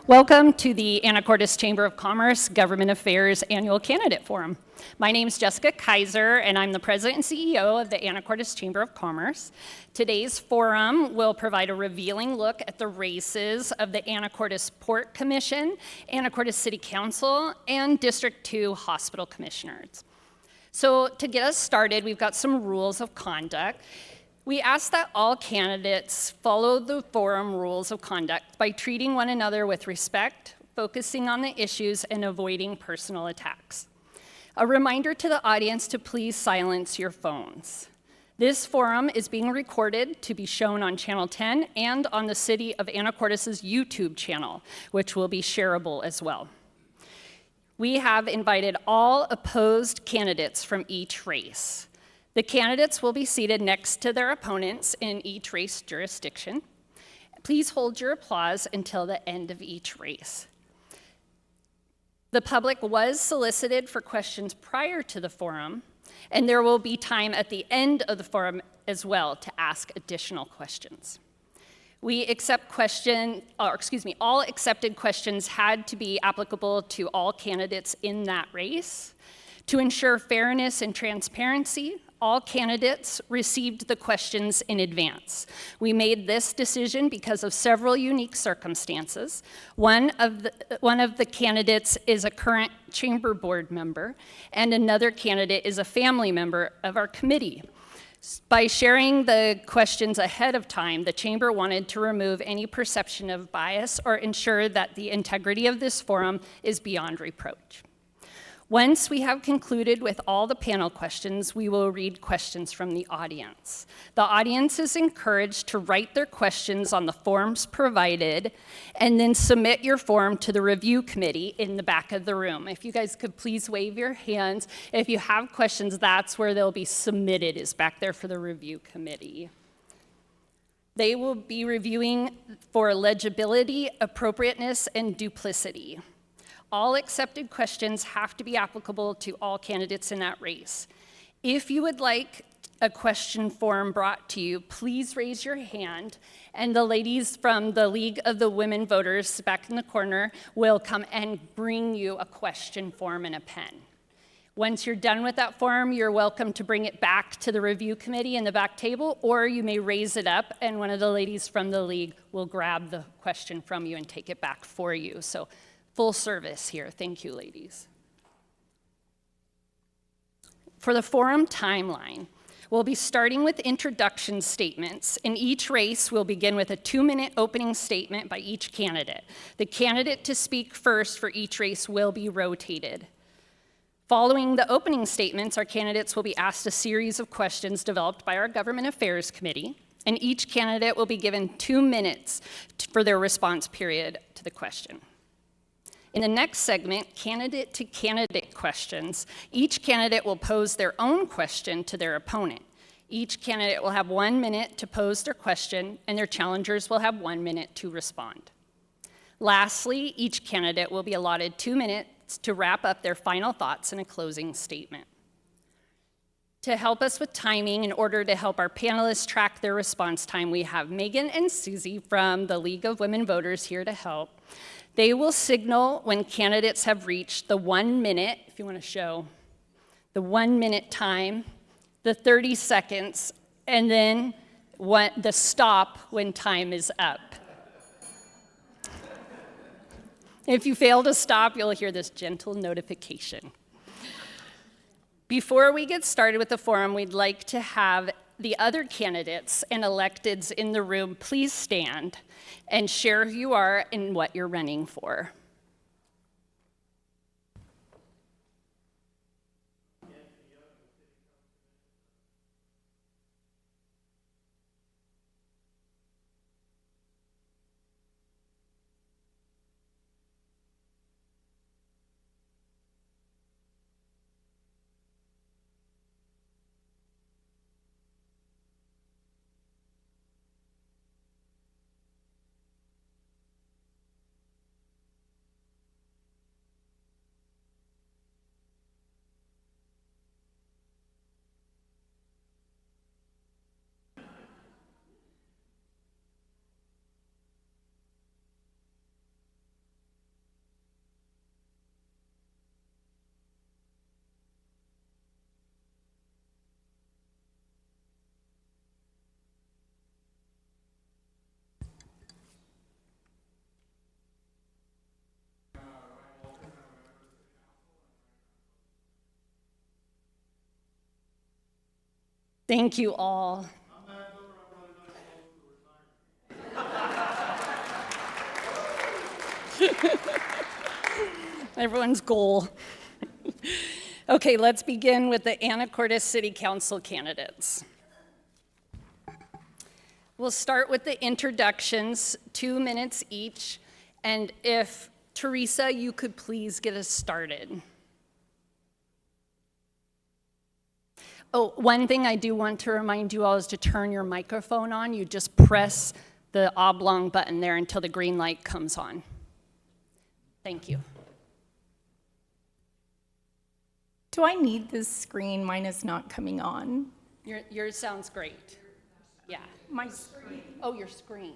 Welcome to the Anacortes Chamber of Commerce Government Affairs Annual Candidate Forum. My name is Jessica Kaiser, and I'm the President and CEO of the Anacortes Chamber of Commerce. Today's forum will provide a revealing look at the races of the Anacortes Port Commission, Anacortes City Council, and District 2 Hospital Commissioners. So to get us started, we've got some rules of conduct. We ask that all candidates follow the forum rules of conduct by treating one another with respect, focusing on the issues, and avoiding personal attacks. A reminder to the audience to please silence your phones. This forum is being recorded to be shown on Channel 10 and on the City of Anacortes' YouTube channel, which will be shareable as well. We have invited all opposed candidates from each race. The candidates will be seated next to their opponents in each race jurisdiction. Please hold your applause until the end of each race. The public was solicited for questions prior to the forum, and there will be time at the end of the forum as well to ask additional questions. All accepted questions had to be applicable to all candidates in that race. To ensure fairness and transparency, all candidates received the questions in advance. We made this decision because of several unique circumstances. One of the candidates is a current chamber board member, and another candidate is a family member of our committee. By sharing the questions ahead of time, the chamber wanted to remove any perception of bias or ensure that the integrity of this forum is beyond reproach. Once we have concluded with all the panel questions, we will read questions from the audience. The audience is encouraged to write their questions on the forms provided and then submit your form to the review committee in the back of the room. If you guys could please wave your hands. If you have questions, that's where they'll be submitted, is back there for the review committee. They will be reviewing for legibility, appropriateness, and duplicity. All accepted questions have to be applicable to all candidates in that race. If you would like a question form brought to you, please raise your hand, and the ladies from the League of the Women Voters back in the corner will come and bring you a question form and a pen. Once you're done with that form, you're welcome to bring it back to the review committee in the back table, or you may raise it up, and one of the ladies from the League will grab the question from you and take it back for you. So, full service here. Thank you, ladies. For the forum timeline, we'll be starting with introduction statements. In each race, we'll begin with a 2-minute opening statement by each candidate. The candidate to speak first for each race will be rotated. Following the opening statements, our candidates will be asked a series of questions developed by our Government Affairs Committee, and each candidate will be given 2 minutes for their response period to the question. In the next segment, candidate-to-candidate questions, each candidate will pose their own question to their opponent. Each candidate will have 1 minute to pose their question, and their challengers will have 1 minute to respond. Lastly, each candidate will be allotted 2 minutes to wrap up their final thoughts in a closing statement. To help us with timing, in order to help our panelists track their response time, we have Megan and Susie from the League of Women Voters here to help. They will signal when candidates have reached the 1 minute, if you want to show, the 1 minute time, the 30 seconds, and then the stop when time is up. If you fail to stop, you'll hear this gentle notification. Before we get started with the forum, we'd like to have the other candidates and electeds in the room please stand and share who you are and what you're running for. Thank you all. Everyone's goal. Okay, let's begin with the Anacortes City Council candidates. We'll start with the introductions, 2 minutes each, and if Teresa, you could please get us started. Oh, one thing I do want to remind you all is to turn your microphone on. You just press the oblong button there until the green light comes on. Thank you. Do I need this screen? Mine is not coming on. Yours sounds great. Yeah. My screen. Oh, your screen.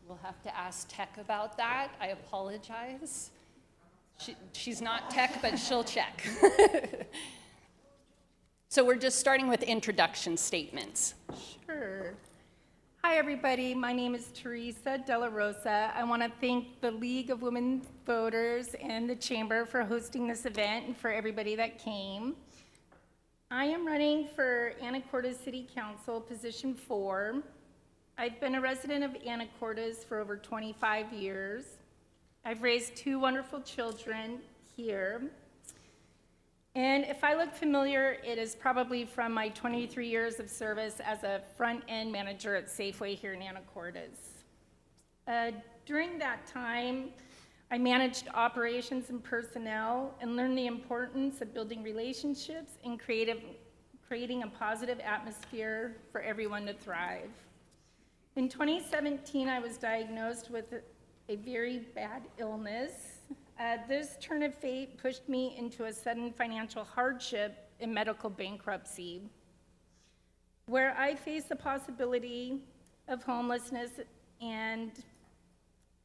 We'll have to ask tech about that. I apologize. She's not tech, but she'll check. So we're just starting with introduction statements. Sure. Hi, everybody. My name is Teresa De La Rosa. I want to thank the League of Women Voters and the Chamber for hosting this event and for everybody that came. I am running for Anacortes City Council, position 4. I've been a resident of Anacortes for over 25 years. I've raised 2 wonderful children here. And if I look familiar, it is probably from my 23 years of service as a front-end manager at Safeway here in Anacortes. During that time, I managed operations and personnel and learned the importance of building relationships and creating a positive atmosphere for everyone to thrive. In 2017, I was diagnosed with a very bad illness. This turn of fate pushed me into a sudden financial hardship and medical bankruptcy, where I faced the possibility of homelessness, and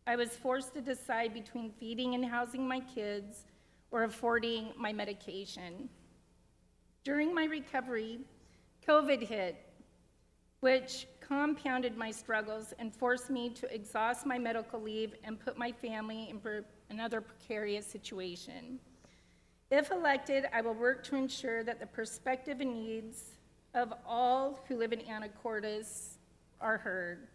I was forced to decide between feeding and housing my kids or affording my medication. During my recovery, COVID hit, which compounded my struggles and forced me to exhaust my medical leave and put my family in another precarious situation. If elected, I will work to ensure that the perspective and needs of all who live in Anacortes are heard.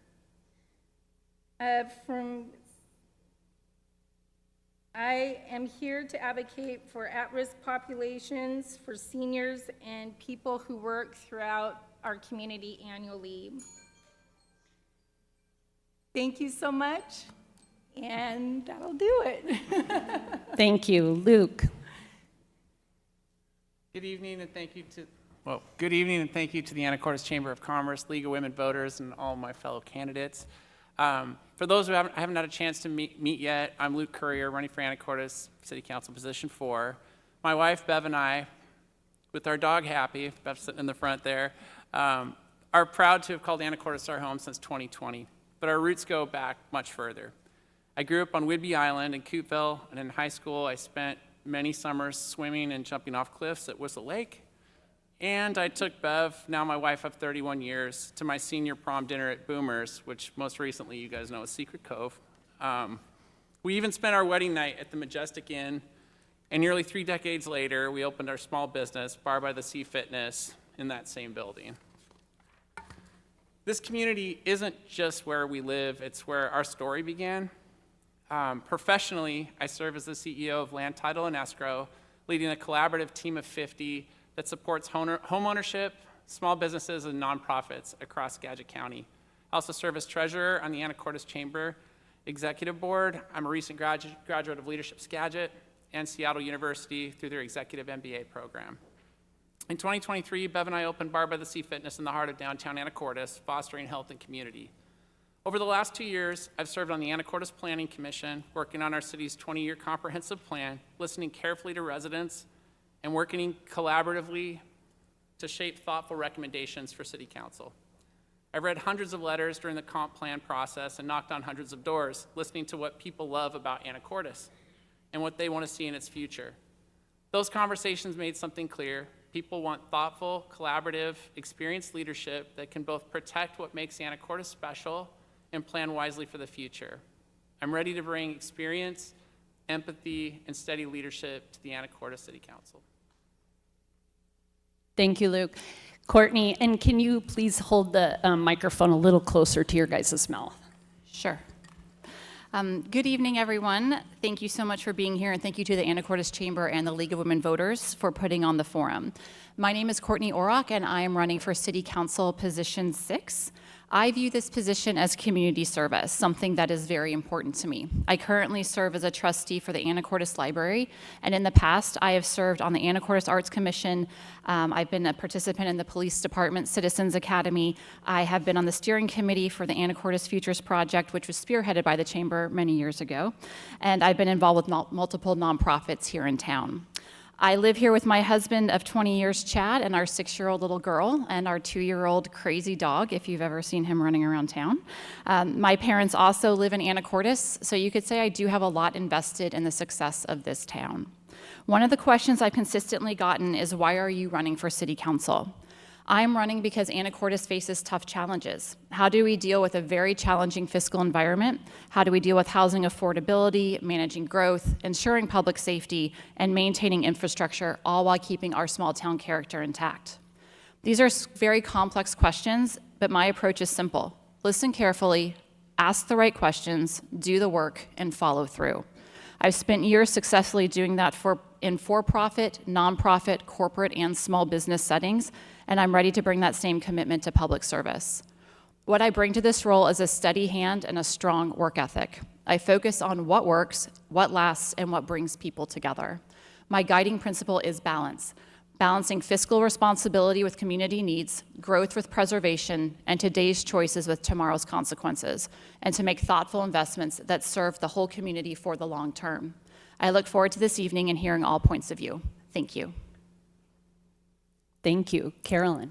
I am here to advocate for at-risk populations, for seniors, and people who work throughout our community annually. Thank you so much, and that'll do it. Thank you. Luke. Good evening, and thank you to the Anacortes Chamber of Commerce, League of Women Voters, and all my fellow candidates. For those who haven't had a chance to meet yet, I'm Luke Courier, running for Anacortes City Council position 4. My wife, Bev, and I, with our dog Happy, Bev's sitting in the front there, are proud to have called Anacortes our home since 2020, but our roots go back much further. I grew up on Whidbey Island in Coopville, and in high school I spent many summers swimming and jumping off cliffs at Whistle Lake. And I took Bev, now my wife of 31 years, to my senior prom dinner at Boomers, which most recently you guys know as Secret Cove. We even spent our wedding night at the Majestic Inn, and nearly 3 decades later, we opened our small business, Bar by the Sea Fitness, in that same building. This community isn't just where we live, it's where our story began. Professionally, I serve as the CEO of Land Title and Escrow, leading a collaborative team of 50 that supports homeownership, small businesses, and nonprofits across Skagit County. I also serve as treasurer on the Anacortes Chamber Executive Board. I'm a recent graduate of Leadership Skagit and Seattle University through their Executive MBA program. In 2023, Bev and I opened Bar by the Sea Fitness in the heart of downtown Anacortes, fostering health and community. Over the last 2 years, I've served on the Anacortes Planning Commission, working on our city's 20-year comprehensive plan, listening carefully to residents, and working collaboratively to shape thoughtful recommendations for City Council. I've read hundreds of letters during the comp plan process and knocked on hundreds of doors, listening to what people love about Anacortes and what they want to see in its future. Those conversations made something clear. People want thoughtful, collaborative, experienced leadership that can both protect what makes Anacortes special and plan wisely for the future. I'm ready to bring experience, empathy, and steady leadership to the Anacortes City Council. Thank you, Luke. Courtney, and can you please hold the microphone a little closer to your guys' mouth? Sure. Good evening, everyone. Thank you so much for being here, and thank you to the Anacortes Chamber and the League of Women Voters for putting on the forum. My name is Courtney Orrock, and I am running for City Council Position 6. I view this position as community service, something that is very important to me. I currently serve as a trustee for the Anacortes Library, and in the past, I have served on the Anacortes Arts Commission. I've been a participant in the Police Department Citizens Academy. I have been on the steering committee for the Anacortes Futures Project, which was spearheaded by the Chamber many years ago, and I've been involved with multiple nonprofits here in town. I live here with my husband of 20 years, Chad, and our 6-year-old little girl, and our 2-year-old crazy dog, if you've ever seen him running around town. My parents also live in Anacortes, so you could say I do have a lot invested in the success of this town. One of the questions I've consistently gotten is, why are you running for city council? I'm running because Anacortes faces tough challenges. How do we deal with a very challenging fiscal environment? How do we deal with housing affordability, managing growth, ensuring public safety, and maintaining infrastructure, all while keeping our small town character intact? These are very complex questions, but my approach is simple. Listen carefully, ask the right questions, do the work, and follow through. I've spent years successfully doing that in for-profit, nonprofit, corporate, and small business settings, and I'm ready to bring that same commitment to public service. What I bring to this role is a steady hand and a strong work ethic. I focus on what works, what lasts, and what brings people together. My guiding principle is balance, balancing fiscal responsibility with community needs, growth with preservation, and today's choices with tomorrow's consequences, and to make thoughtful investments that serve the whole community for the long term. I look forward to this evening and hearing all points of view. Thank you. Thank you. Carolyn.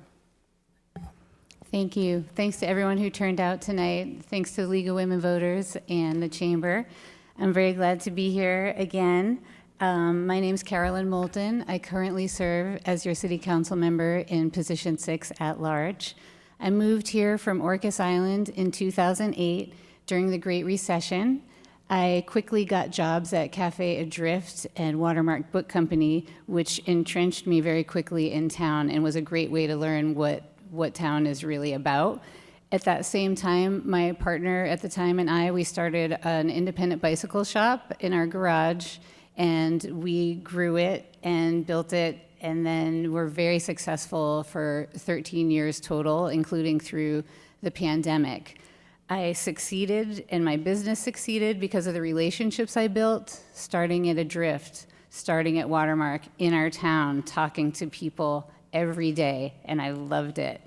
Thank you. Thanks to everyone who turned out tonight. Thanks to the League of Women Voters and the Chamber. I'm very glad to be here again. My name is Carolyn Moulton. I currently serve as your City Council member in Position 6 at large. I moved here from Orcas Island in 2008 during the Great Recession. I quickly got jobs at Cafe Adrift and Watermark Book Company, which entrenched me very quickly in town and was a great way to learn what town is really about. At that same time, my partner at the time and I, we started an independent bicycle shop in our garage, and we grew it and built it, and then were very successful for 13 years total, including through the pandemic. I succeeded, and my business succeeded because of the relationships I built, starting at Adrift, starting at Watermark, in our town, talking to people every day, and I loved it.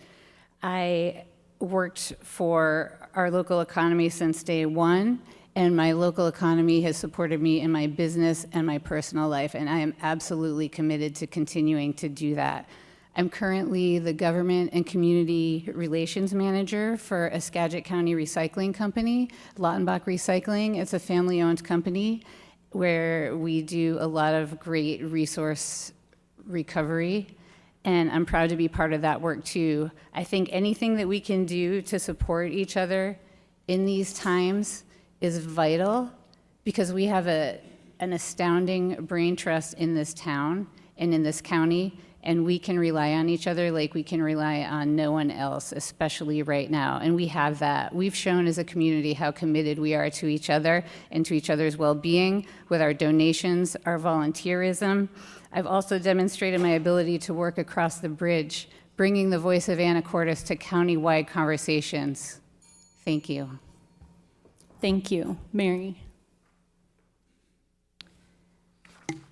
I worked for our local economy since day one, and my local economy has supported me in my business and my personal life, and I am absolutely committed to continuing to do that. I'm currently the Government and Community Relations Manager for a Skagit County recycling company, Lautenbach Recycling. It's a family-owned company where we do a lot of great resource recovery, and I'm proud to be part of that work too. I think anything that we can do to support each other in these times is vital, because we have an astounding brain trust in this town and in this county, and we can rely on each other like we can rely on no one else, especially right now. And we have that. We've shown as a community how committed we are to each other and to each other's well-being with our donations, our volunteerism. I've also demonstrated my ability to work across the bridge, bringing the voice of Anacortes to county-wide conversations. Thank you. Thank you. Mary.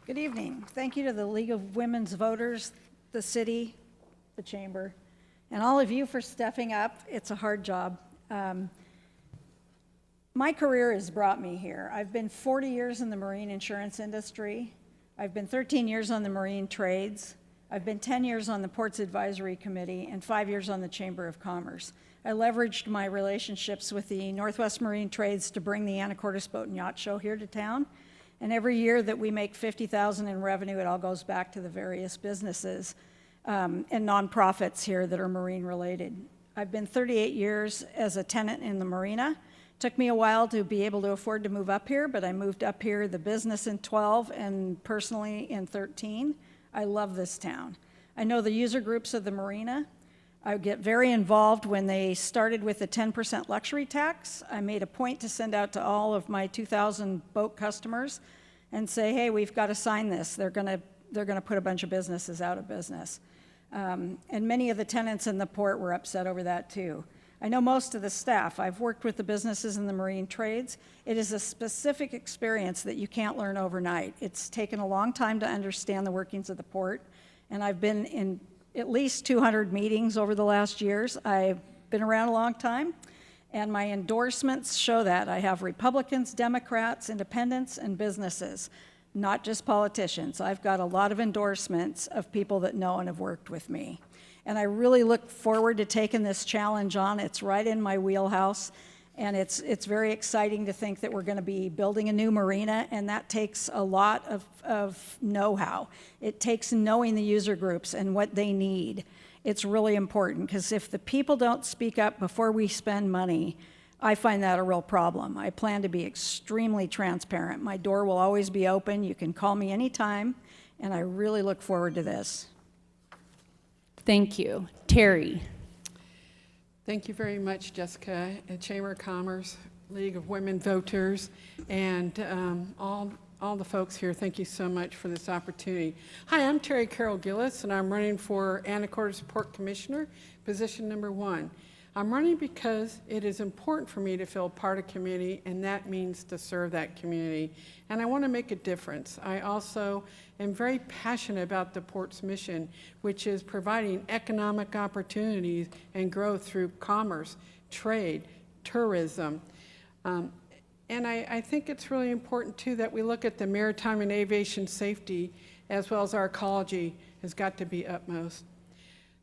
Good evening. Thank you to the League of Women's Voters, the city, the chamber, and all of you for stepping up. It's a hard job. My career has brought me here. I've been 40 years in the marine insurance industry. I've been 13 years on the marine trades. I've been 10 years on the Ports Advisory Committee and 5 years on the Chamber of Commerce. I leveraged my relationships with the Northwest Marine Trades to bring the Anacortes Boat and Yacht Show here to town. And every year that we make $50,000 in revenue, it all goes back to the various businesses and nonprofits here that are marine related. I've been 38 years as a tenant in the marina. Took me a while to be able to afford to move up here, but I moved up here, the business in 12 and personally in 13. I love this town. I know the user groups of the marina. I get very involved when they started with the 10% luxury tax. I made a point to send out to all of my 2,000 boat customers and say, hey, we've got to sign this. They're going to put a bunch of businesses out of business. And many of the tenants in the port were upset over that too. I know most of the staff. I've worked with the businesses in the marine trades. It is a specific experience that you can't learn overnight. It's taken a long time to understand the workings of the port, and I've been in at least 200 meetings over the last years. I've been around a long time, and my endorsements show that. I have Republicans, Democrats, independents, and businesses, not just politicians. I've got a lot of endorsements of people that know and have worked with me. And I really look forward to taking this challenge on. It's right in my wheelhouse, and it's very exciting to think that we're going to be building a new marina, and that takes a lot of know-how. It takes knowing the user groups and what they need. It's really important, because if the people don't speak up before we spend money, I find that a real problem. I plan to be extremely transparent. My door will always be open. You can call me anytime, and I really look forward to this. Thank you. Terry. Thank you very much, Jessica, at Chamber of Commerce, League of Women Voters, and all the folks here. Thank you so much for this opportunity. Hi, I'm Terry Carol Gillis, and I'm running for Anacortes Port Commissioner, position number 1. I'm running because it is important for me to feel part of community, and that means to serve that community. And I want to make a difference. I also am very passionate about the port's mission, which is providing economic opportunities and growth through commerce, trade, tourism. And I think it's really important, too, that we look at the maritime and aviation safety as well as our ecology has got to be utmost.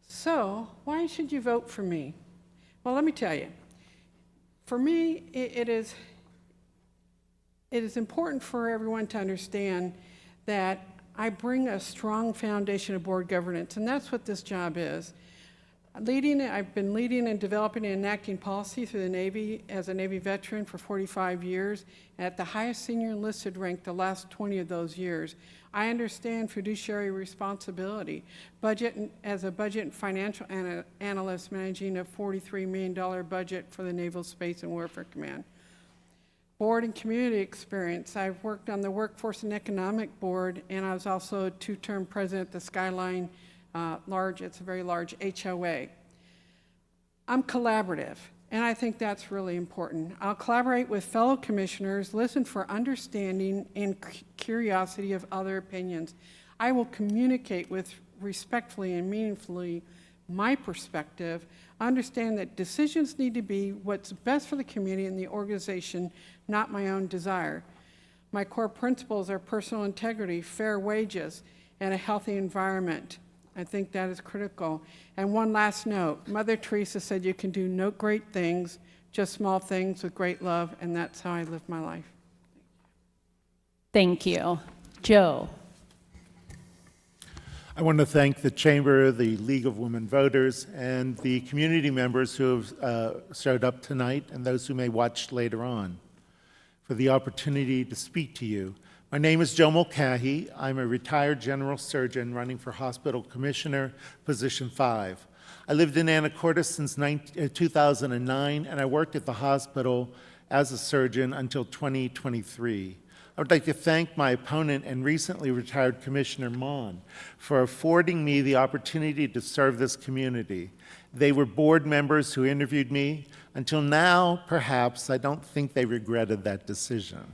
So why should you vote for me? Well, let me tell you. For me, it is important for everyone to understand that I bring a strong foundation of board governance, and that's what this job is. I've been leading and developing and enacting policy through the Navy as a Navy veteran for 45 years, at the highest senior enlisted rank the last 20 of those years. I understand fiduciary responsibility. As a budget and financial analyst managing a $43 million budget for the Naval Space and Warfare Command. Board and community experience. I've worked on the Workforce and Economic Board, and I was also a 2-term president at the Skyline it's a very large HOA. I'm collaborative, and I think that's really important. I'll collaborate with fellow commissioners, listen for understanding and curiosity of other opinions. I will communicate with respectfully and meaningfully my perspective, understand that decisions need to be what's best for the community and the organization, not my own desire. My core principles are personal integrity, fair wages, and a healthy environment. I think that is critical. And one last note, Mother Teresa said you can do no great things, just small things with great love, and that's how I live my life. Thank you. Joe. I want to thank the Chamber, the League of Women Voters, and the community members who have showed up tonight and those who may watch later on for the opportunity to speak to you. My name is Joe Mulcahy. I'm a retired general surgeon running for Hospital Commissioner, position 5. I lived in Anacortes since 2009, and I worked at the hospital as a surgeon until 2023. I would like to thank my opponent and recently retired Commissioner Mon for affording me the opportunity to serve this community. They were board members who interviewed me. Until now, perhaps, I don't think they regretted that decision.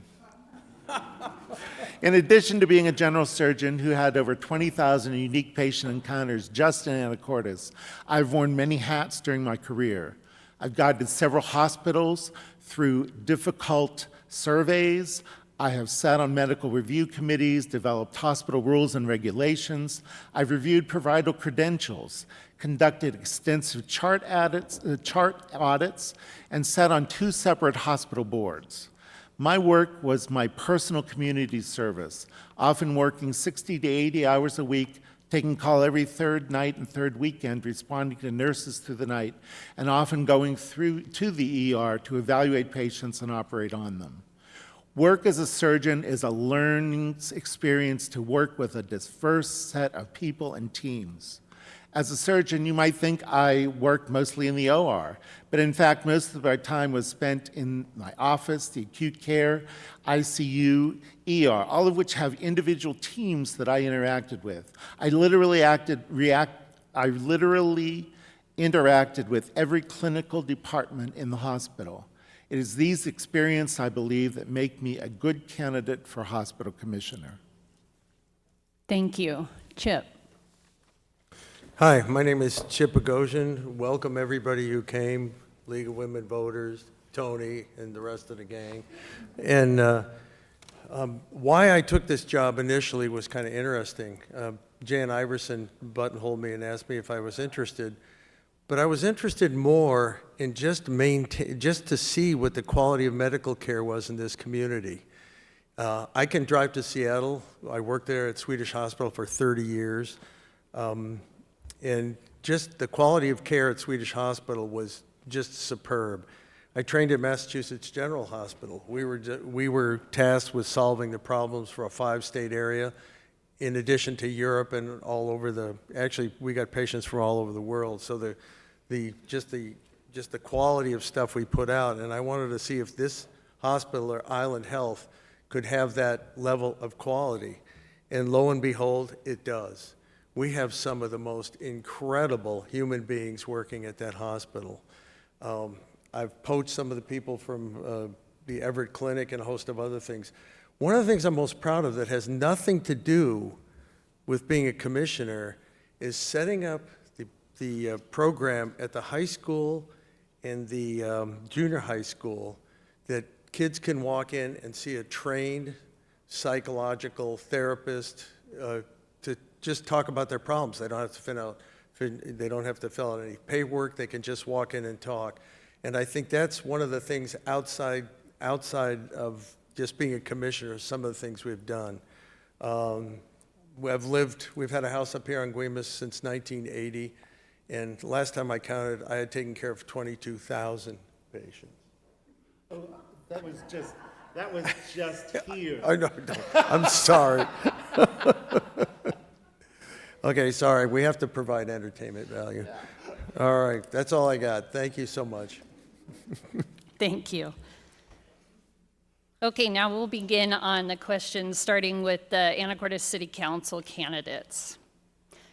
In addition to being a general surgeon who had over 20,000 unique patient encounters just in Anacortes, I've worn many hats during my career. I've guided several hospitals through difficult surveys. I have sat on medical review committees, developed hospital rules and regulations. I've reviewed provider credentials, conducted extensive chart audits, and sat on 2 separate hospital boards. My work was my personal community service, often working 60 to 80 hours a week, taking call every third night and third weekend, responding to nurses through the night, and often going through to the ER to evaluate patients and operate on them. Work as a surgeon is a learning experience to work with a diverse set of people and teams. As a surgeon, you might think I worked mostly in the OR, but in fact, most of my time was spent in my office, the acute care, ICU, ER, all of which have individual teams that I interacted with. I literally interacted with every clinical department in the hospital. It is these experiences, I believe, that make me a good candidate for hospital commissioner. Thank you. Chip. Hi, my name is Chip Agosian. Welcome everybody who came, League of Women Voters, Tony, and the rest of the gang. And why I took this job initially was kind of interesting. Jan Iverson buttonholed me and asked me if I was interested. But I was interested more in just to see what the quality of medical care was in this community. I can drive to Seattle. I worked there at Swedish Hospital for 30 years. And just the quality of care at Swedish Hospital was just superb. I trained at Massachusetts General Hospital. We were tasked with solving the problems for a 5-state area, in addition to Europe and all over actually we got patients from all over the world. So just the quality of stuff we put out, and I wanted to see if this hospital or Island Health could have that level of quality. And lo and behold, it does. We have some of the most incredible human beings working at that hospital. I've poached some of the people from the Everett Clinic and a host of other things. One of the things I'm most proud of that has nothing to do with being a commissioner is setting up the program at the high school and the junior high school that kids can walk in and see a trained psychological therapist to just talk about their problems. They don't have to fill out any paperwork. They can just walk in and talk. And I think that's one of the things outside of just being a commissioner, some of the things we've done. We've had a house up here on Guaymas since 1980, and last time I counted, I had taken care of 22,000 patients. Oh, that was just here. I know, I'm sorry. Okay, sorry, we have to provide entertainment value. Yeah. All right, that's all I got. Thank you so much. Thank you. Okay, now we'll begin on the questions, starting with the Anacortes City Council candidates.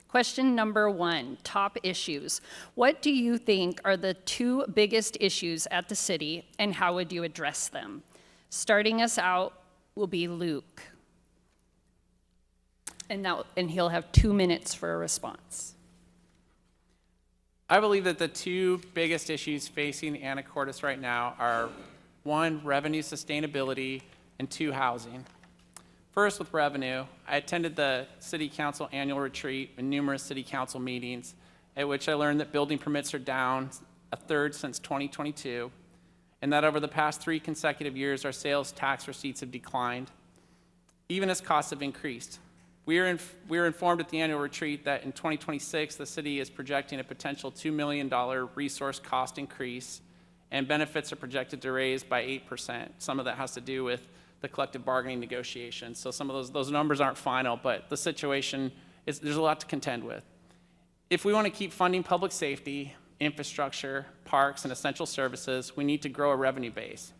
Question number 1, top issues. What do you think are the 2 biggest issues at the city, and how would you address them? Starting us out will be Luke. And he'll have 2 minutes for a response. I believe that the 2 biggest issues facing Anacortes right now are 1, revenue sustainability, and 2, housing. First, with revenue, I attended the City Council annual retreat and numerous City Council meetings, at which I learned that building permits are down 1/3 since 2022, and that over the past 3 consecutive years, our sales tax receipts have declined, even as costs have increased. We were informed at the annual retreat that in 2026, the city is projecting a potential $2 million resource cost increase, and benefits are projected to raise by 8%. Some of that has to do with the collective bargaining negotiations. So some of those numbers aren't final, but the situation there's a lot to contend with. If we want to keep funding public safety, infrastructure, parks, and essential services, we need to grow a revenue base,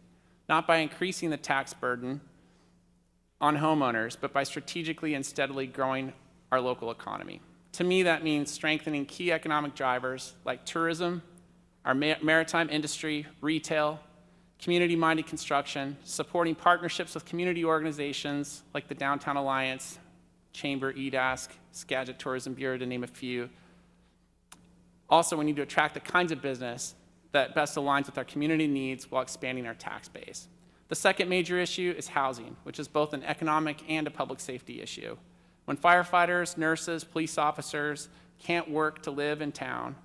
not by increasing the tax burden on homeowners, but by strategically and steadily growing our local economy. To me, that means strengthening key economic drivers like tourism, our maritime industry, retail, community-minded construction, supporting partnerships with community organizations like the Downtown Alliance, Chamber, EDASC, Skagit Tourism Bureau, to name a few. Also, we need to attract the kinds of business that best aligns with our community needs while expanding our tax base. The second major issue is housing, which is both an economic and a public safety issue. When firefighters, nurses, police officers can't work to live in town,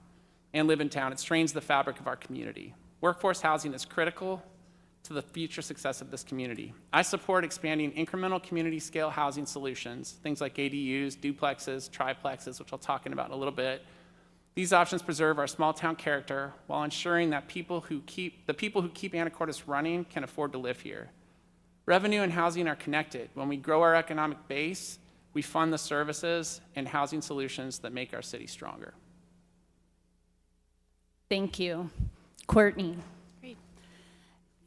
it strains the fabric of our community. Workforce housing is critical to the future success of this community. I support expanding incremental community-scale housing solutions, things like ADUs, duplexes, triplexes, which I'll talk about in a little bit. These options preserve our small-town character while ensuring that the people who keep Anacortes running can afford to live here. Revenue and housing are connected. When we grow our economic base, we fund the services and housing solutions that make our city stronger. Thank you. Courtney.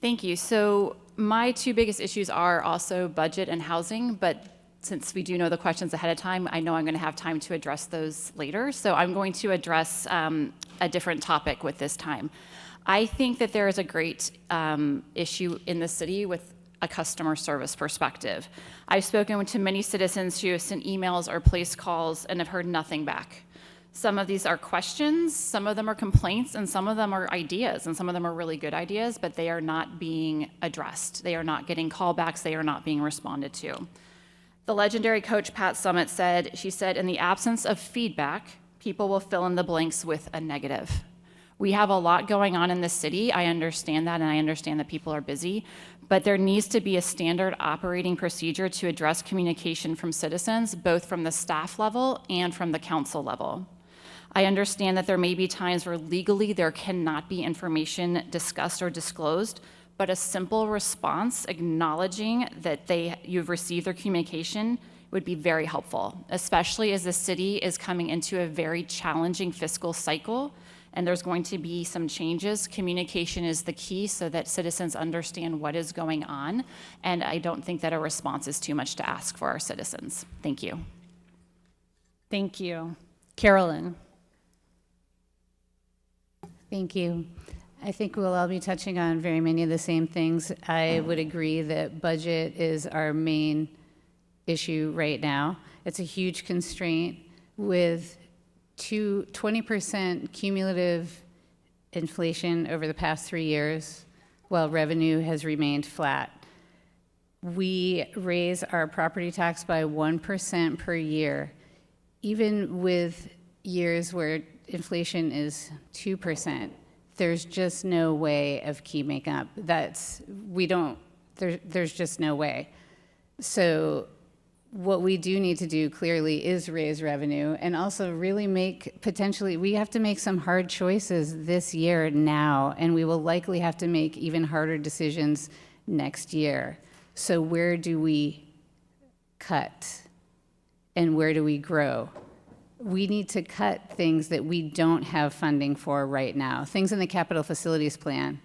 Thank you. So my two biggest issues are also budget and housing, but since we do know the questions ahead of time, I know I'm going to have time to address those later. So I'm going to address a different topic with this time. I think that there is a great issue in the city with a customer service perspective. I've spoken to many citizens who have sent emails or placed calls and have heard nothing back. Some of these are questions, some of them are complaints, and some of them are ideas, and some of them are really good ideas, but they are not being addressed. They are not getting callbacks, they are not being responded to. The legendary coach Pat Summitt said, in the absence of feedback, people will fill in the blanks with a negative. We have a lot going on in the city. I understand that, and I understand that people are busy, but there needs to be a standard operating procedure to address communication from citizens, both from the staff level and from the council level. I understand that there may be times where legally there cannot be information discussed or disclosed, but a simple response acknowledging that you've received their communication would be very helpful, especially as the city is coming into a very challenging fiscal cycle and there's going to be some changes. Communication is the key so that citizens understand what is going on, and I don't think that a response is too much to ask for our citizens. Thank you. Thank you. Carolyn. Thank you. I think we'll all be touching on very many of the same things. I would agree that budget is our main issue right now. It's a huge constraint with 20% cumulative inflation over the past 3 years, while revenue has remained flat. We raise our property tax by 1% per year, even with years where inflation is 2%. There's just no way of keeping up. There's just no way. So what we do need to do clearly is raise revenue and also really we have to make some hard choices this year now, and we will likely have to make even harder decisions next year. So where do we cut and where do we grow? We need to cut things that we don't have funding for right now. Things in the capital facilities plan.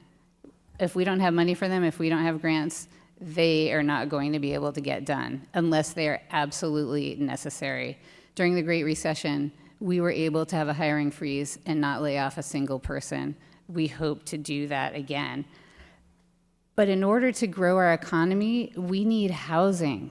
If we don't have money for them, if we don't have grants, they are not going to be able to get done unless they are absolutely necessary. During the Great Recession, we were able to have a hiring freeze and not lay off a single person. We hope to do that again. But in order to grow our economy, we need housing.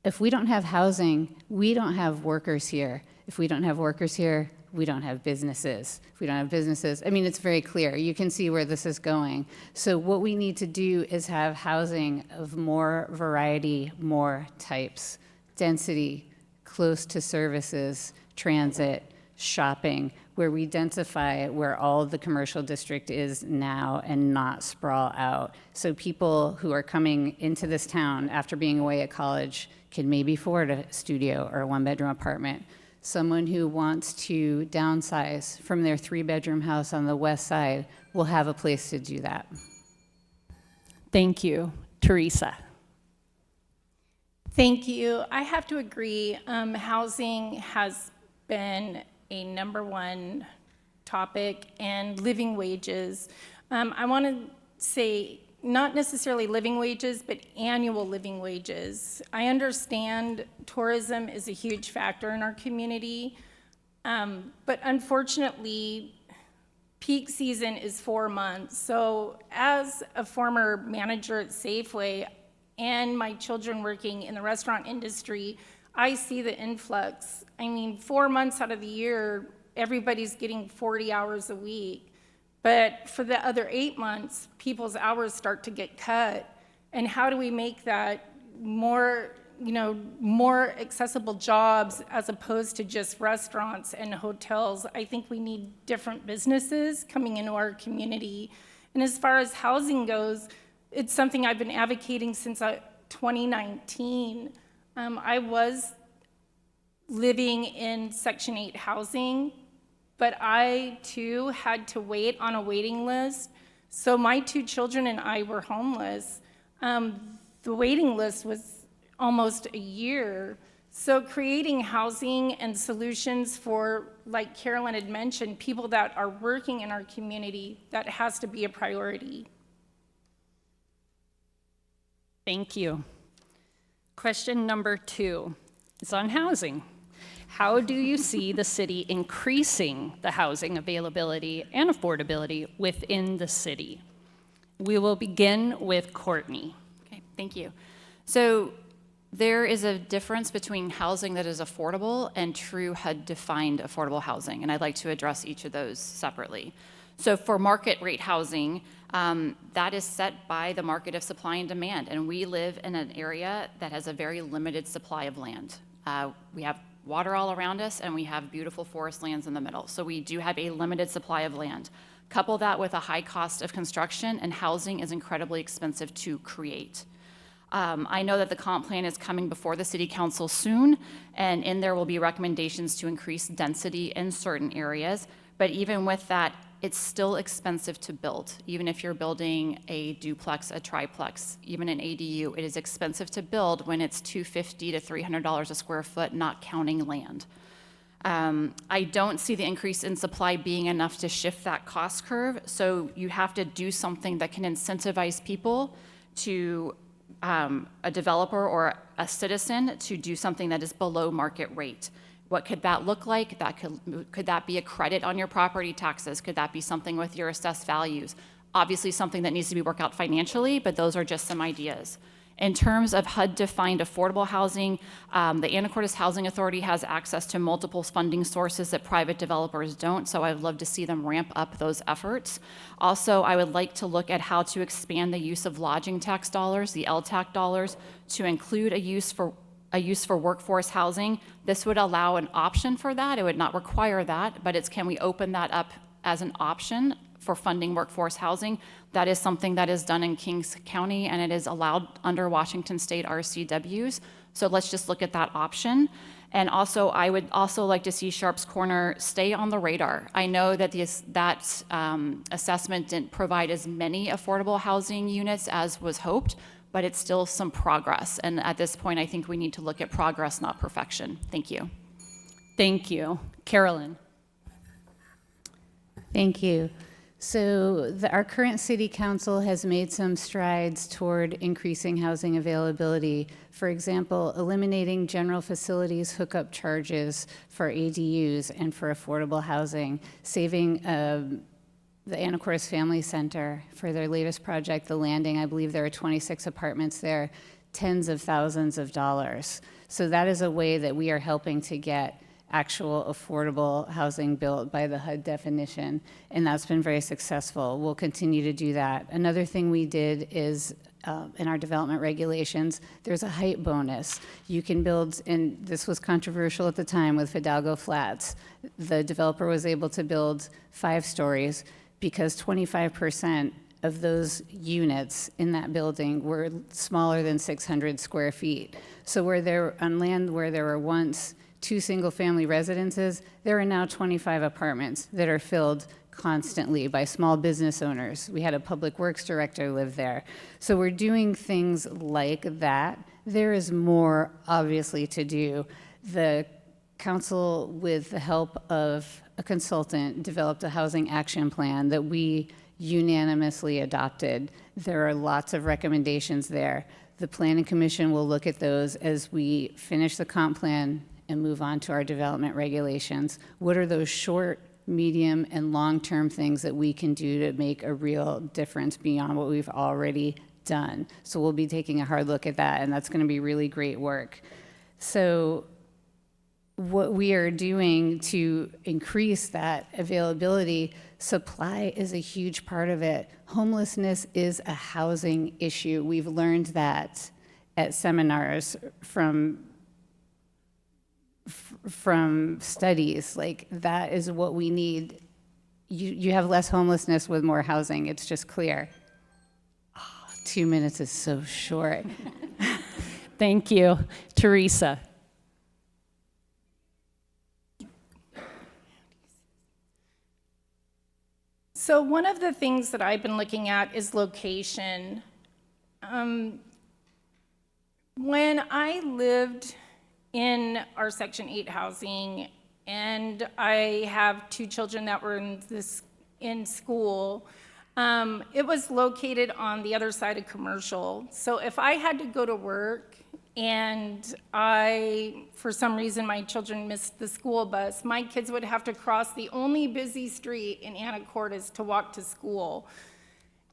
If we don't have housing, we don't have workers here. If we don't have workers here, we don't have businesses. If we don't have businesses, it's very clear. You can see where this is going. So what we need to do is have housing of more variety, more types, density, close to services, transit, shopping, where we densify where all of the commercial district is now and not sprawl out. So people who are coming into this town after being away at college can maybe afford a studio or a one-bedroom apartment. Someone who wants to downsize from their 3-bedroom house on the west side will have a place to do that. Thank you. Teresa. Thank you. I have to agree. Housing has been a #1 topic, and living wages. I want to say not necessarily living wages, but annual living wages. I understand tourism is a huge factor in our community, but unfortunately, peak season is 4 months. So as a former manager at Safeway and my children working in the restaurant industry, I see the influx. 4 months out of the year, everybody's getting 40 hours a week. But for the other 8 months, people's hours start to get cut. And how do we make that more accessible jobs as opposed to just restaurants and hotels? I think we need different businesses coming into our community. And as far as housing goes, it's something I've been advocating since 2019. I was living in Section 8 housing, but I, too, had to wait on a waiting list. So my 2 children and I were homeless. The waiting list was almost a year. So creating housing and solutions for, like Carolyn had mentioned, people that are working in our community, that has to be a priority. Thank you. Question number 2 is on housing. How do you see the city increasing the housing availability and affordability within the city? We will begin with Courtney. Okay, thank you. So there is a difference between housing that is affordable and true HUD-defined affordable housing, and I'd like to address each of those separately. So for market rate housing, that is set by the market of supply and demand, and we live in an area that has a very limited supply of land. We have water all around us, and we have beautiful forest lands in the middle. So we do have a limited supply of land. Couple that with a high cost of construction, and housing is incredibly expensive to create. I know that the comp plan is coming before the city council soon, and in there will be recommendations to increase density in certain areas, but even with that, it's still expensive to build. Even if you're building a duplex, a triplex, even an ADU, it is expensive to build when it's $250 to $300 a square foot, not counting land. I don't see the increase in supply being enough to shift that cost curve, so you have to do something that can incentivize people to a developer or a citizen to do something that is below market rate. What could that look like? Could that be a credit on your property taxes? Could that be something with your assessed values? Obviously something that needs to be worked out financially, but those are just some ideas. In terms of HUD-defined affordable housing, the Anacortes Housing Authority has access to multiple funding sources that private developers don't, so I'd love to see them ramp up those efforts. Also, I would like to look at how to expand the use of lodging tax dollars, the LTAC dollars, to include a use for workforce housing. This would allow an option for that. It would not require that, but it's can we open that up as an option for funding workforce housing? That is something that is done in Kings County, and it is allowed under Washington State RCWs. So let's just look at that option. And also, I would also like to see Sharps Corner stay on the radar. I know that that assessment didn't provide as many affordable housing units as was hoped, but it's still some progress. And at this point, I think we need to look at progress, not perfection. Thank you. Thank you. Carolyn. Thank you. So our current city council has made some strides toward increasing housing availability. For example, eliminating general facilities hookup charges for ADUs and for affordable housing, saving the Anacortes Family Center for their latest project, The Landing. I believe there are 26 apartments there, tens of thousands of dollars. So that is a way that we are helping to get actual affordable housing built by the HUD definition, and that's been very successful. We'll continue to do that. Another thing we did is in our development regulations, there's a height bonus. You can build, and this was controversial at the time with Fidalgo Flats. The developer was able to build 5 stories because 25% of those units in that building were smaller than 600 square feet. So on land where there were once 2 single-family residences, there are now 25 apartments that are filled constantly by small business owners. We had a public works director live there. So we're doing things like that. There is more, obviously, to do. The council, with the help of a consultant, developed a housing action plan that we unanimously adopted. There are lots of recommendations there. The Planning Commission will look at those as we finish the comp plan and move on to our development regulations. What are those short, medium, and long-term things that we can do to make a real difference beyond what we've already done? So we'll be taking a hard look at that, and that's going to be really great work. So what we are doing to increase that availability, supply is a huge part of it. Homelessness is a housing issue. We've learned that at seminars from studies. Like, that is what we need. You have less homelessness with more housing. It's just clear. 2 minutes is so short. Thank you. Teresa. So one of the things that I've been looking at is location. When I lived in our Section 8 housing, and I have 2 children that were in school. It was located on the other side of Commercial. So if I had to go to work and for some reason, my children missed the school bus, my kids would have to cross the only busy street in Anacortes to walk to school.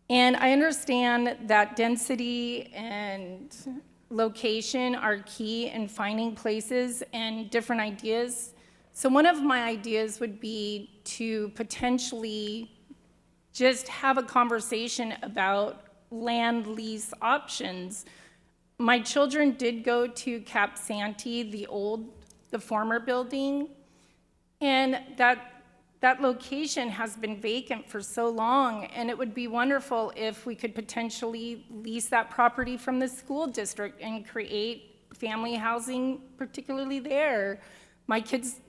And I understand that density and location are key in finding places and different ideas. So one of my ideas would be to potentially just have a conversation about land lease options. My children did go to Cap Santee, the former building, and that location has been vacant for so long, and it would be wonderful if we could potentially lease that property from the school district and create family housing, particularly there. My kids,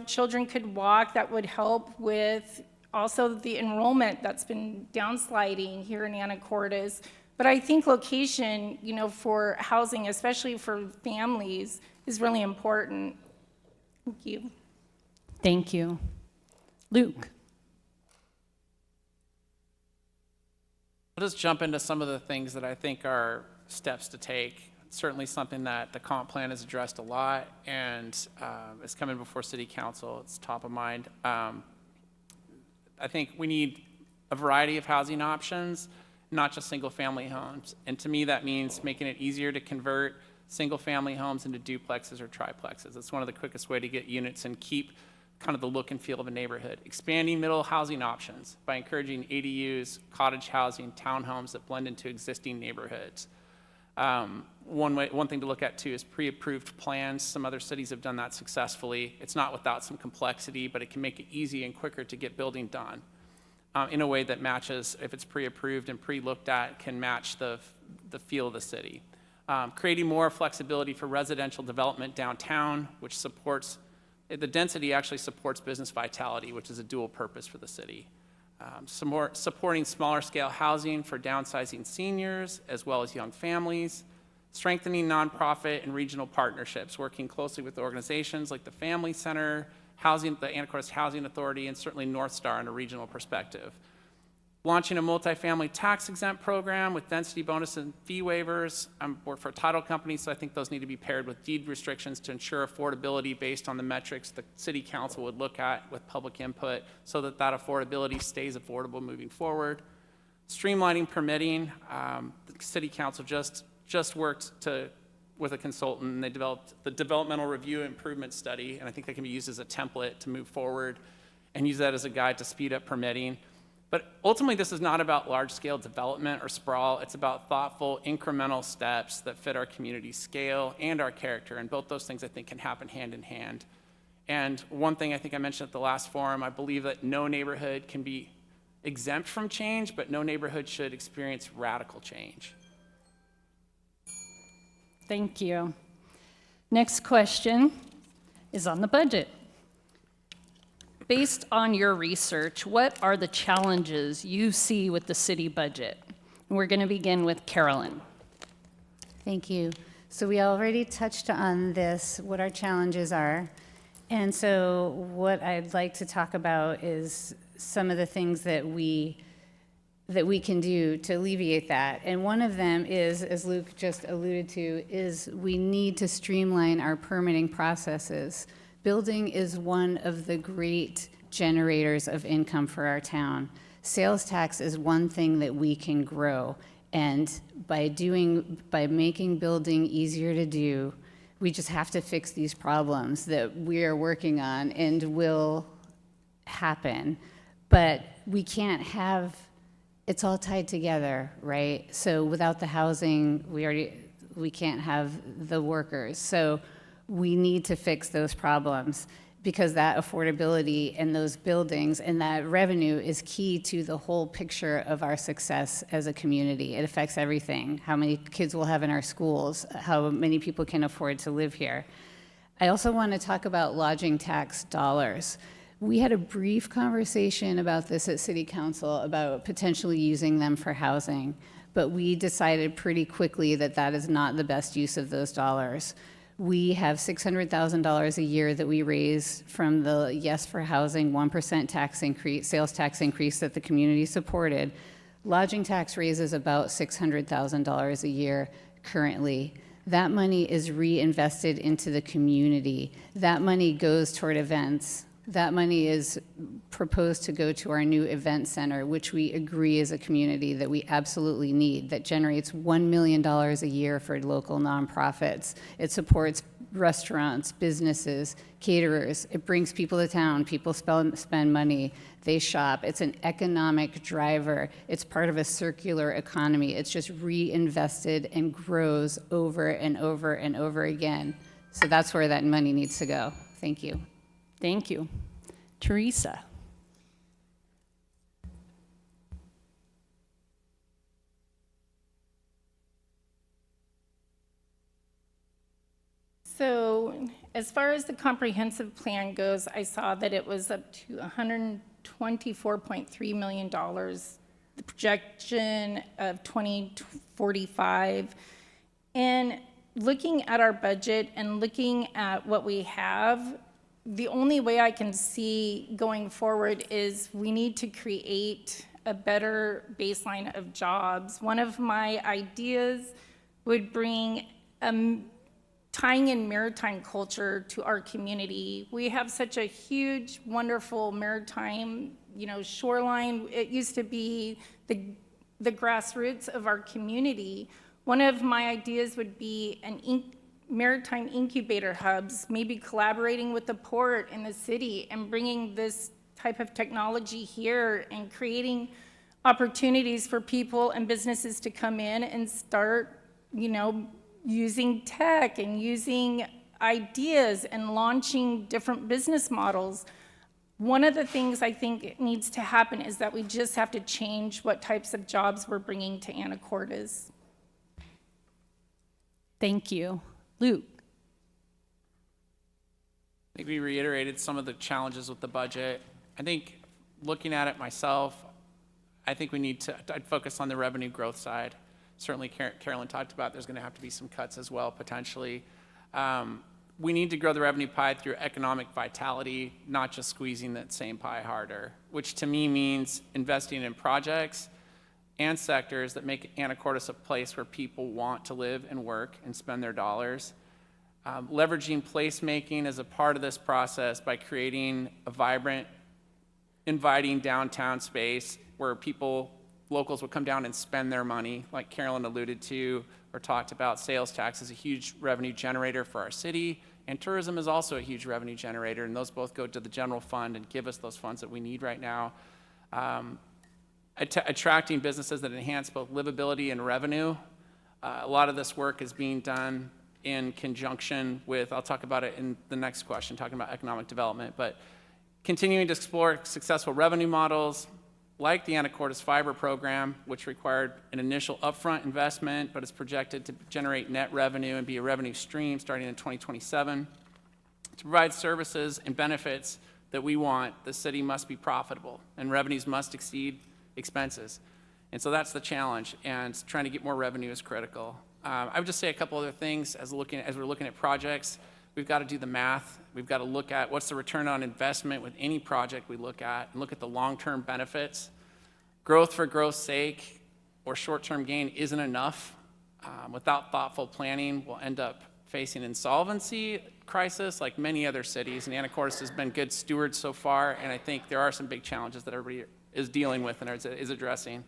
children could walk. That would help with also the enrollment that's been downsliding here in Anacortes. But I think location, for housing, especially for families, is really important. Thank you. Thank you. Luke. I'll just jump into some of the things that I think are steps to take. It's certainly something that the comp plan has addressed a lot, and it's coming before City Council. It's top of mind. I think we need a variety of housing options, not just single-family homes. And to me, that means making it easier to convert single-family homes into duplexes or triplexes. It's one of the quickest way to get units and keep kind of the look and feel of a neighborhood. Expanding middle housing options by encouraging ADUs, cottage housing, townhomes that blend into existing neighborhoods. One thing to look at too is pre-approved plans. Some other cities have done that successfully. It's not without some complexity, but it can make it easy and quicker to get building done in a way that matches, if it's pre-approved and pre-looked at, can match the feel of the city. Creating more flexibility for residential development downtown, which supports, the density actually supports business vitality, which is a dual purpose for the city. Supporting smaller scale housing for downsizing seniors as well as young families. Strengthening nonprofit and regional partnerships, working closely with organizations like the Family Center, the Anacortes Housing Authority, and certainly North Star in a regional perspective. Launching a multifamily tax-exempt program with density bonus and fee waivers. I work for a title company, so I think those need to be paired with deed restrictions to ensure affordability based on the metrics the City Council would look at with public input so that affordability stays affordable moving forward. Streamlining permitting. The City Council just worked with a consultant, and they developed the Developmental Review Improvement Study, and I think that can be used as a template to move forward and use that as a guide to speed up permitting. But ultimately, this is not about large-scale development or sprawl. It's about thoughtful, incremental steps that fit our community scale and our character, and both those things, I think, can happen hand in hand. And one thing I think I mentioned at the last forum, I believe that no neighborhood can be exempt from change, but no neighborhood should experience radical change. Thank you. Next question is on the budget. Based on your research, what are the challenges you see with the city budget? And we're going to begin with Carolyn. Thank you. So we already touched on this, what our challenges are. And so what I'd like to talk about is some of the things that we can do to alleviate that. And one of them is, as Luke just alluded to, is we need to streamline our permitting processes. Building is one of the great generators of income for our town. Sales tax is one thing that we can grow. And by making building easier to do, we just have to fix these problems that we are working on and will happen. But we can't have, it's all tied together, right? So without the housing, we can't have the workers. So we need to fix those problems because that affordability and those buildings and that revenue is key to the whole picture of our success as a community. It affects everything, how many kids we'll have in our schools, how many people can afford to live here. I also want to talk about lodging tax dollars. We had a brief conversation about this at City Council about potentially using them for housing, but we decided pretty quickly that that is not the best use of those dollars. We have $600,000 a year that we raise from the Yes for Housing 1% tax increase, sales tax increase that the community supported. Lodging tax raises about $600,000 a year currently. That money is reinvested into the community. That money goes toward events. That money is proposed to go to our new event center, which we agree as a community that we absolutely need, that generates $1 million a year for local nonprofits. It supports restaurants, businesses, caterers. It brings people to town. People spend money. They shop. It's an economic driver. It's part of a circular economy. It's just reinvested and grows over and over and over again. So that's where that money needs to go. Thank you. Thank you. Teresa. So as far as the comprehensive plan goes, I saw that it was up to $124.3 million, the projection of 2045. And looking at our budget and looking at what we have, the only way I can see going forward is we need to create a better baseline of jobs. One of my ideas would bring tying in maritime culture to our community. We have such a huge, wonderful maritime, shoreline. It used to be the grassroots of our community. One of my ideas would be maritime incubator hubs, maybe collaborating with the port and the city and bringing this type of technology here and creating opportunities for people and businesses to come in and start, using tech and using ideas and launching different business models. One of the things I think needs to happen is that we just have to change what types of jobs we're bringing to Anacortes. Thank you. Luke. I think we reiterated some of the challenges with the budget. I think looking at it myself, I think we need to I'd focus on the revenue growth side. Certainly Carolyn talked about there's going to have to be some cuts as well, potentially. We need to grow the revenue pie through economic vitality, not just squeezing that same pie harder, which to me means investing in projects and sectors that make Anacortes a place where people want to live and work and spend their dollars. Leveraging placemaking as a part of this process by creating a vibrant, inviting downtown space where locals would come down and spend their money, like Carolyn alluded to or talked about. Sales tax is a huge revenue generator for our city, and tourism is also a huge revenue generator, and those both go to the general fund and give us those funds that we need right now. Attracting businesses that enhance both livability and revenue. A lot of this work is being done in conjunction with, I'll talk about it in the next question, talking about economic development, but continuing to explore successful revenue models like the Anacortes Fiber program, which required an initial upfront investment, but is projected to generate net revenue and be a revenue stream starting in 2027. To provide services and benefits that we want, the city must be profitable and revenues must exceed expenses. And so that's the challenge, and trying to get more revenue is critical. I would just say a couple other things as we're looking at projects. We've got to do the math. We've got to look at what's the return on investment with any project we look at and look at the long-term benefits. Growth for growth's sake or short-term gain isn't enough. Without thoughtful planning, we'll end up facing insolvency crisis like many other cities, and Anacortes has been good stewards so far, and I think there are some big challenges that everybody is dealing with and is addressing.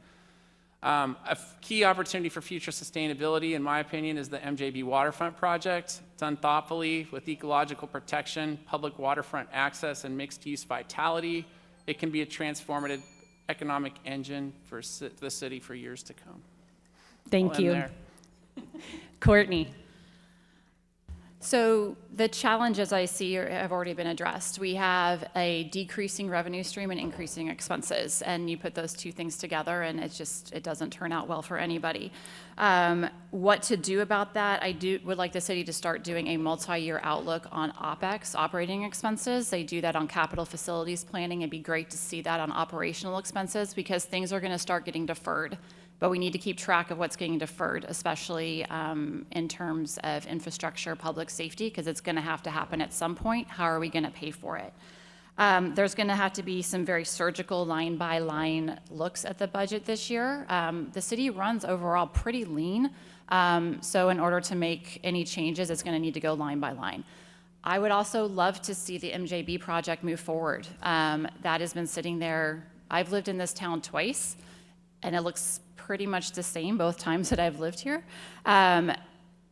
A key opportunity for future sustainability, in my opinion, is the MJB waterfront project. Done thoughtfully with ecological protection, public waterfront access, and mixed-use vitality, it can be a transformative economic engine for the city for years to come. Thank you. Courtney. So the challenges I see have already been addressed. We have a decreasing revenue stream and increasing expenses, and you put those two things together and it doesn't turn out well for anybody. What to do about that? Would like the city to start doing a multi-year outlook on OpEx, operating expenses. They do that on capital facilities planning. It'd be great to see that on operational expenses because things are going to start getting deferred but we need to keep track of what's getting deferred, especially in terms of infrastructure, public safety, because it's going to have to happen at some point. How are we going to pay for it? There's going to have to be some very surgical line-by-line looks at the budget this year. The city runs overall pretty lean, so in order to make any changes, it's going to need to go line by line. I would also love to see the MJB project move forward. That has been sitting there. I've lived in this town twice, and it looks pretty much the same both times that I've lived here.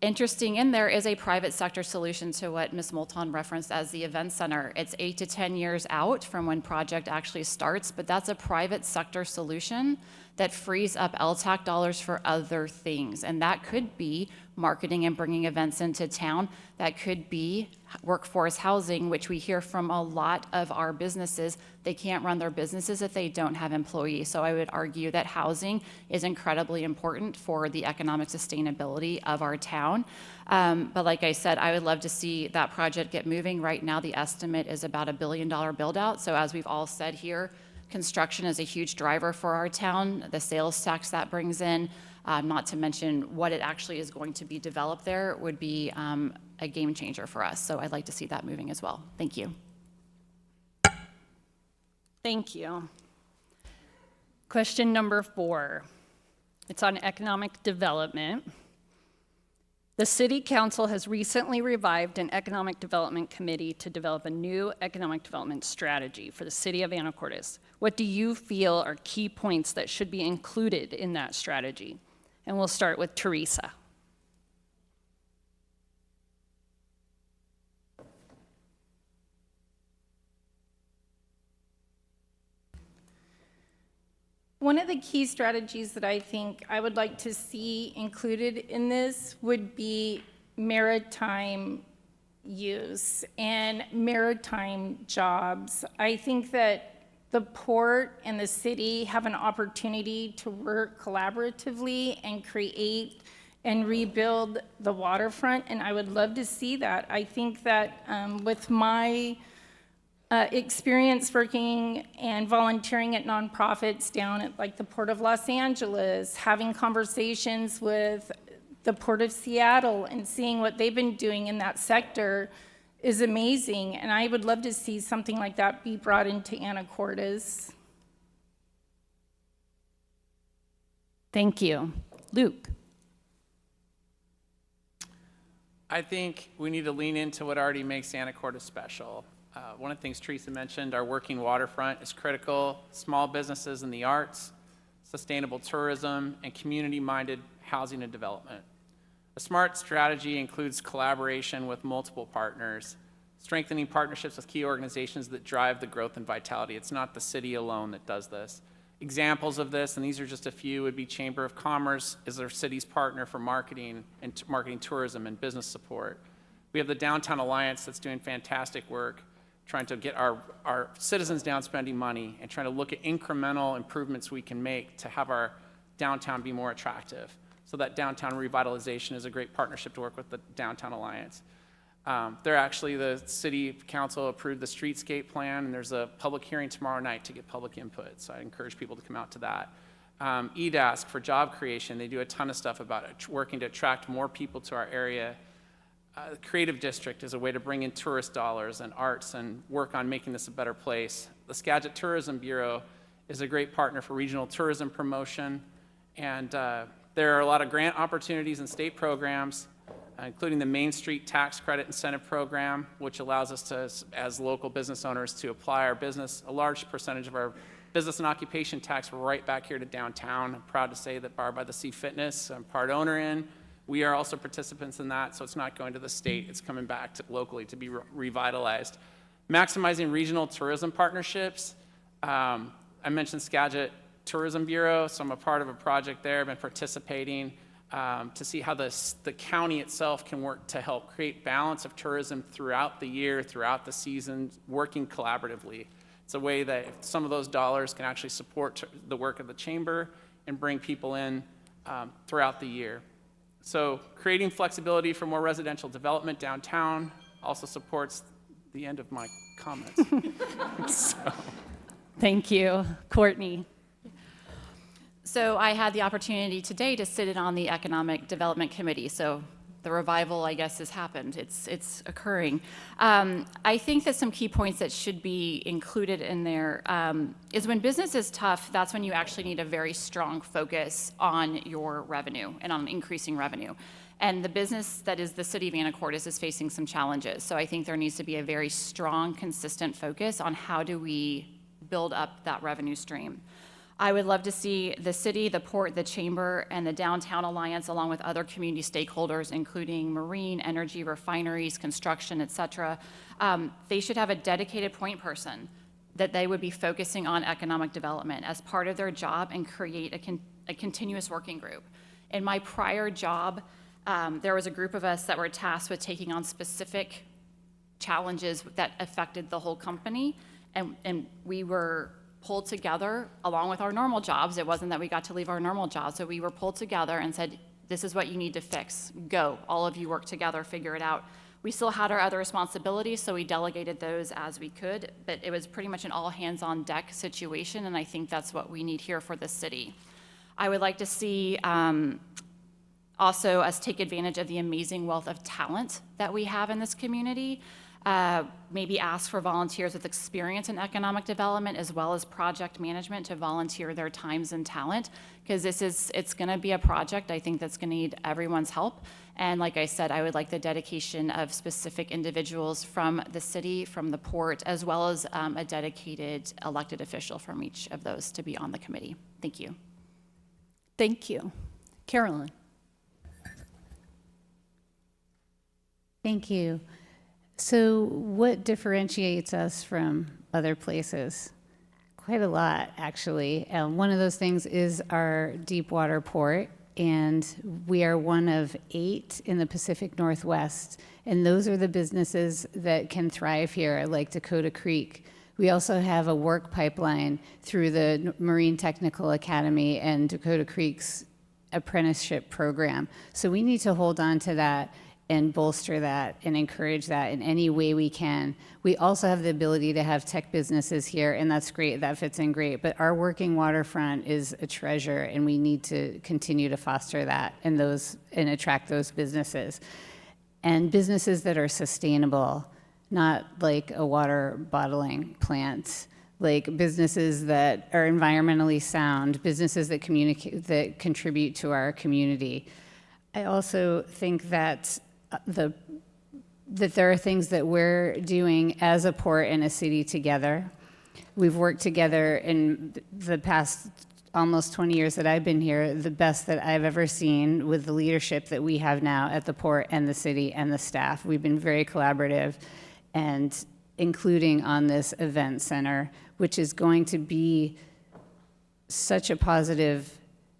Interesting in there is a private sector solution to what Ms. Moulton referenced as the event center. It's 8 to 10 years out from when project actually starts, but that's a private sector solution that frees up LTAC dollars for other things. And that could be marketing and bringing events into town. That could be workforce housing, which we hear from a lot of our businesses. They can't run their businesses if they don't have employees. So I would argue that housing is incredibly important for the economic sustainability of our town. But like I said, I would love to see that project get moving. Right now, the estimate is about $1 billion build out. So as we've all said here, construction is a huge driver for our town, the sales tax that brings in, not to mention what it actually is going to be developed there would be a game changer for us. So I'd like to see that moving as well. Thank you. Thank you. Question number 4. It's on economic development. The City Council has recently revived an economic development committee to develop a new economic development strategy for the city of Anacortes. What do you feel are key points that should be included in that strategy? And we'll start with Teresa. One of the key strategies that I think I would like to see included in this would be maritime use and maritime jobs. I think that the port and the city have an opportunity to work collaboratively and create and rebuild the waterfront, and I would love to see that. I think that with my experience working and volunteering at nonprofits down at like the Port of Los Angeles, having conversations with the Port of Seattle and seeing what they've been doing in that sector is amazing. And I would love to see something like that be brought into Anacortes. Thank you. Luke. I think we need to lean into what already makes Anacortes special. One of the things Teresa mentioned, our working waterfront is critical. Small businesses in the arts, sustainable tourism, and community-minded housing and development. A smart strategy includes collaboration with multiple partners, strengthening partnerships with key organizations that drive the growth and vitality. It's not the city alone that does this. Examples of this, and these are just a few, would be Chamber of Commerce is our city's partner for marketing and marketing tourism and business support. We have the Downtown Alliance that's doing fantastic work, trying to get our citizens down spending money and trying to look at incremental improvements we can make to have our downtown be more attractive. So that downtown revitalization is a great partnership to work with the Downtown Alliance. The city council approved the streetscape plan, and there's a public hearing tomorrow night to get public input. So I encourage people to come out to that. EDASC for job creation, they do a ton of stuff about it, working to attract more people to our area. The Creative District is a way to bring in tourist dollars and arts and work on making this a better place. The Skagit Tourism Bureau is a great partner for regional tourism promotion. And there are a lot of grant opportunities and state programs, including the Main Street Tax Credit Incentive Program, which allows us to, as local business owners, to apply our business, a large percentage of our business and occupation tax right back here to downtown. I'm proud to say that Bar by the Sea Fitness, I'm part owner in. We are also participants in that, so it's not going to the state, it's coming back to locally to be revitalized. Maximizing regional tourism partnerships. I mentioned Skagit Tourism Bureau, so I'm a part of a project there. I've been participating to see how the county itself can work to help create balance of tourism throughout the year, throughout the season, working collaboratively. It's a way that some of those dollars can actually support the work of the chamber and bring people in throughout the year. So creating flexibility for more residential development downtown also supports the end of my comments. Thank you. Courtney. So I had the opportunity today to sit in on the Economic Development Committee. So the revival, I guess, has happened. It's occurring. I think that some key points that should be included in there is when business is tough, that's when you actually need a very strong focus on your revenue and on increasing revenue. And the business that is the city of Anacortes is facing some challenges. So I think there needs to be a very strong, consistent focus on how do we build up that revenue stream. I would love to see the city, the port, the chamber, and the Downtown Alliance, along with other community stakeholders, including marine, energy, refineries, construction, et cetera. They should have a dedicated point person that they would be focusing on economic development as part of their job and create a continuous working group. In my prior job, there was a group of us that were tasked with taking on specific challenges that affected the whole company, and we were pulled together along with our normal jobs. It wasn't that we got to leave our normal jobs, so we were pulled together and said, this is what you need to fix. Go. All of you work together, figure it out. We still had our other responsibilities, so we delegated those as we could, but it was pretty much an all hands on deck situation, and I think that's what we need here for the city. I would like to see also us take advantage of the amazing wealth of talent that we have in this community. Maybe ask for volunteers with experience in economic development as well as project management to volunteer their times and talent, because it's going to be a project I think that's going to need everyone's help. And like I said, I would like the dedication of specific individuals from the city, from the port, as well as a dedicated elected official from each of those to be on the committee. Thank you. Thank you. Carolyn. Thank you. So what differentiates us from other places? Quite a lot, actually. One of those things is our deep water port, and we are one of 8 in the Pacific Northwest, and those are the businesses that can thrive here, like Dakota Creek. We also have a work pipeline through the Marine Technical Academy and Dakota Creek's apprenticeship program. So we need to hold on to that and bolster that and encourage that in any way we can. We also have the ability to have tech businesses here, and that's great, that fits in great, but our working waterfront is a treasure, and we need to continue to foster that and attract those businesses. And businesses that are sustainable, not like a water bottling plant, like businesses that are environmentally sound, businesses that contribute to our community. I also think that that there are things that we're doing as a port and a city together. We've worked together in the past almost 20 years that I've been here, the best that I've ever seen with the leadership that we have now at the port and the city and the staff. We've been very collaborative, and including on this event center, which is going to be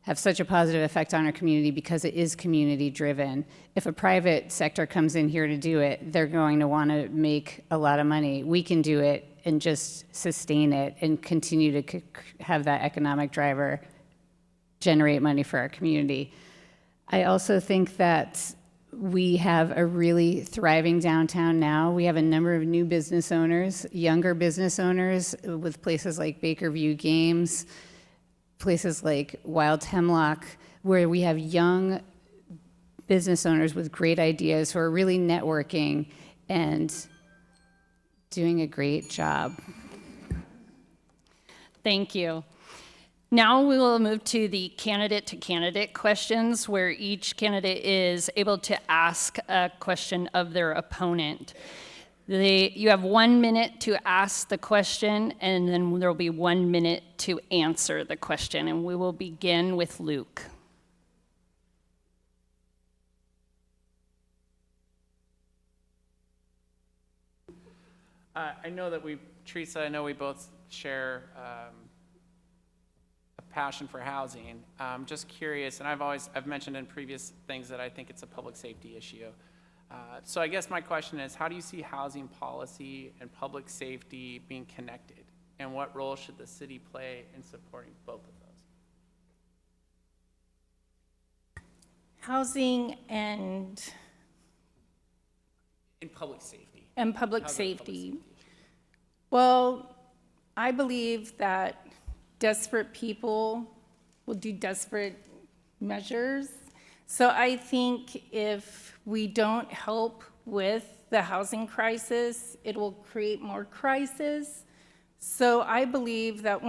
have such a positive effect on our community because it is community driven. If a private sector comes in here to do it, they're going to want to make a lot of money. We can do it and just sustain it and continue to have that economic driver generate money for our community. I also think that we have a really thriving downtown now. We have a number of new business owners, younger business owners with places like Bakerview Games, places like Wild Hemlock, where we have young business owners with great ideas who are really networking and doing a great job. Thank you. Now we will move to the candidate-to-candidate questions, where each candidate is able to ask a question of their opponent. You have 1 minute to ask the question, and then there will be 1 minute to answer the question, and we will begin with Luke. Teresa, I know we both share a passion for housing. I'm just curious, and I've mentioned in previous things that I think it's a public safety issue. So I guess my question is, how do you see housing policy and public safety being connected? And what role should the city play in supporting both of those? Housing and In public safety. public How's that safety. issue? Well, I believe that desperate people will do desperate measures. So I think if we don't help with the housing crisis, it will create more crisis. So I believe that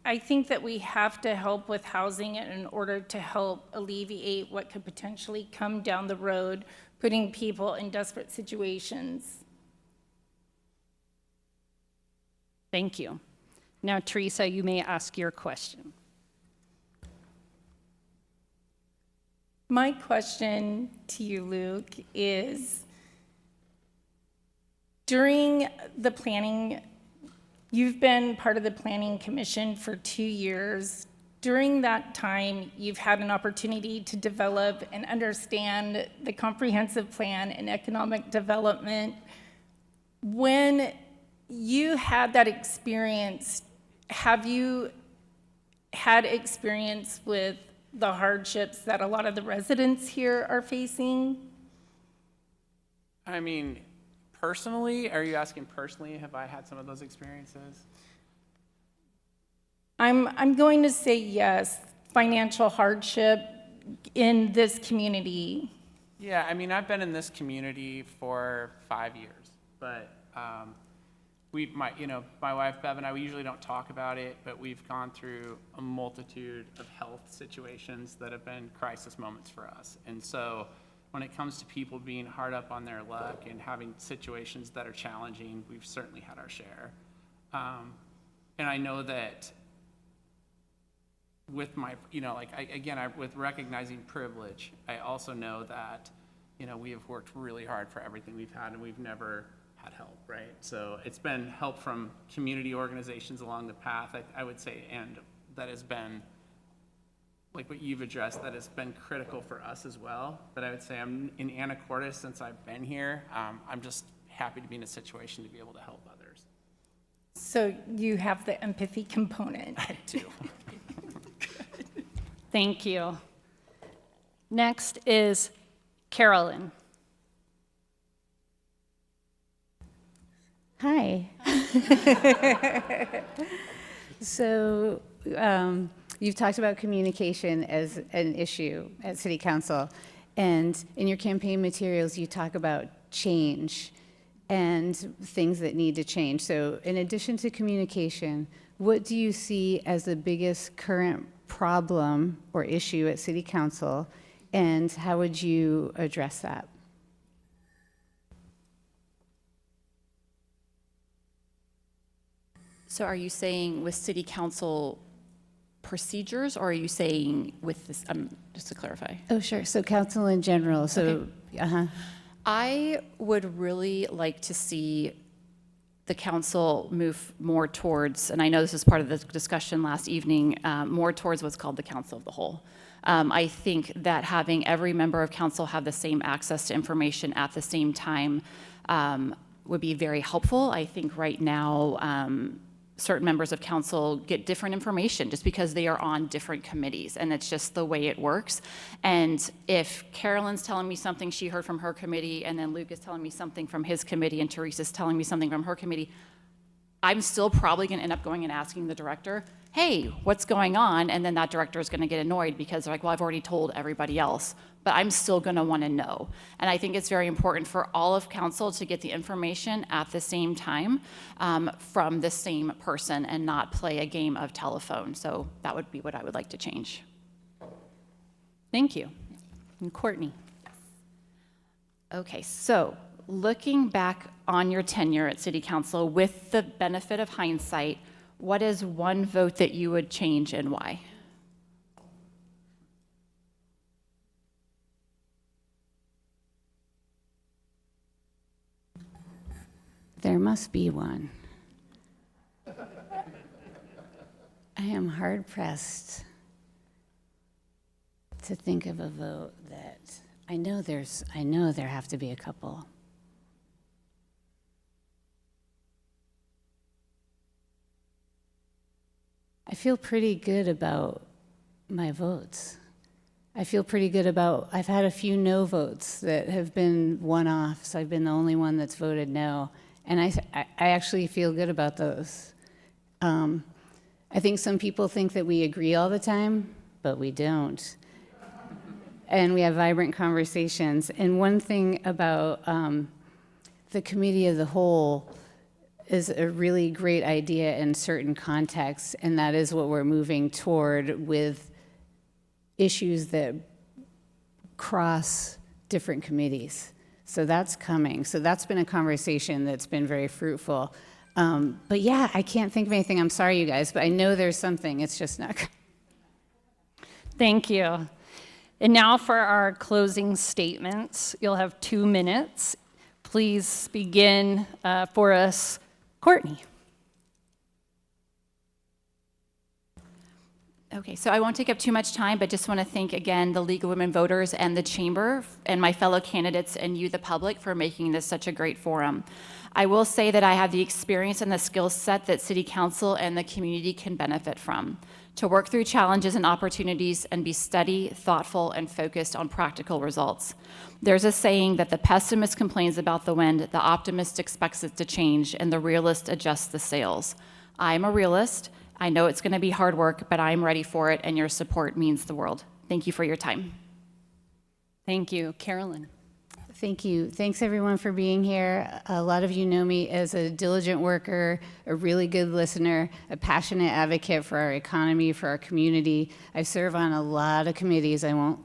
I think that we have to help with housing in order to help alleviate what could potentially come down the road, putting people in desperate situations. Thank you. Now, Teresa, you may ask your question. My question to you, Luke, is during the planning, you've been part of the Planning Commission for 2 years. During that time, you've had an opportunity to develop and understand the comprehensive plan and economic development. When you had that experience, have you had experience with the hardships that a lot of the residents here are facing? I mean, personally, are you asking personally, have I had some of those experiences? I'm going to say yes, financial hardship in this community. Yeah, I mean, I've been in this community for 5 years, but my wife Bev and I, we usually don't talk about it, but we've gone through a multitude of health situations that have been crisis moments for us. And so when it comes to people being hard up on their luck and having situations that are challenging, we've certainly had our share. And I know that with my, with recognizing privilege, I also know that, we have worked really hard for everything we've had, and we've never had help, right? So it's been help from community organizations along the path, I would say, and that has been, like what you've addressed, that has been critical for us as well. But I would say I'm in Anacortes since I've been here. I'm just happy to be in a situation to be able to help others. So you have the empathy component. I do. Thank you. Next is Carolyn. Hi. So you've talked about communication as an issue at City Council, and in your campaign materials, you talk about change and things that need to change. So in addition to communication, what do you see as the biggest current problem or issue at City Council, and how would you address that? So are you saying with city council procedures, or are you saying with this, just to clarify? Oh, sure. So council in general. So, Okay. I would really like to see the council move more towards, and I know this is part of the discussion last evening, more towards what's called the council of the whole. I think that having every member of council have the same access to information at the same time would be very helpful. I think right now, certain members of council get different information just because they are on different committees, and it's just the way it works. And if Carolyn's telling me something she heard from her committee, and then Luke is telling me something from his committee, and Teresa's telling me something from her committee, I'm still probably going to end up going and asking the director, hey, what's going on? And then that director is going to get annoyed because they're like, well, I've already told everybody else, but I'm still going to want to know. And I think it's very important for all of council to get the information at the same time from the same person and not play a game of telephone. So that would be what I would like to change. Thank you. And Courtney. Okay, so looking back on your tenure at City Council with the benefit of hindsight, what is one vote that you would change and why? There must be one. I am hard pressed to think of a vote that I know there have to be a couple. I feel pretty good about my votes. I feel pretty good about, I've had a few no votes that have been one-offs. I've been the only one that's voted no. And I actually feel good about those. I think some people think that we agree all the time, but we don't. And we have vibrant conversations. And one thing about the committee of the whole is a really great idea in certain contexts, and that is what we're moving toward with issues that cross different committees. So that's coming. So that's been a conversation that's been very fruitful. But yeah, I can't think of anything. I'm sorry, you guys, but I know there's something. It's just not. Thank you. And now for our closing statements. You'll have 2 minutes. Please begin for us, Courtney. Okay, so I won't take up too much time, but just want to thank again the League of Women Voters and the Chamber and my fellow candidates and you, the public, for making this such a great forum. I will say that I have the experience and the skill set that City Council and the community can benefit from to work through challenges and opportunities and be steady, thoughtful, and focused on practical results. There's a saying that the pessimist complains about the wind, the optimist expects it to change, and the realist adjusts the sails. I'm a realist. I know it's going to be hard work, but I'm ready for it, and your support means the world. Thank you for your time. Thank you. Carolyn. Thank you. Thanks, everyone, for being here. A lot of you know me as a diligent worker, a really good listener, a passionate advocate for our economy, for our community. I serve on a lot of committees. I won't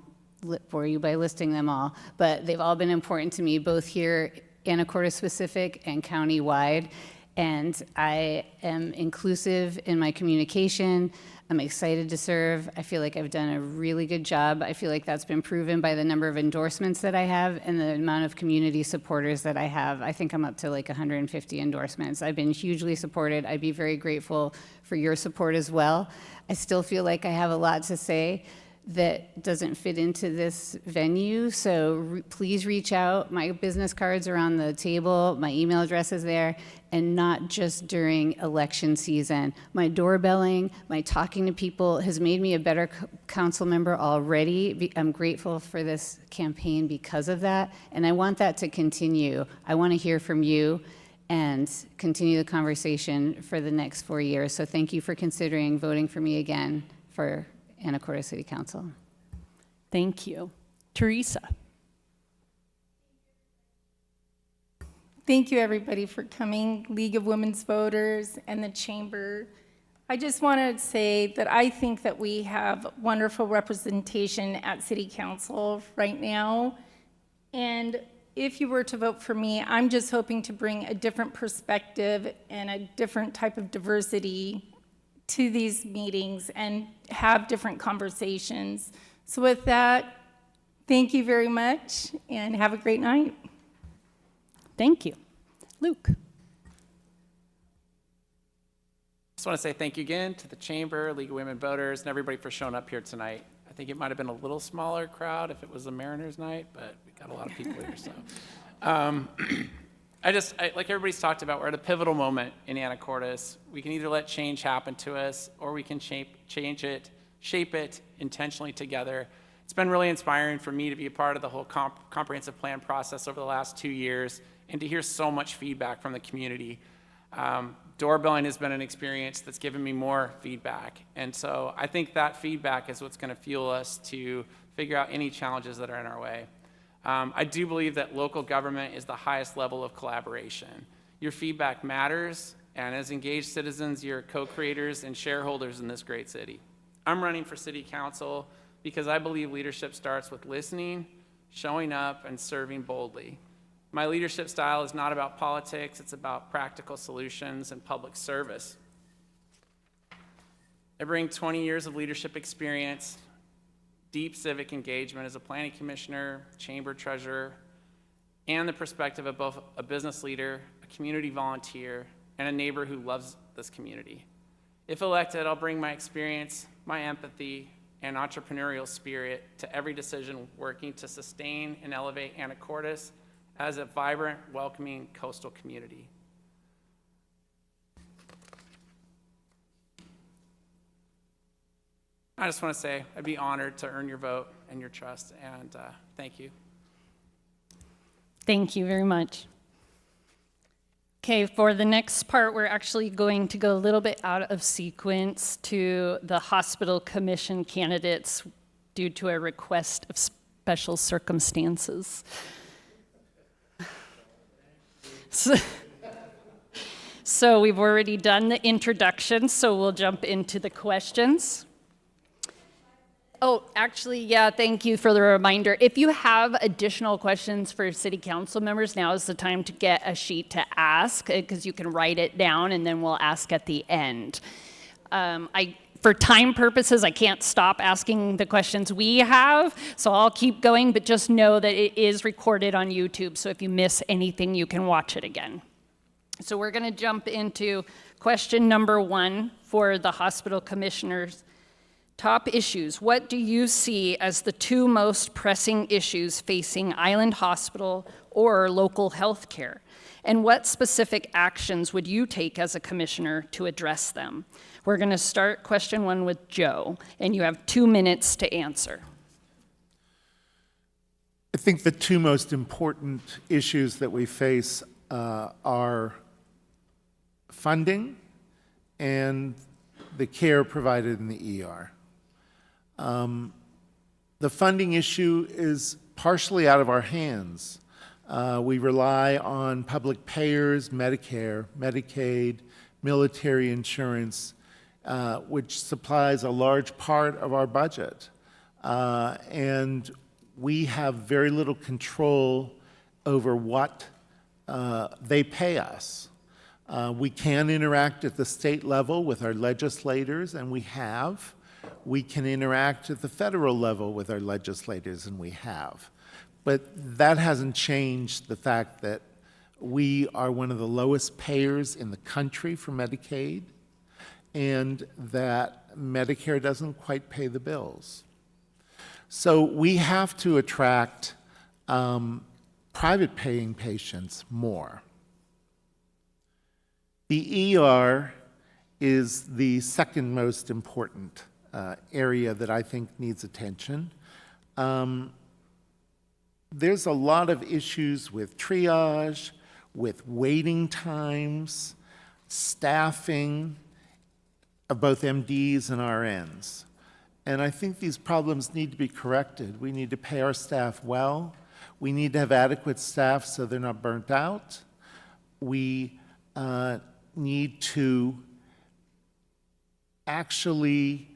bore you by listing them all, but they've all been important to me, both here, Anacortes specific and county-wide. And I am inclusive in my communication. I'm excited to serve. I feel like I've done a really good job. I feel like that's been proven by the number of endorsements that I have and the amount of community supporters that I have. I think I'm up to like 150 endorsements. I've been hugely supported. I'd be very grateful for your support as well. I still feel like I have a lot to say that doesn't fit into this venue, so please reach out. My business cards are on the table, my email address is there, and not just during election season. My doorbelling, my talking to people has made me a better council member already. I'm grateful for this campaign because of that, and I want that to continue. I want to hear from you and continue the conversation for the next 4 years. So thank you for considering voting for me again for Anacortes City Council. Thank you. Teresa. Thank you, everybody, for coming, League of Women's Voters and the Chamber. I just want to say that I think that we have wonderful representation at City Council right now. And if you were to vote for me, I'm just hoping to bring a different perspective and a different type of diversity to these meetings and have different conversations. So with that, thank you very much and have a great night. Thank you. Luke. Just want to say thank you again to the Chamber, League of Women Voters, and everybody for showing up here tonight. I think it might have been a little smaller crowd if it was a Mariners night, but we got a lot of people here, so. Like everybody's talked about, we're at a pivotal moment in Anacortes. We can either let change happen to us, or we can shape it intentionally together. It's been really inspiring for me to be a part of the whole comprehensive plan process over the last 2 years, and to hear so much feedback from the community. Doorbelling has been an experience that's given me more feedback, and so I think that feedback is what's going to fuel us to figure out any challenges that are in our way. I do believe that local government is the highest level of collaboration. Your feedback matters, and as engaged citizens, you're co-creators and shareholders in this great city. I'm running for City Council because I believe leadership starts with listening, showing up, and serving boldly. My leadership style is not about politics, it's about practical solutions and public service. I bring 20 years of leadership experience, deep civic engagement as a planning commissioner, chamber treasurer, and the perspective of both a business leader, a community volunteer, and a neighbor who loves this community. If elected, I'll bring my experience, my empathy, and entrepreneurial spirit to every decision, working to sustain and elevate Anacortes as a vibrant, welcoming coastal community. I just want to say I'd be honored to earn your vote and your trust, and thank you. Thank you very much. Okay, for the next part, we're actually going to go a little bit out of sequence to the hospital commission candidates due to a request of special circumstances. So we've already done the introduction, so we'll jump into the questions. Oh, actually, yeah, thank you for the reminder. If you have additional questions for city council members, now is the time to get a sheet to ask, because you can write it down and then we'll ask at the end. For time purposes, I can't stop asking the questions we have, so I'll keep going, but just know that it is recorded on YouTube, so if you miss anything, you can watch it again. So we're going to jump into question number 1 for the hospital commissioners. Top issues. What do you see as the 2 most pressing issues facing Island Hospital or local health care? And what specific actions would you take as a commissioner to address them? We're going to start question 1 with Joe, and you have 2 minutes to answer. I think the 2 most important issues that we face are funding and the care provided in the ER. The funding issue is partially out of our hands. We rely on public payers, Medicare, Medicaid, military insurance, which supplies a large part of our budget. And we have very little control over what they pay us. We can interact at the state level with our legislators, and we have. We can interact at the federal level with our legislators, and we have. But that hasn't changed the fact that we are one of the lowest payers in the country for Medicaid, and that Medicare doesn't quite pay the bills. So we have to attract private paying patients more. The ER is the second most important area that I think needs attention. There's a lot of issues with triage, with waiting times, staffing of both MDs and RNs. And I think these problems need to be corrected. We need to pay our staff well. We need to have adequate staff so they're not burnt out. We need to actually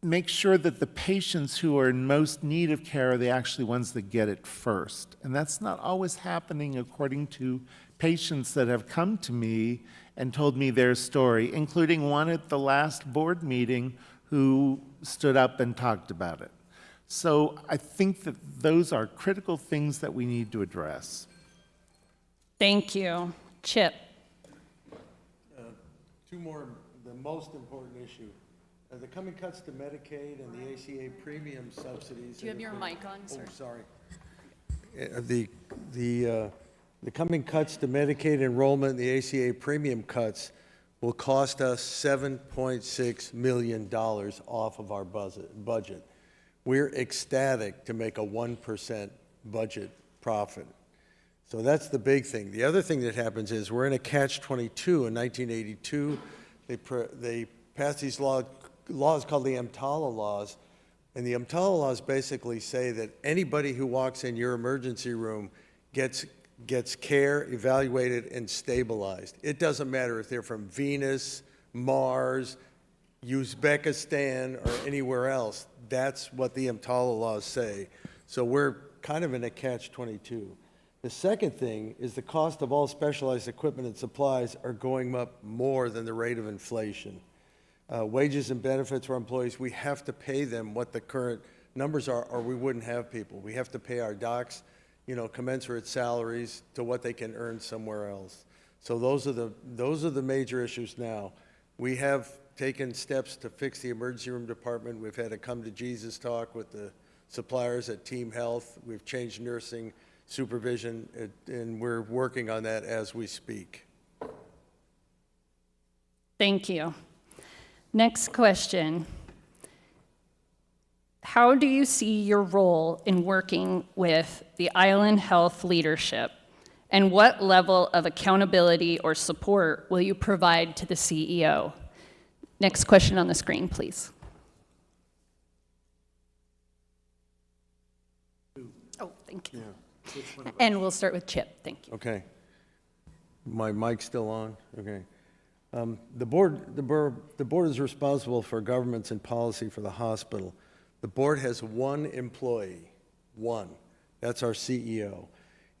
make sure that the patients who are in most need of care are the actually ones that get it first. And that's not always happening according to patients that have come to me and told me their story, including one at the last board meeting who stood up and talked about it. So I think that those are critical things that we need to address. Thank you. Chip. 2 more, the most important issue. The coming cuts to Medicaid and the ACA premium subsidies. Do you have your mic on, sir? Oh, sorry. The coming cuts to Medicaid enrollment and the ACA premium cuts will cost us $7.6 million off of our budget. We're ecstatic to make a 1% budget profit. So that's the big thing. The other thing that happens is we're in a catch-22. In 1982, they passed these laws called the EMTALA laws, and the EMTALA laws basically say that anybody who walks in your emergency room gets care, evaluated, and stabilized. It doesn't matter if they're from Venus, Mars, Uzbekistan, or anywhere else. That's what the EMTALA laws say. So we're kind of in a catch-22. The second thing is the cost of all specialized equipment and supplies are going up more than the rate of inflation. Wages and benefits for employees, we have to pay them what the current numbers are, or we wouldn't have people. We have to pay our docs, commensurate salaries to what they can earn somewhere else. So those are the major issues now. We have taken steps to fix the emergency room department. We've had a come to Jesus talk with the suppliers at Team Health. We've changed nursing supervision, and we're working on that as we speak. Thank you. Next question. How do you see your role in working with the Island Health leadership? And what level of accountability or support will you provide to the CEO? Next question on the screen, please. Oh, thank you. And we'll start with Chip. Thank you. Okay. My mic's still on? Okay. The board is responsible for governance and policy for the hospital. The board has one employee, one. That's our CEO,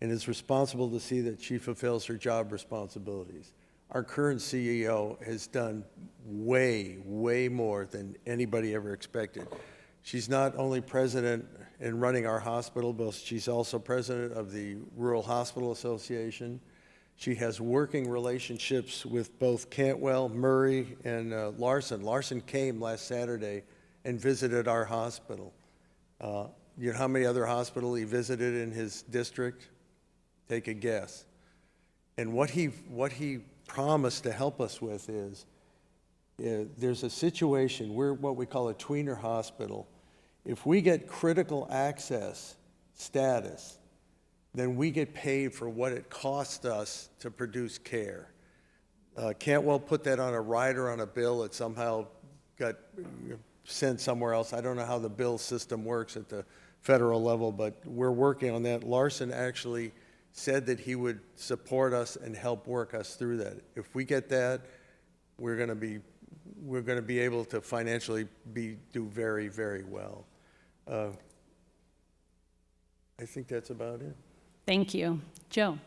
and is responsible to see that she fulfills her job responsibilities. Our current CEO has done way, way more than anybody ever expected. She's not only president and running our hospital, but she's also president of the Rural Hospital Association. She has working relationships with both Cantwell, Murray, and Larson. Larson came last Saturday and visited our hospital. You know how many other hospitals he visited in his district? Take a guess. And what he promised to help us with is, there's a situation, we're what we call a tweener hospital. If we get critical access status, then we get paid for what it costs us to produce care. Cantwell put that on a rider on a bill. It somehow got sent somewhere else. I don't know how the bill system works at the federal level, but we're working on that. Larson actually said that he would support us and help work us through that. If we get that, we're going to be able to financially do very, very well. I think that's about it. Thank you. Joe.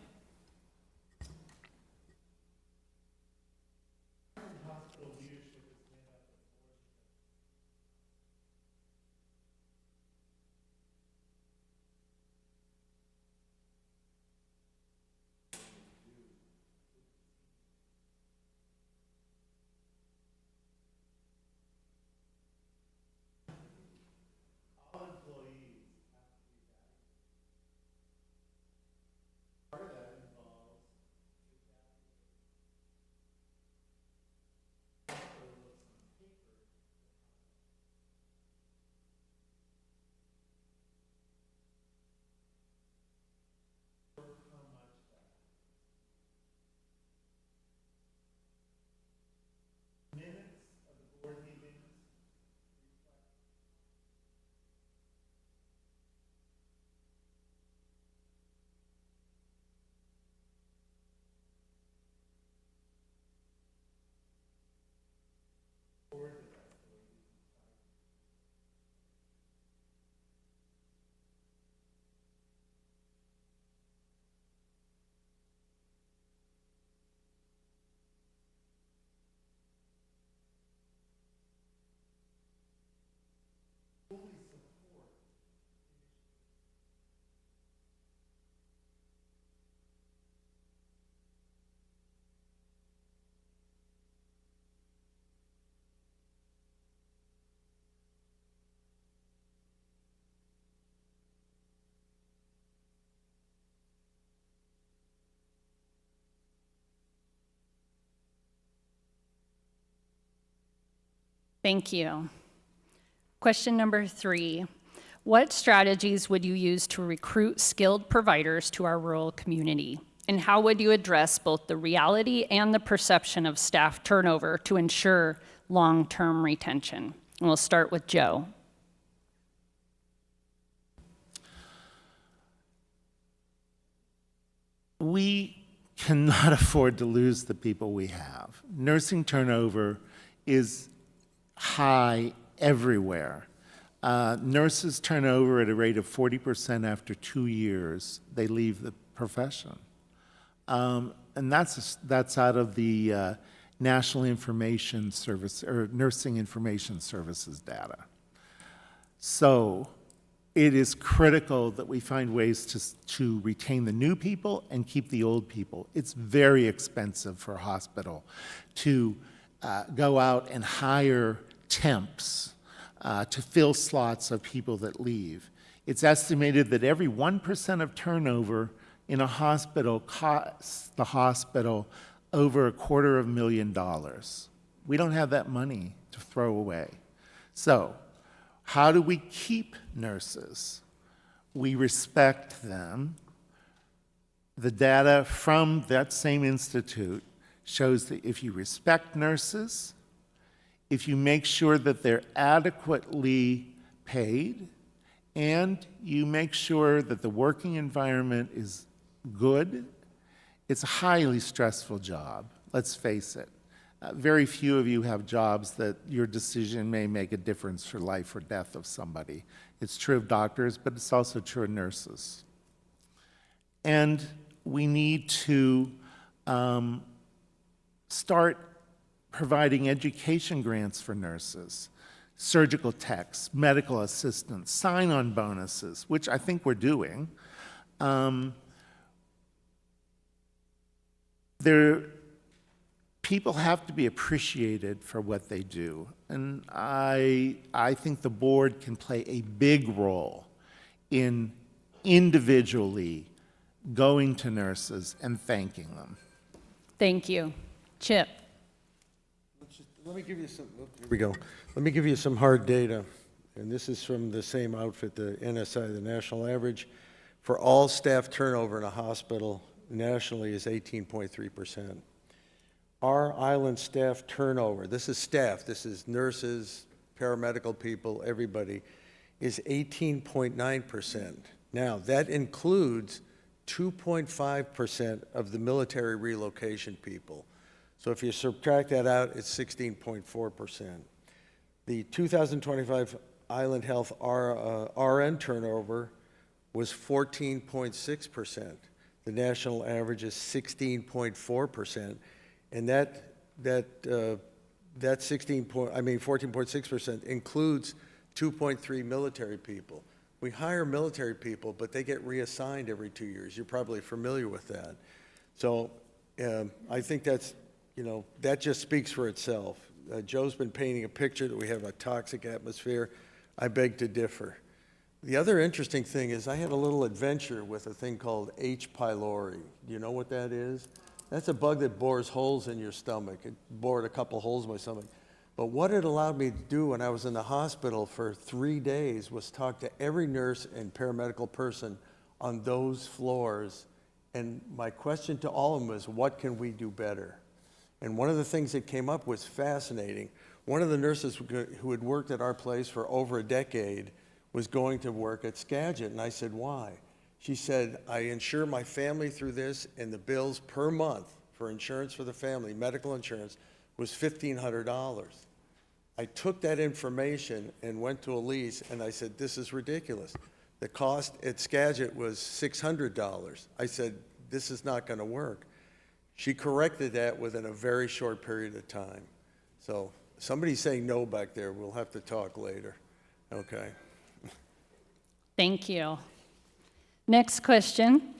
Thank you. Question number 3. What strategies would you use to recruit skilled providers to our rural community? And how would you address both the reality and the perception of staff turnover to ensure long-term retention? And we'll start with Joe. We cannot afford to lose the people we have. Nursing turnover is high everywhere. Nurses turn over at a rate of 40% after 2 years. They leave the profession. And that's out of the National Information Service, or Nursing Information Services data. So it is critical that we find ways to retain the new people and keep the old people. It's very expensive for a hospital to go out and hire temps to fill slots of people that leave. It's estimated that every 1% of turnover in a hospital costs the hospital over $250,000. We don't have that money to throw away. So, how do we keep nurses? We respect them. The data from that same institute shows that if you respect nurses, if you make sure that they're adequately paid, and you make sure that the working environment is good, it's a highly stressful job, let's face it. Very few of you have jobs that your decision may make a difference for life or death of somebody. It's true of doctors, but it's also true of nurses. And we need to start providing education grants for nurses, surgical techs, medical assistants, sign-on bonuses, which I think we're doing. People have to be appreciated for what they do, and I think the board can play a big role in individually going to nurses and thanking them. Thank you. Chip. Let me give you some, here we go. Let me give you some hard data, and this is from the same outfit, the NSI, the national average. For all staff turnover in a hospital nationally is 18.3%. Our island staff turnover, this is staff, this is nurses, paramedical people, everybody, is 18.9%. Now, that includes 2.5% of the military relocation people. So if you subtract that out, it's 16.4%. The 2025 Island Health RN turnover was 14.6%. The national average is 16.4%. And that 14.6% includes 2.3 military people. We hire military people, but they get reassigned every 2 years. You're probably familiar with that. So I think that's, that just speaks for itself. Joe's been painting a picture that we have a toxic atmosphere. I beg to differ. The other interesting thing is I had a little adventure with a thing called H. pylori. Do you know what that is? That's a bug that bores holes in your stomach. It bored a couple holes in my stomach. But what it allowed me to do when I was in the hospital for 3 days was talk to every nurse and paramedical person on those floors. And my question to all of them was, what can we do better? And one of the things that came up was fascinating. One of the nurses who had worked at our place for over a decade was going to work at Skagit. And I said, why? She said, I insure my family through this, and the bills per month for insurance for the family, medical insurance, was $1,500. I took that information and went to Elise, and I said, this is ridiculous. The cost at Skagit was $600. I said, this is not going to work. She corrected that within a very short period of time. So somebody's saying no back there. We'll have to talk later. Okay. Thank you. Next question.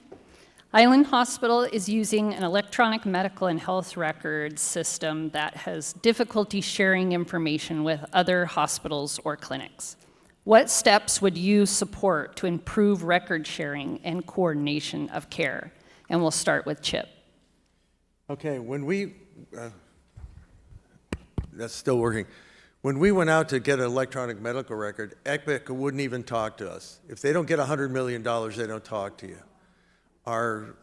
Island Hospital is using an electronic medical and health records system that has difficulty sharing information with other hospitals or clinics. What steps would you support to improve record sharing and coordination of care? And we'll start with Chip. Okay, that's still working. When we went out to get an electronic medical record, Epic wouldn't even talk to us. If they don't get $100 million, they don't talk to you. Our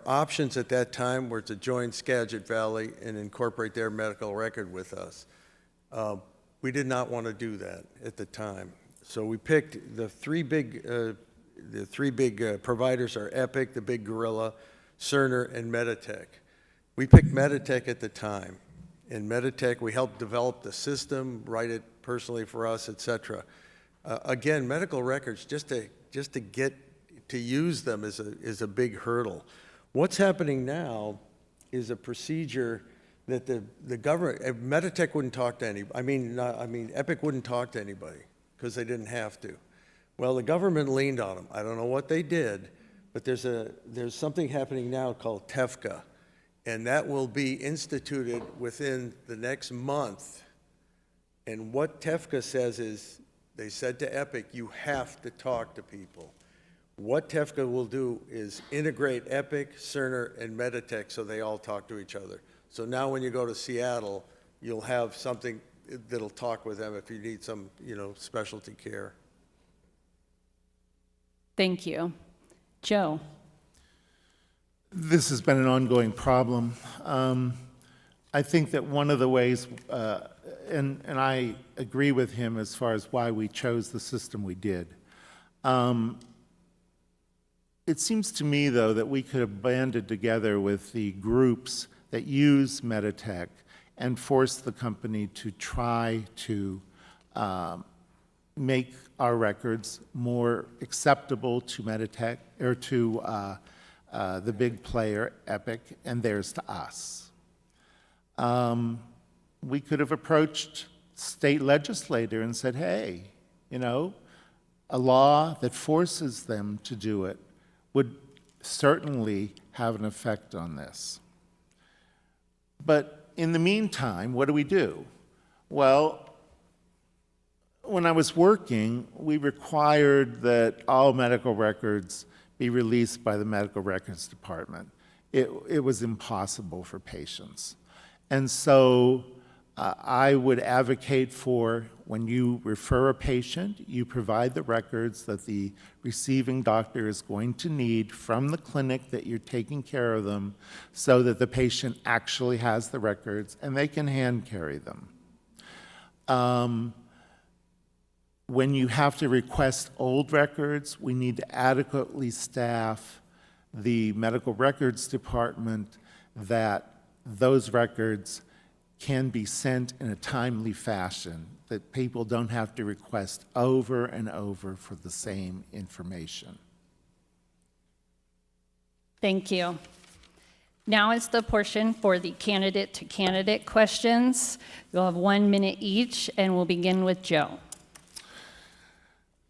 options at that time were to join Skagit Valley and incorporate their medical record with us. We did not want to do that at the time. So we picked the three big providers are Epic, the big gorilla, Cerner, and Meditech. We picked Meditech at the time. In Meditech, we helped develop the system, write it personally for us, et cetera. Again, medical records, just to get to use them is a big hurdle. What's happening now is a procedure that the government, Meditech wouldn't talk to anybody. Epic wouldn't talk to anybody because they didn't have to. Well, the government leaned on them. I don't know what they did, but there's something happening now called TEFCA, and that will be instituted within the next month. And what TEFCA says is, they said to Epic, you have to talk to people. What TEFCA will do is integrate Epic, Cerner, and Meditech so they all talk to each other. So now when you go to Seattle, you'll have something that'll talk with them if you need some, specialty care. Thank you. Joe. This has been an ongoing problem. I think that one of the ways, and I agree with him as far as why we chose the system we did. It seems to me, though, that we could have banded together with the groups that use Meditech and force the company to try to make our records more acceptable to Meditech, or to the big player, Epic, and theirs to us. We could have approached state legislator and said, hey, you know, a law that forces them to do it would certainly have an effect on this. But in the meantime, what do? Well, when I was working, we required that all medical records be released by the medical records department. It was impossible for patients. And so I would advocate for, when you refer a patient, you provide the records that the receiving doctor is going to need from the clinic that you're taking care of them, so that the patient actually has the records and they can hand carry them. When you have to request old records, we need to adequately staff the medical records department that those records can be sent in a timely fashion, that people don't have to request over and over for the same information. Thank you. Now is the portion for the candidate-to-candidate questions. You'll have 1 minute each, and we'll begin with Joe.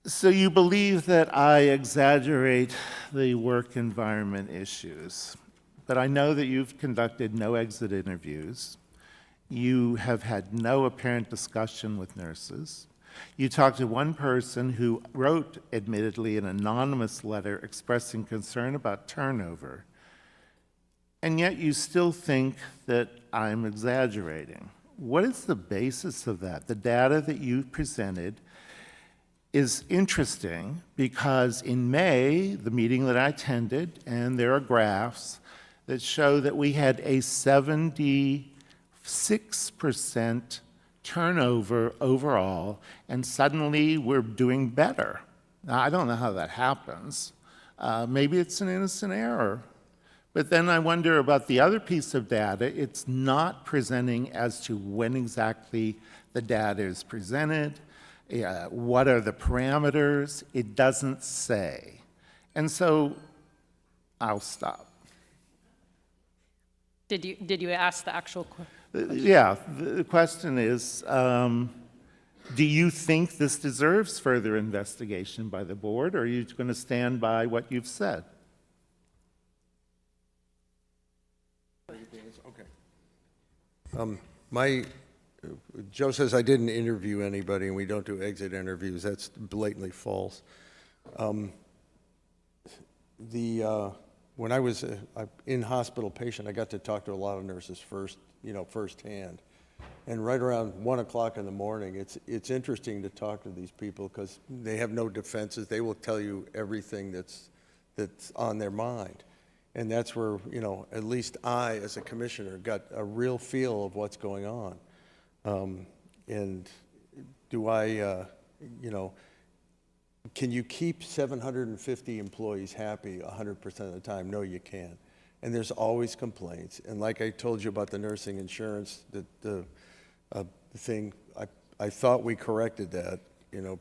So you believe that I exaggerate the work environment issues, but I know that you've conducted no exit interviews. You have had no apparent discussion with nurses. You talked to one person who wrote, admittedly, an anonymous letter expressing concern about turnover, and yet you still think that I'm exaggerating. What is the basis of that? The data that you presented is interesting because in May, the meeting that I attended, and there are graphs that show that we had a 76% turnover overall, and suddenly we're doing better. Now, I don't know how that happens. Maybe it's an innocent error. But then I wonder about the other piece of data. It's not presenting as to when exactly the data is presented. What are the parameters? It doesn't say. And so I'll stop. Did you ask the actual question? Yeah, the question is, do you think this deserves further investigation by the board, or are you going to stand by what you've said? Okay. Joe says I didn't interview anybody, and we don't do exit interviews. That's blatantly false. When I was an in-hospital patient, I got to talk to a lot of nurses firsthand. And right around 1 o'clock in the morning, it's interesting to talk to these people because they have no defenses. They will tell you everything that's on their mind. And that's where, at least I, as a commissioner, got a real feel of what's going on. And do I, can you keep 750 employees happy 100% of the time? No, you can't. And there's always complaints. And like I told you about the nursing insurance, the thing, I thought we corrected that,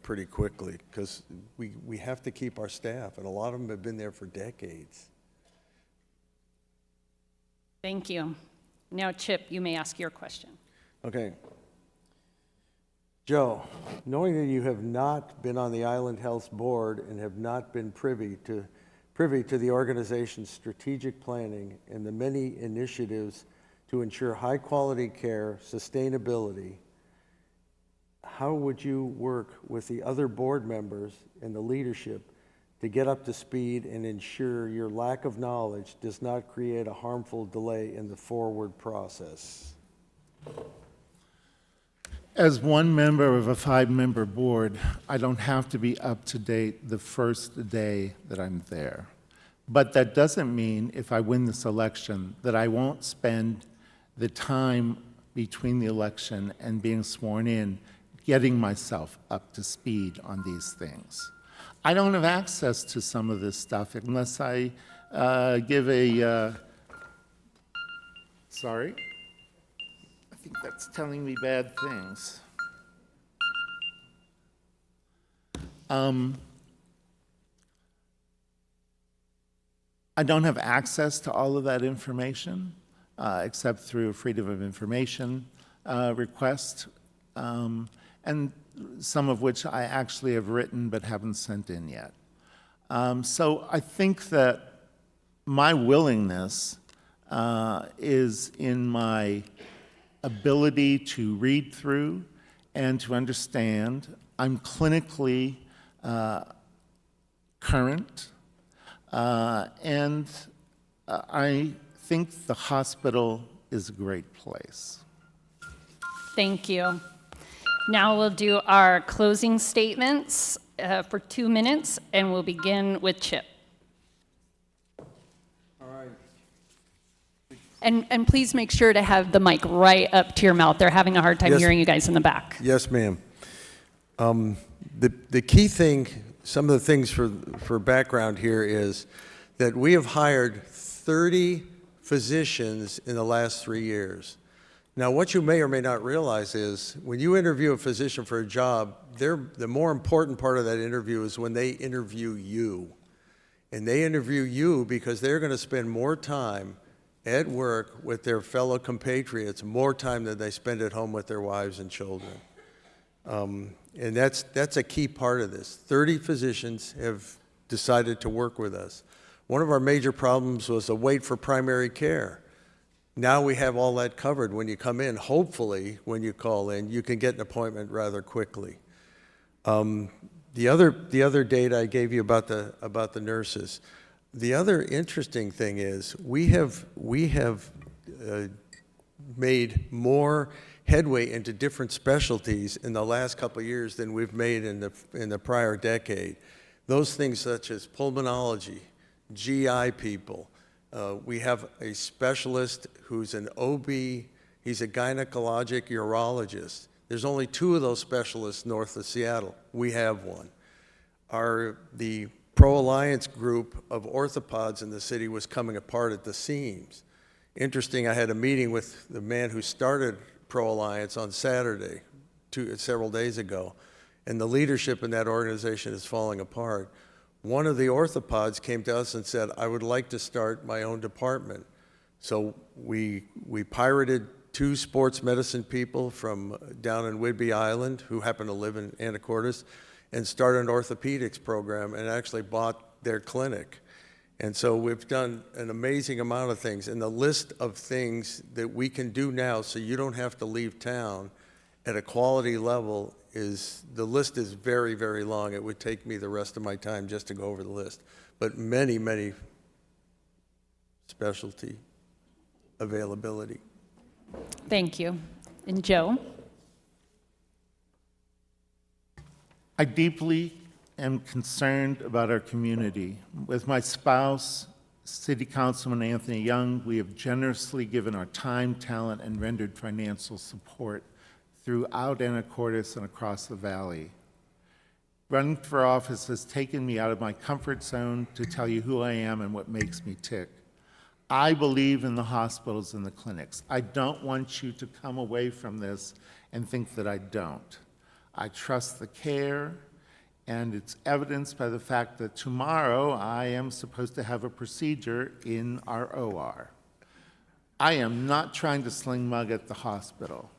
pretty quickly because we have to keep our staff, and a lot of them have been there for decades. Thank you. Now, Chip, you may ask your question. Okay. Joe, knowing that you have not been on the Island Health Board and have not been privy to the organization's strategic planning and the many initiatives to ensure high-quality care, sustainability, how would you work with the other board members and the leadership to get up to speed and ensure your lack of knowledge does not create a harmful delay in the forward process? As one member of a 5-member board, I don't have to be up to date the first day that I'm there. But that doesn't mean if I win this election that I won't spend the time between the election and being sworn in getting myself up to speed on these things. I don't have access to some of this stuff unless I give a, sorry, I think that's telling me bad things. I don't have access to all of that information except through a Freedom of Information request, and some of which I actually have written but haven't sent in yet. So I think that my willingness is in my ability to read through and to understand. I'm clinically current, and I think the hospital is a great place. Thank you. Now we'll do our closing statements for 2 minutes, and we'll begin with Chip. All right. And please make sure to have the mic right up to your mouth. They're having a hard time Yes. hearing you guys in the back. Yes, ma'am. The key thing, some of the things for background here is that we have hired 30 physicians in the last 3 years. Now, what you may or may not realize is when you interview a physician for a job, the more important part of that interview is when they interview you. And they interview you because they're going to spend more time at work with their fellow compatriots, more time than they spend at home with their wives and children. And that's a key part of this. 30 physicians have decided to work with us. One of our major problems was the wait for primary care. Now we have all that covered. When you come in, hopefully, when you call in, you can get an appointment rather quickly. The other data I gave you about the nurses. The other interesting thing is we have made more headway into different specialties in the last couple of years than we've made in the prior decade. Those things such as pulmonology, GI people. We have a specialist who's an OB, he's a gynecologic urologist. There's only 2 of those specialists north of Seattle. We have one. The Pro-Alliance group of orthopods in the city was coming apart at the seams. Interesting, I had a meeting with the man who started Pro-Alliance on Saturday, several days ago, and the leadership in that organization is falling apart. One of the orthopods came to us and said, I would like to start my own department. So we pirated 2 sports medicine people from down in Whidbey Island who happen to live in Anacortes and started an orthopedics program and actually bought their clinic. And so we've done an amazing amount of things. And the list of things that we can do now so you don't have to leave town at a quality level the list is very, very long. It would take me the rest of my time just to go over the list. But many, many specialty availability. Thank you. And Joe? I deeply am concerned about our community. With my spouse, City Councilman Anthony Young, we have generously given our time, talent, and rendered financial support throughout Anacortes and across the valley. Running for office has taken me out of my comfort zone to tell you who I am and what makes me tick. I believe in the hospitals and the clinics. I don't want you to come away from this and think that I don't. I trust the care, and it's evidenced by the fact that tomorrow I am supposed to have a procedure in our OR. I am not trying to sling mug at the hospital.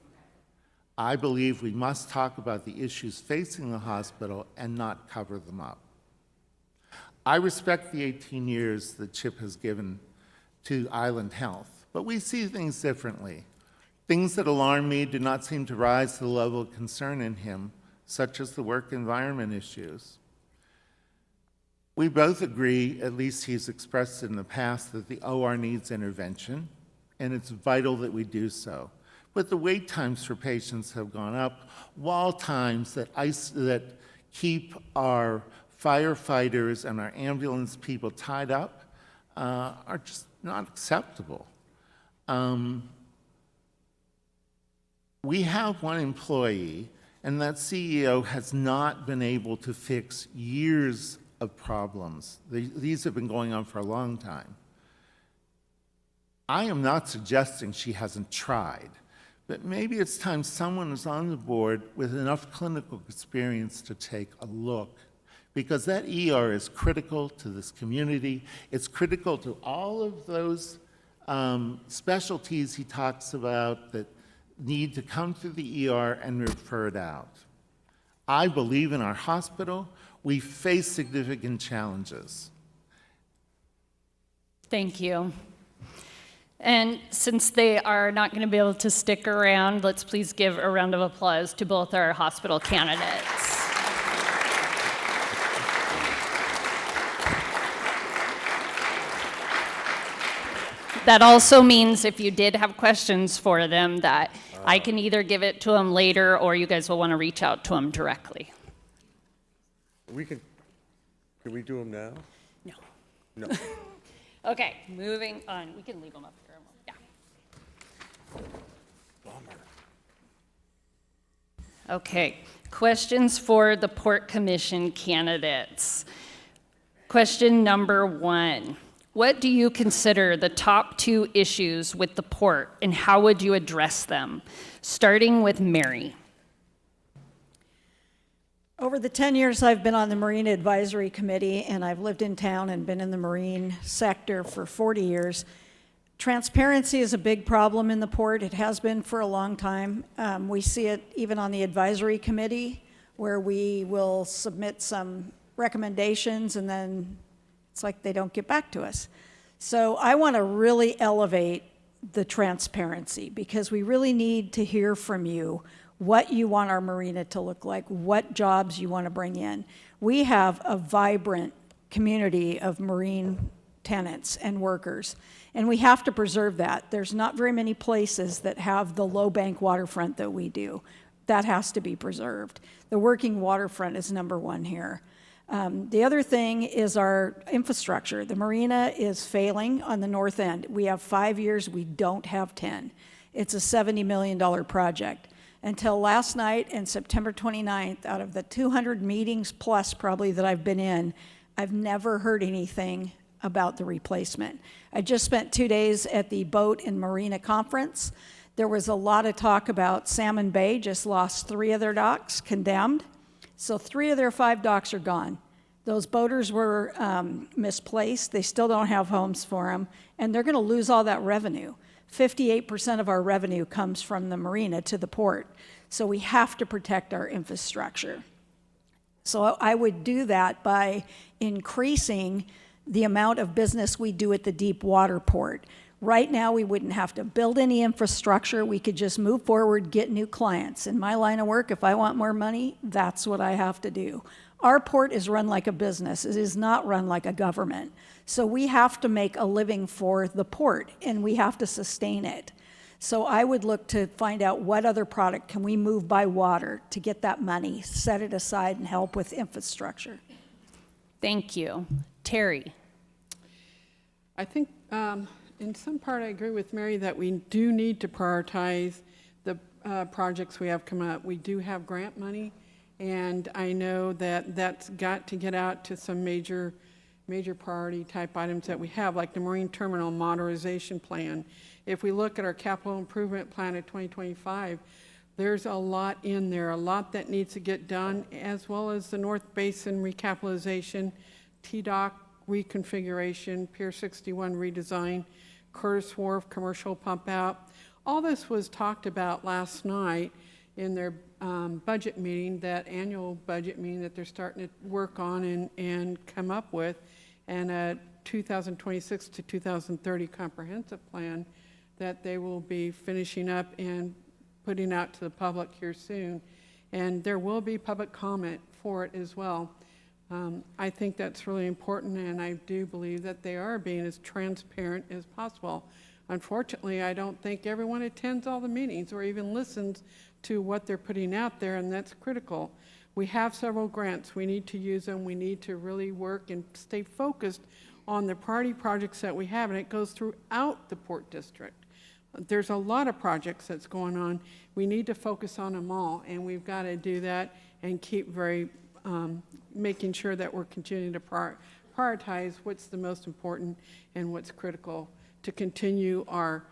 I believe we must talk about the issues facing the hospital and not cover them up. I respect the 18 years that Chip has given to Island Health, but we see things differently. Things that alarm me do not seem to rise to the level of concern in him, such as the work environment issues. We both agree, at least he's expressed it in the past, that the OR needs intervention, and it's vital that we do so. But the wait times for patients have gone up, wall times that keep our firefighters and our ambulance people tied up are just not acceptable. We have one employee, and that CEO has not been able to fix years of problems. These have been going on for a long time. I am not suggesting she hasn't tried, but maybe it's time someone is on the board with enough clinical experience to take a look, because that ER is critical to this community. It's critical to all of those specialties he talks about that need to come through the ER and referred out. I believe in our hospital. We face significant challenges. Thank you. And since they are not going to be able to stick around, let's please give a round of applause to both our hospital candidates. That also means if you did have questions for them that I can either give it to them later or you guys will want to reach out to them directly. Can we do them now? No. No. Okay, moving on. We can leave them up here. Yeah. Okay, questions for the Port Commission candidates. Question number 1. What do you consider the top 2 issues with the port, and how would you address them? Starting with Mary. Over the 10 years I've been on the Marine Advisory Committee, and I've lived in town and been in the marine sector for 40 years, transparency is a big problem in the port. It has been for a long time. We see it even on the advisory committee, where we will submit some recommendations and then it's like they don't get back to us. So I want to really elevate the transparency, because we really need to hear from you what you want our marina to look like, what jobs you want to bring in. We have a vibrant community of marine tenants and workers, and we have to preserve that. There's not very many places that have the low bank waterfront that we do. That has to be preserved. The working waterfront is number 1 here. The other thing is our infrastructure. The marina is failing on the north end. We have 5 years, we don't have 10. It's a $70 million project. Until last night and September 29th, out of the 200 meetings plus probably that I've been in, I've never heard anything about the replacement. I just spent 2 days at the Boat and Marina Conference. There was a lot of talk about Salmon Bay just lost 3 of their docks, condemned. So 3 of their 5 docks are gone. Those boaters were misplaced. They still don't have homes for them, and they're going to lose all that revenue. 58% of our revenue comes from the marina to the port. So we have to protect our infrastructure. So I would do that by increasing the amount of business we do at the deep water port. Right now, we wouldn't have to build any infrastructure. We could just move forward, get new clients. In my line of work, if I want more money, that's what I have to do. Our port is run like a business. It is not run like a government. So we have to make a living for the port, and we have to sustain it. So I would look to find out what other product can we move by water to get that money, set it aside, and help with infrastructure. Thank you. Terry. I think in some part I agree with Mary that we do need to prioritize the projects we have come up. We do have grant money, and I know that that's got to get out to some major priority type items that we have, like the Marine Terminal Modernization Plan. If we look at our capital improvement plan of 2025, there's a lot in there, a lot that needs to get done, as well as the North Basin recapitalization, T-Dock reconfiguration, Pier 61 redesign, Curtis Wharf commercial pump out. All this was talked about last night in their budget meeting, that annual budget meeting that they're starting to work on and come up with, and a 2026 to 2030 comprehensive plan that they will be finishing up and putting out to the public here soon. And there will be public comment for it as well. I think that's really important, and I do believe that they are being as transparent as possible. Unfortunately, I don't think everyone attends all the meetings or even listens to what they're putting out there, and that's critical. We have several grants. We need to use them. We need to really work and stay focused on the priority projects that we have, and it goes throughout the Port District. There's a lot of projects that's going on. We need to focus on them all, and we've got to do that and keep making sure that we're continuing to prioritize what's the most important and what's critical to continue our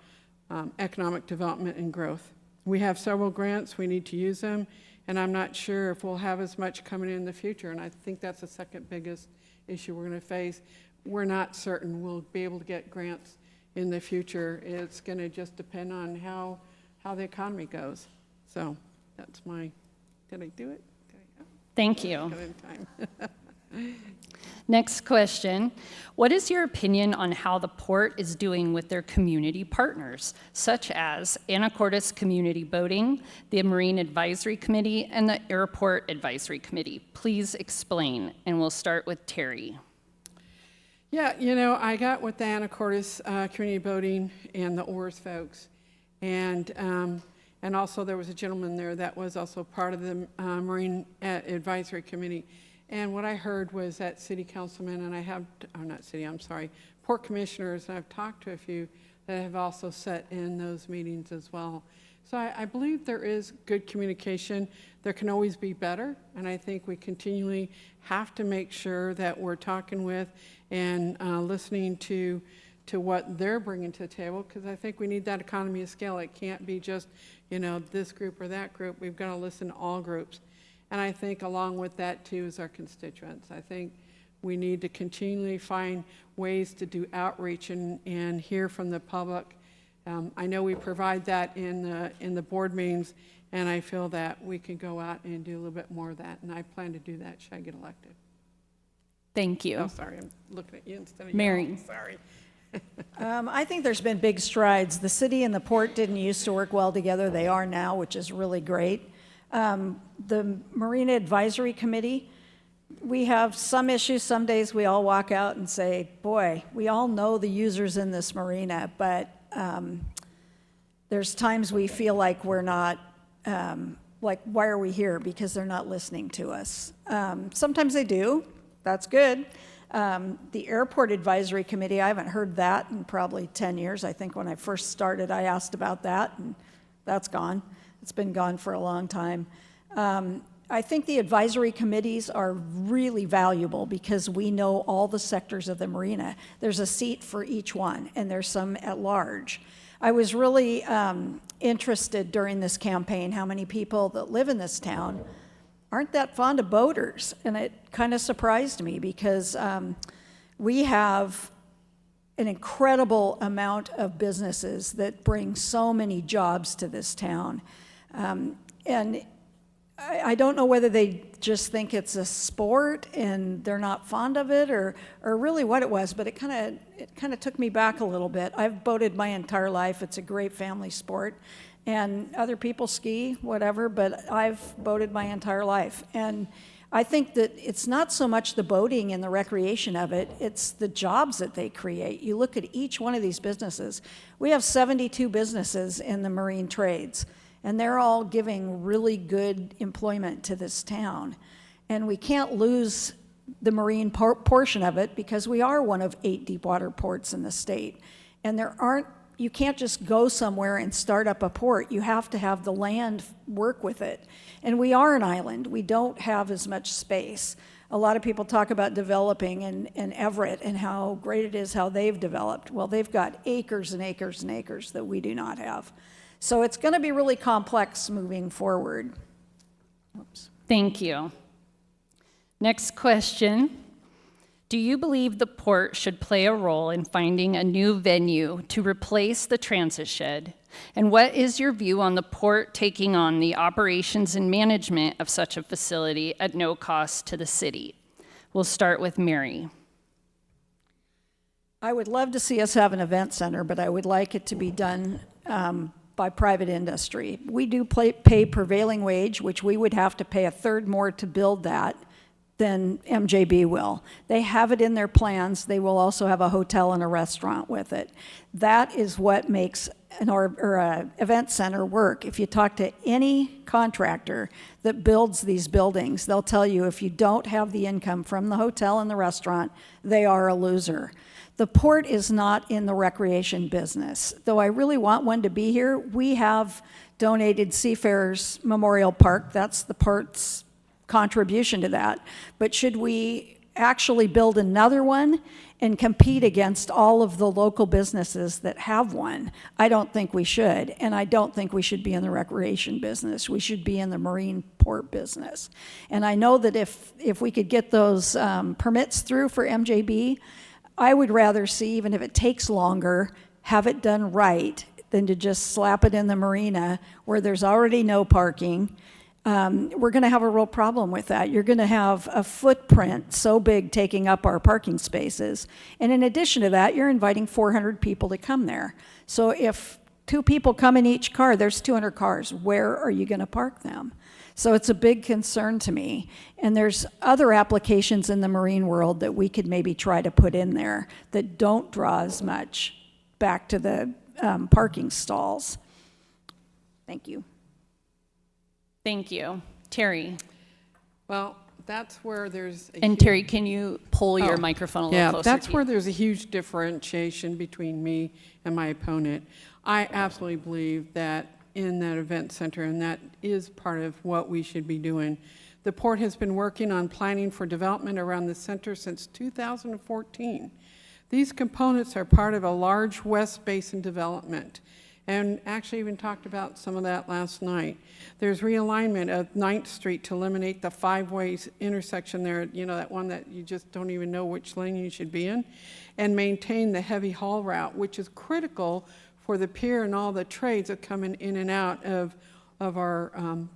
economic development and growth. We have several grants, we need to use them, and I'm not sure if we'll have as much coming in the future, and I think that's the second biggest issue we're going to face. We're not certain we'll be able to get grants in the future. It's going to just depend on how the economy goes. So that's did I do it? Thank you. Got in time. Next question. What is your opinion on how the port is doing with their community partners, such as Anacortes Community Boating, the Marine Advisory Committee, and the Airport Advisory Committee? Please explain, and we'll start with Terry. Yeah, I got with the Anacortes Community Boating and the oars folks, and also there was a gentleman there that was also part of the Marine Advisory Committee. And what I heard was that city councilmen, and port commissioners, and I've talked to a few that have also sat in those meetings as well. So I believe there is good communication. There can always be better, and I think we continually have to make sure that we're talking with and listening to what they're bringing to the table, because I think we need that economy of scale. It can't be just, this group or that group. We've got to listen to all groups. And I think along with that, too, is our constituents. I think we need to continually find ways to do outreach and hear from the public. I know we provide that in the board meetings, and I feel that we can go out and do a little bit more of that, and I plan to do that should I get elected. Thank you. Oh, sorry, I'm looking at you instead of Mary. you. Sorry. I think there's been big strides. The city and the port didn't used to work well together. They are now, which is really great. The Marine Advisory Committee, we have some issues. Some days we all walk out and say, boy, we all know the users in this marina, but there's times we feel like we're not, why are we here? Because they're not listening to us. Sometimes they do. That's good. The Airport Advisory Committee, I haven't heard that in probably 10 years. I think when I first started, I asked about that, and that's gone. It's been gone for a long time. I think the advisory committees are really valuable because we know all the sectors of the marina. There's a seat for each one, and there's some at large. I was really interested during this campaign how many people that live in this town aren't that fond of boaters, and it kind of surprised me because we have an incredible amount of businesses that bring so many jobs to this town. And I don't know whether they just think it's a sport and they're not fond of it or really what it was, but it kind of took me back a little bit. I've boated my entire life. It's a great family sport. And other people ski, whatever, but I've boated my entire life. And I think that it's not so much the boating and the recreation of it, it's the jobs that they create. You look at each one of these businesses. We have 72 businesses in the marine trades, and they're all giving really good employment to this town. And we can't lose the marine portion of it because we are one of 8 deepwater ports in the state. And you can't just go somewhere and start up a port. You have to have the land work with it. And we are an island. We don't have as much space. A lot of people talk about developing in Everett and how great it is how they've developed. Well, they've got acres and acres and acres that we do not have. So it's going to be really complex moving forward. Oops. Thank you. Next question. Do you believe the port should play a role in finding a new venue to replace the transit shed? And what is your view on the port taking on the operations and management of such a facility at no cost to the city? We'll start with Mary. I would love to see us have an event center, but I would like it to be done by private industry. We do pay prevailing wage, which we would have to pay a third more to build that than MJB will. They have it in their plans. They will also have a hotel and a restaurant with it. That is what makes a event center work. If you talk to any contractor that builds these buildings, they'll tell you if you don't have the income from the hotel and the restaurant, they are a loser. The port is not in the recreation business. Though I really want one to be here, we have donated Seafarers Memorial Park. That's the port's contribution to that. But should we actually build another one and compete against all of the local businesses that have one? I don't think we should, and I don't think we should be in the recreation business. We should be in the marine port business. And I know that if we could get those permits through for MJB, I would rather see, even if it takes longer, have it done right than to just slap it in the marina where there's already no parking. We're going to have a real problem with that. You're going to have a footprint so big taking up our parking spaces. And in addition to that, you're inviting 400 people to come there. So if 2 people come in each car, there's 200 cars. Where are you going to park them? So it's a big concern to me. And there's other applications in the marine world that we could maybe try to put in there that don't draw as much back to the parking stalls. Thank you. Thank you. Terry. Well, that's where there's a And huge- Terry, can you pull your microphone a little Yeah, closer that's to you? where there's a huge differentiation between me and my opponent. I absolutely believe that in that event center, and that is part of what we should be doing. The port has been working on planning for development around the center since 2014. These components are part of a large West Basin development, and actually even talked about some of that last night. There's realignment of 9th Street to eliminate the 5-way intersection there, you know, that one that you just don't even know which lane you should be in, and maintain the heavy haul route, which is critical for the pier and all the trades that come in and out of our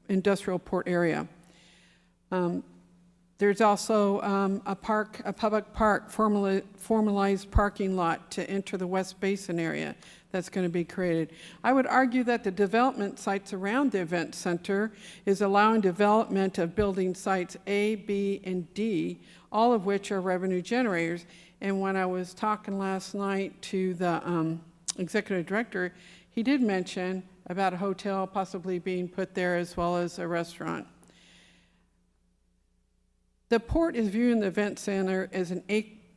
industrial port area. There's also a public park, formalized parking lot to enter the West Basin area that's going to be created. I would argue that the development sites around the event center is allowing development of building sites A, B, and D, all of which are revenue generators. And when I was talking last night to the executive director, he did mention about a hotel possibly being put there as well as a restaurant. The port is viewing the event center as an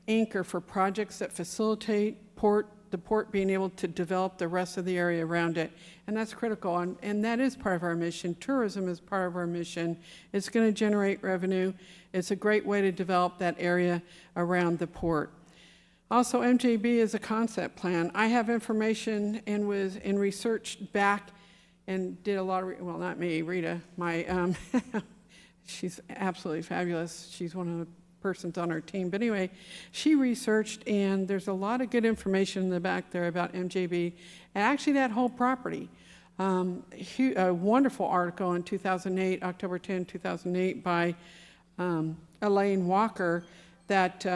anchor for projects that facilitate the port being able to develop the rest of the area around it. And that's critical, and that is part of our mission. Tourism is part of our mission. It's going to generate revenue. It's a great way to develop that area around the port. Also, MJB is a concept plan. I have information and was in research back and did a lot of, well, not me, Rita, my, she's absolutely fabulous. She's one of the persons on our team. But anyway, she researched, and there's a lot of good information in the back there about MJB, and actually that whole property. A wonderful article in 2008, October 10, 2008, by Elaine Walker that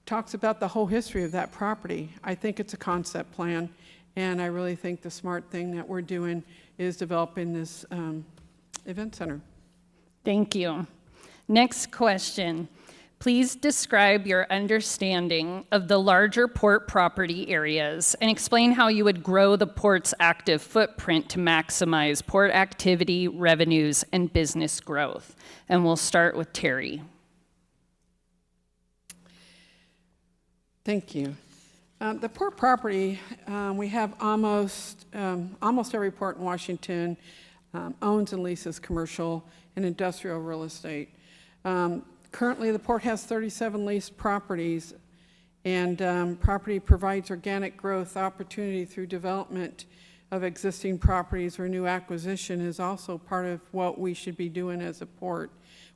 talks about the whole history of that property. I think it's a concept plan, and I really think the smart thing that we're doing is developing this event center. Thank you. Next question. Please describe your understanding of the larger port property areas and explain how you would grow the port's active footprint to maximize port activity, revenues, and business growth. And we'll start with Terry. Thank you. The port property, we have almost every port in Washington owns and leases commercial and industrial real estate. Currently, the port has 37 leased properties, and property provides organic growth opportunity through development of existing properties or new acquisition is also part of what we should be doing as a port,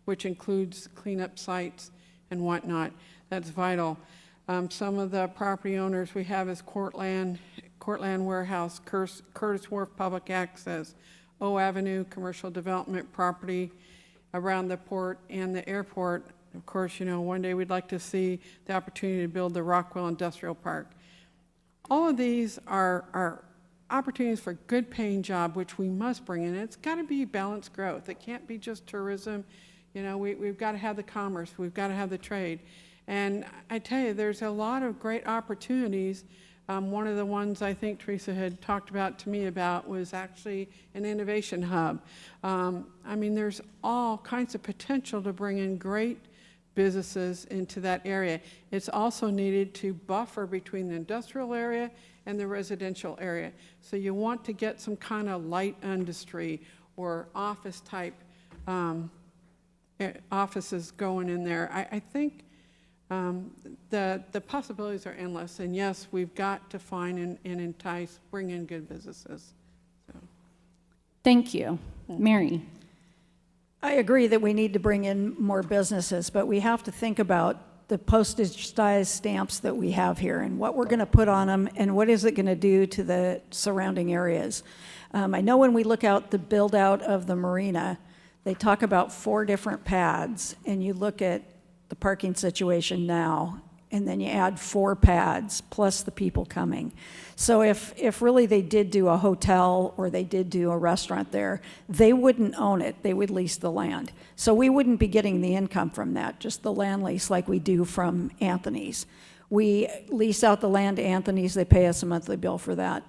which includes cleanup sites and whatnot. That's vital. Some of the property owners we have is Cortland Warehouse, Curtis Wharf Public Access, O Avenue Commercial Development property around the port and the airport. Of course, you know, one day we'd like to see the opportunity to build the Rockwell Industrial Park. All of these are opportunities for good paying job, which we must bring in. It's got to be balanced growth. It can't be just tourism. You know, we've got to have the commerce. We've got to have the trade. And I tell you, there's a lot of great opportunities One of the ones I think Teresa had talked about to me about was actually an innovation hub. I mean, there's all kinds of potential to bring in great businesses into that area. It's also needed to buffer between the industrial area and the residential area. So you want to get some kind of light industry or office type offices going in there. I think the possibilities are endless, and yes, we've got to find and entice, bring in good businesses. So. Thank you. Mary? I agree that we need to bring in more businesses, but we have to think about the postage size stamps that we have here and what we're going to put on them and what is it going to do to the surrounding areas. I know when we look out the build out of the marina, they talk about 4 different pads, and you look at the parking situation now, and then you add 4 pads plus the people coming. So if really they did do a hotel or they did do a restaurant there, they wouldn't own it, they would lease the land. So we wouldn't be getting the income from that, just the land lease like we do from Anthony's. We lease out the land to Anthony's, they pay us a monthly bill for that.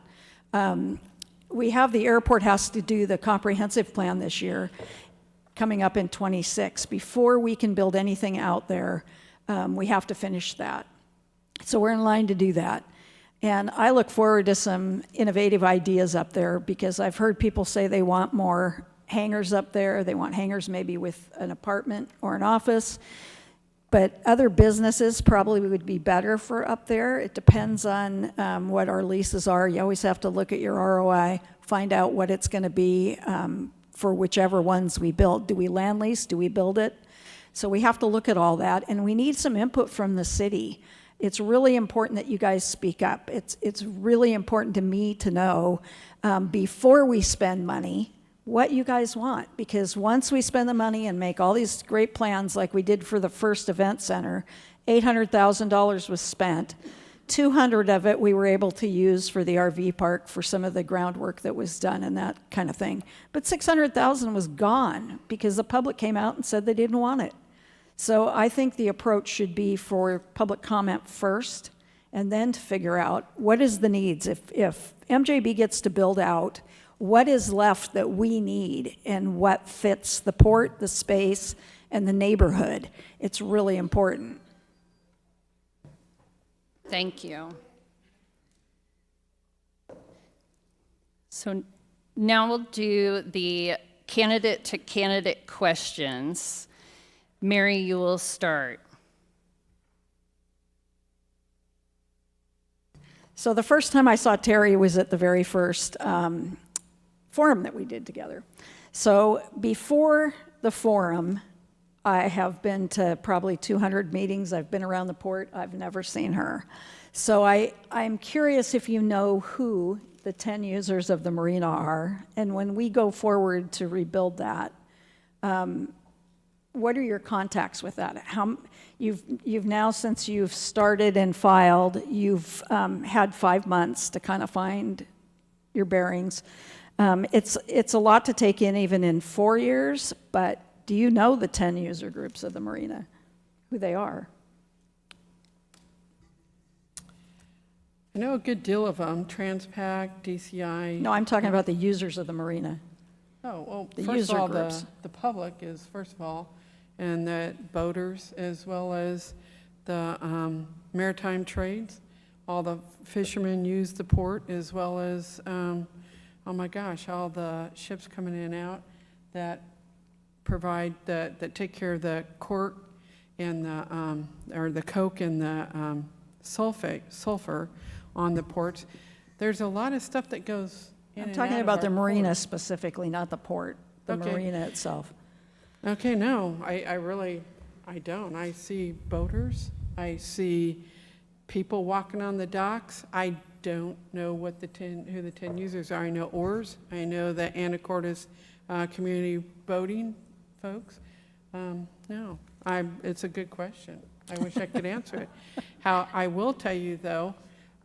We have the airport has to do the comprehensive plan this year, coming up in 26. Before we can build anything out there, we have to finish that. So we're in line to do that. And I look forward to some innovative ideas up there because I've heard people say they want more hangars up there. They want hangars maybe with an apartment or an office. But other businesses probably would be better for up there. It depends on what our leases are. You always have to look at your ROI, find out what it's going to be for whichever ones we build. Do we land lease? Do we build it? So we have to look at all that, and we need some input from the city. It's really important that you guys speak up. It's really important to me to know before we spend money what you guys want, because once we spend the money and make all these great plans like we did for the first event center, $800,000 was spent. 200 of it we were able to use for the RV park for some of the groundwork that was done and that kind of thing. But 600,000 was gone because the public came out and said they didn't want it. So I think the approach should be for public comment first and then to figure out what is the needs. If MJB gets to build out, what is left that we need and what fits the port, the space, and the neighborhood. It's really important. Thank you. So now we'll do the candidate-to-candidate questions. Mary, you will start. So the first time I saw Terry was at the very first forum that we did together. So before the forum, I have been to probably 200 meetings. I've been around the port. I've never seen her. So I'm curious if you know who the 10 users of the marina are, and when we go forward to rebuild that, what are your contacts with that? You've now, since you've started and filed, you've had 5 months to kind of find your bearings. It's a lot to take in even in 4 years, but do you know the 10 user groups of the marina, who they are? I know a good deal of them, Transpac, DCI. No, I'm talking about the users of the marina. Oh, well, The first user of all, groups. the public is, first of all, and the boaters, as well as the maritime trades. All the fishermen use the port, as well as, oh my gosh, all the ships coming in and out that provide, that take care of the cork and or the coke and the sulfur on the ports. There's a lot of stuff that goes in I'm and talking out of about the our marina port. specifically, not the port, the Okay. marina itself. Okay, no, I don't. I see boaters, I see people walking on the docks. I don't know who the 10 users are. I know oars, I know the Anacortes community boating folks. No, it's a good question. I wish I could answer it. How I will tell you though,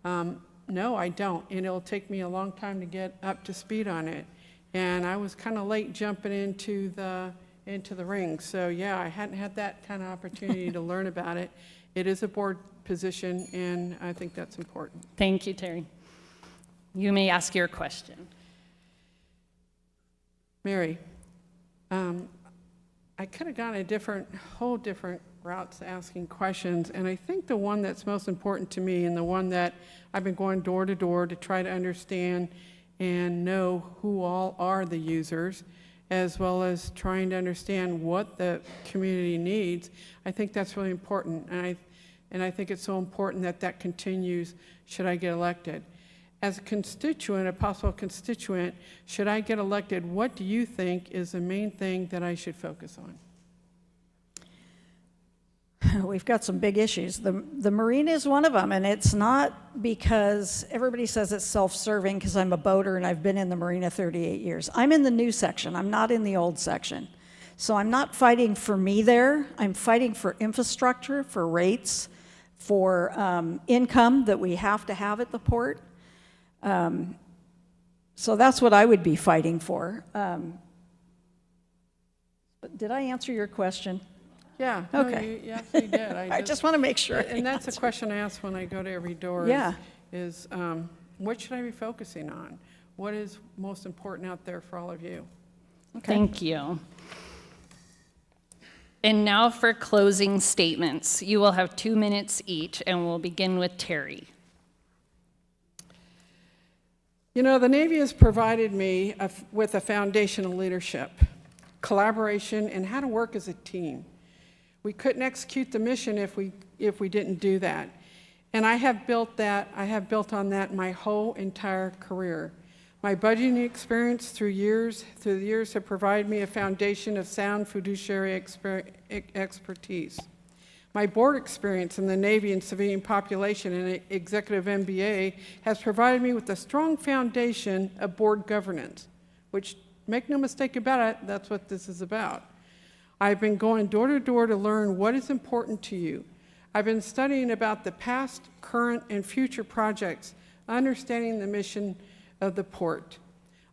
no, I don't, and it'll take me a long time to get up to speed on it. And I was kind of late jumping into the ring, so yeah, I hadn't had that kind of opportunity to learn about it. It is a board position, and I think that's important. Thank you, Terry. You may ask your question. Mary, I could have gone a whole different routes asking questions, and I think the one that's most important to me, and the one that I've been going door to door to try to understand and know who all are the users, as well as trying to understand what the community needs, I think that's really important, and I think it's so important that that continues should I get elected. As a constituent, a possible constituent, should I get elected, what do you think is the main thing that I should focus on? We've got some big issues. The Marine is one of them, and it's not because everybody says it's self-serving because I'm a boater and I've been in the Marina 38 years. I'm in the new section. I'm not in the old section. So I'm not fighting for me there. I'm fighting for infrastructure, for rates, for income that we have to have at the port. So that's what I would be fighting for. But did I answer your question? Yeah. Okay. No, you absolutely did. I just want to make sure. And that's a question I ask when I go to every door. Yeah. Is what should I be focusing on? What is most important out there for all of you? Okay. Thank you. And now for closing statements. You will have 2 minutes each, and we'll begin with Terry. You know, the Navy has provided me with a foundation of leadership, collaboration, and how to work as a team. We couldn't execute the mission if we didn't do that. And I have built on that my whole entire career. My budgeting experience through the years have provided me a foundation of sound fiduciary expertise. My board experience in the Navy and civilian population and executive MBA has provided me with a strong foundation of board governance, which, make no mistake about it, that's what this is about. I've been going door to door to learn what is important to you. I've been studying about the past, current, and future projects, understanding the mission of the port.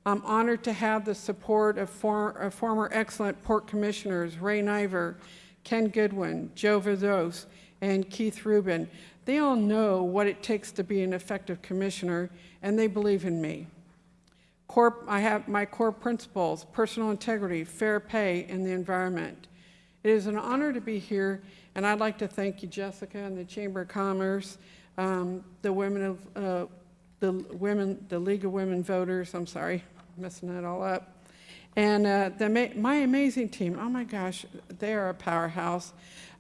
I'm honored to have the support of former excellent port commissioners, Ray Niver, Ken Goodwin, Joe Vados, and Keith Rubin. They all know what it takes to be an effective commissioner, and they believe in me. I have my core principles: personal integrity, fair pay, and the environment. It is an honor to be here, and I'd like to thank you, Jessica, and the Chamber of Commerce, the League of Women Voters. I'm sorry, messing that all up. And my amazing team, oh my gosh, they are a powerhouse,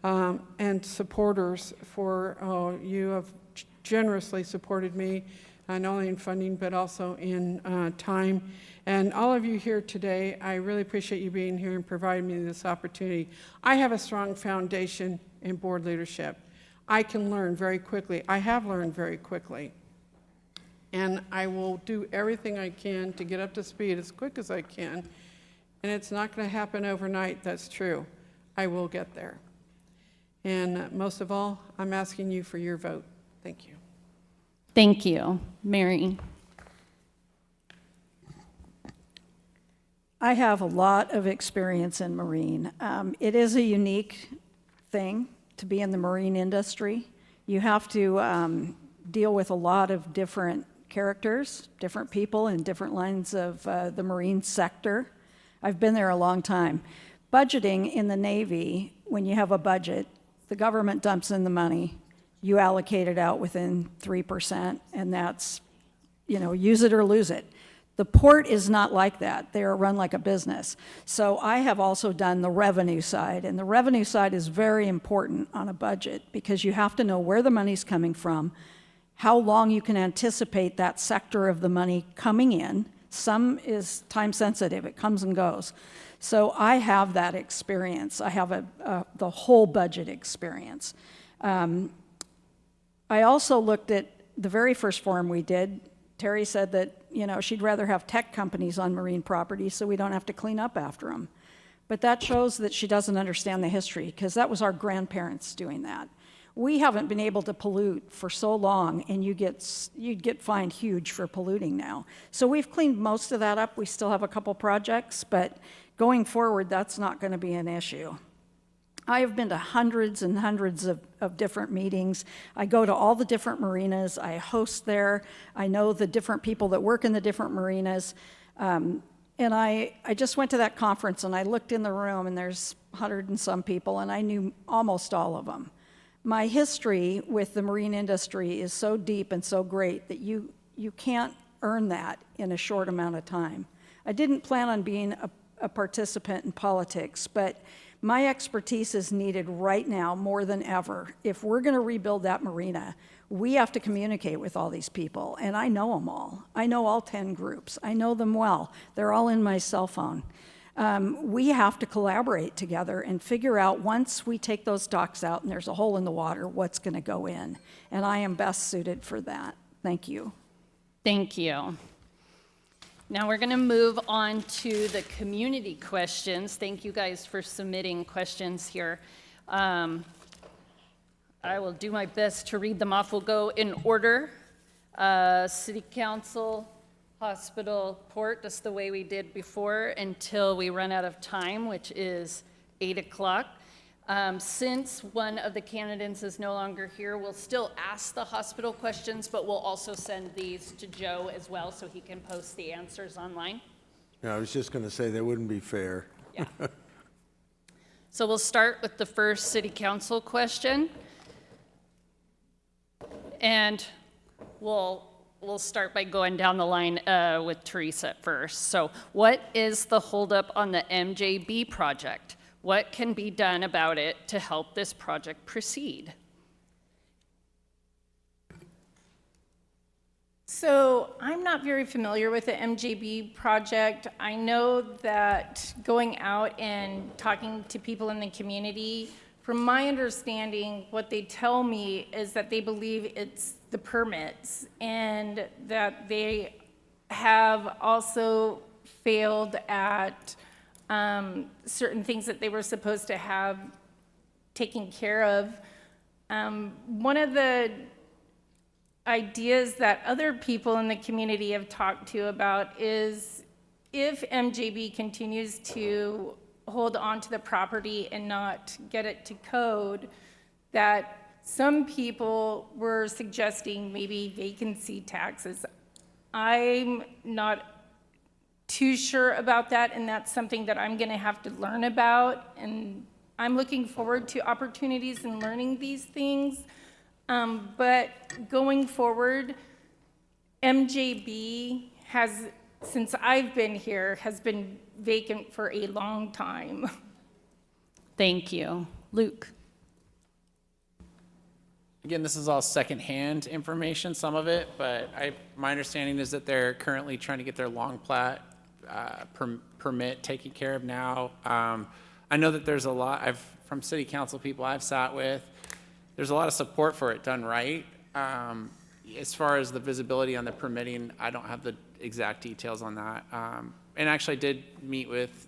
and supporters for, you have generously supported me, not only in funding, but also in time. And all of you here today, I really appreciate you being here and providing me this opportunity. I have a strong foundation in board leadership. I can learn very quickly. I have learned very quickly. And I will do everything I can to get up to speed as quick as I can. And it's not going to happen overnight, that's true. I will get there. And most of all, I'm asking you for your vote. Thank you. Thank you. Mary. I have a lot of experience in Marine. It is a unique thing to be in the Marine industry. You have to deal with a lot of different characters, different people in different lines of the Marine sector. I've been there a long time. Budgeting in the Navy, when you have a budget, the government dumps in the money, you allocate it out within 3%, and that's, use it or lose it. The port is not like that. They are run like a business. So I have also done the revenue side, and the revenue side is very important on a budget because you have to know where the money's coming from, how long you can anticipate that sector of the money coming in. Some is time sensitive, it comes and goes. So I have that experience. I have the whole budget experience. I also looked at the very first forum we did. Terry said that, she'd rather have tech companies on marine property so we don't have to clean up after them. But that shows that she doesn't understand the history, because that was our grandparents doing that. We haven't been able to pollute for so long, and you'd get fined huge for polluting now. So we've cleaned most of that up. We still have a couple projects, but going forward, that's not going to be an issue. I have been to hundreds and hundreds of different meetings. I go to all the different marinas. I host there. I know the different people that work in the different marinas. And I just went to that conference and I looked in the room and there's 100 and some people and I knew almost all of them. My history with the marine industry is so deep and so great that you can't earn that in a short amount of time. I didn't plan on being a participant in politics, but my expertise is needed right now more than ever. If we're going to rebuild that marina, we have to communicate with all these people, and I know them all. I know all 10 groups. I know them well. They're all in my cell phone. We have to collaborate together and figure out, once we take those docks out and there's a hole in the water, what's going to go in. And I am best suited for that. Thank you. Thank you. Now we're going to move on to the community questions. Thank you guys for submitting questions here. I will do my best to read them off. We'll go in order. City Council, Hospital, Port, just the way we did before until we run out of time, which is 8 o'clock. Since one of the candidates is no longer here, we'll still ask the hospital questions, but we'll also send these to Joe as well so he can post the answers online. Yeah, I was just going to say that wouldn't be fair. Yeah. So we'll start with the first city council question. And we'll start by going down the line with Teresa first. So what is the holdup on the MJB project? What can be done about it to help this project proceed? So I'm not very familiar with the MJB project. I know that going out and talking to people in the community, from my understanding, what they tell me is that they believe it's the permits and that they have also failed at certain things that they were supposed to have taken care of. One of the ideas that other people in the community have talked to about is if MJB continues to hold on to the property and not get it to code, that some people were suggesting maybe vacancy taxes. I'm not too sure about that, and that's something that I'm going to have to learn about, and I'm looking forward to opportunities in learning these things. But going forward, MJB has, since I've been here, has been vacant for a long time. Thank you. Luke. Again, this is all secondhand information, some of it, but my understanding is that they're currently trying to get their long plat permit taken care of now. I know that there's a lot, from city council people I've sat with, there's a lot of support for it done right. As far as the visibility on the permitting, I don't have the exact details on that. And actually I did meet with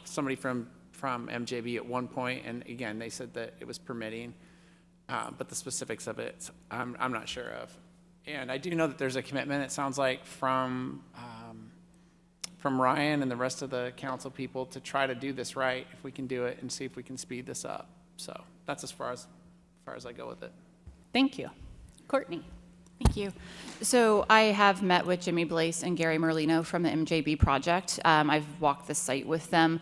somebody from MJB at one point, and again, they said that it was permitting, but the specifics of it, I'm not sure of. And I do know that there's a commitment, it sounds like, from Ryan and the rest of the council people to try to do this right, if we can do it, and see if we can speed this up. So that's as far as I go with it. Thank you. Courtney. Thank you. So I have met with Jimmy Blaze and Gary Merlino from the MJB project. I've walked the site with them.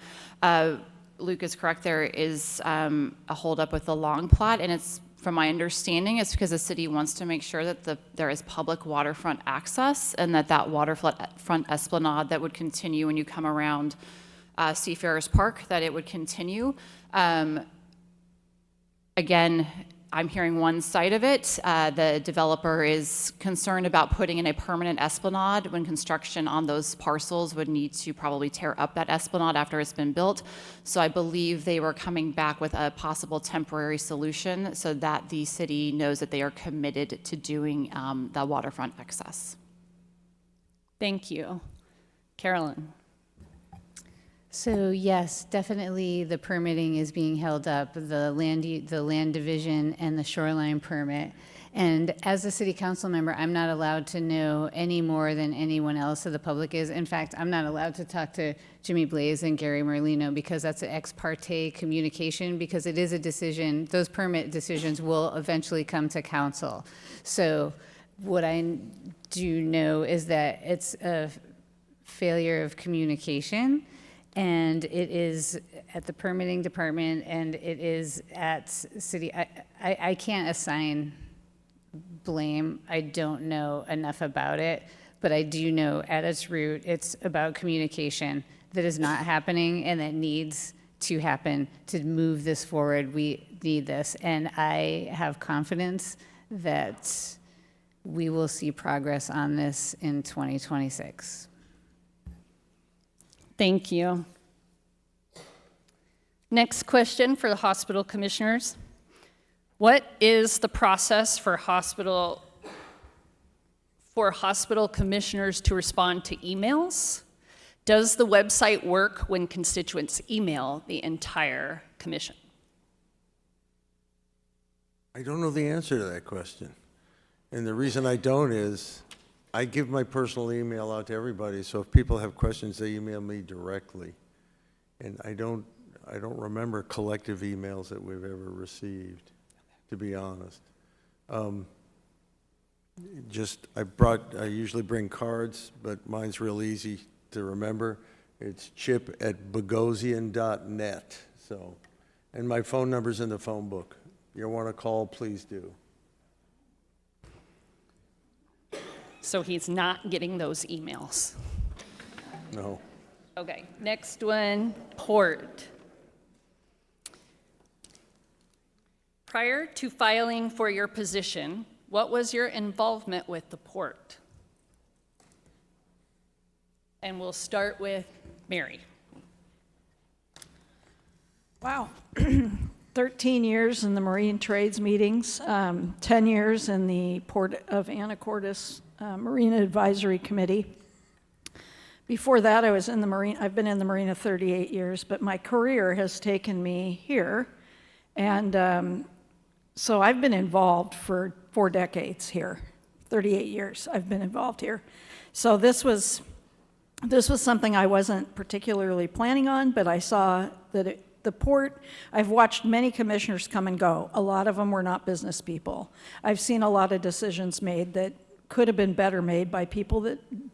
Luke is correct, there is a holdup with the long plat, and it's, from my understanding, it's because the city wants to make sure that there is public waterfront access, and that waterfront esplanade that would continue when you come around Seafarers Park, that it would continue. Again, I'm hearing one side of it. The developer is concerned about putting in a permanent esplanade when construction on those parcels would need to probably tear up that esplanade after it's been built. So I believe they were coming back with a possible temporary solution so that the city knows that they are committed to doing the waterfront access. Thank you. Carolyn. So yes, definitely the permitting is being held up, the land division and the shoreline permit. And as a city council member, I'm not allowed to know any more than anyone else of the public is. In fact, I'm not allowed to talk to Jimmy Blaze and Gary Merlino because that's an ex parte communication, because it is a decision, those permit decisions will eventually come to council. So what I do know is that it's a failure of communication, and it is at the permitting department, and it is at city. I can't assign blame. I don't know enough about it, but I do know at its root, it's about communication that is not happening and that needs to happen to move this forward. We need this, and I have confidence that we will see progress on this in 2026. Thank you. Next question for the hospital commissioners. What is the process for hospital commissioners to respond to emails? Does the website work when constituents email the entire commission? I don't know the answer to that question. And the reason I don't is I give my personal email out to everybody, so if people have questions, they email me directly. And I don't remember collective emails that we've ever received, to be honest. I usually bring cards, but mine's real easy to remember. It's chip@bogosian.net. So, and my phone number's in the phone book. If you want to call, please do. So he's not getting those emails. No. Okay, next one, port. Prior to filing for your position, what was your involvement with the port? And we'll start with Mary. Wow. 13 years in the Marine Trades meetings, 10 years in the Port of Anacortes Marine Advisory Committee. Before that, I've been in the Marina 38 years, but my career has taken me here. And so I've been involved for 4 decades here, 38 years I've been involved here. So this was something I wasn't particularly planning on, but I saw that the port, I've watched many commissioners come and go. A lot of them were not business people. I've seen a lot of decisions made that could have been better made by people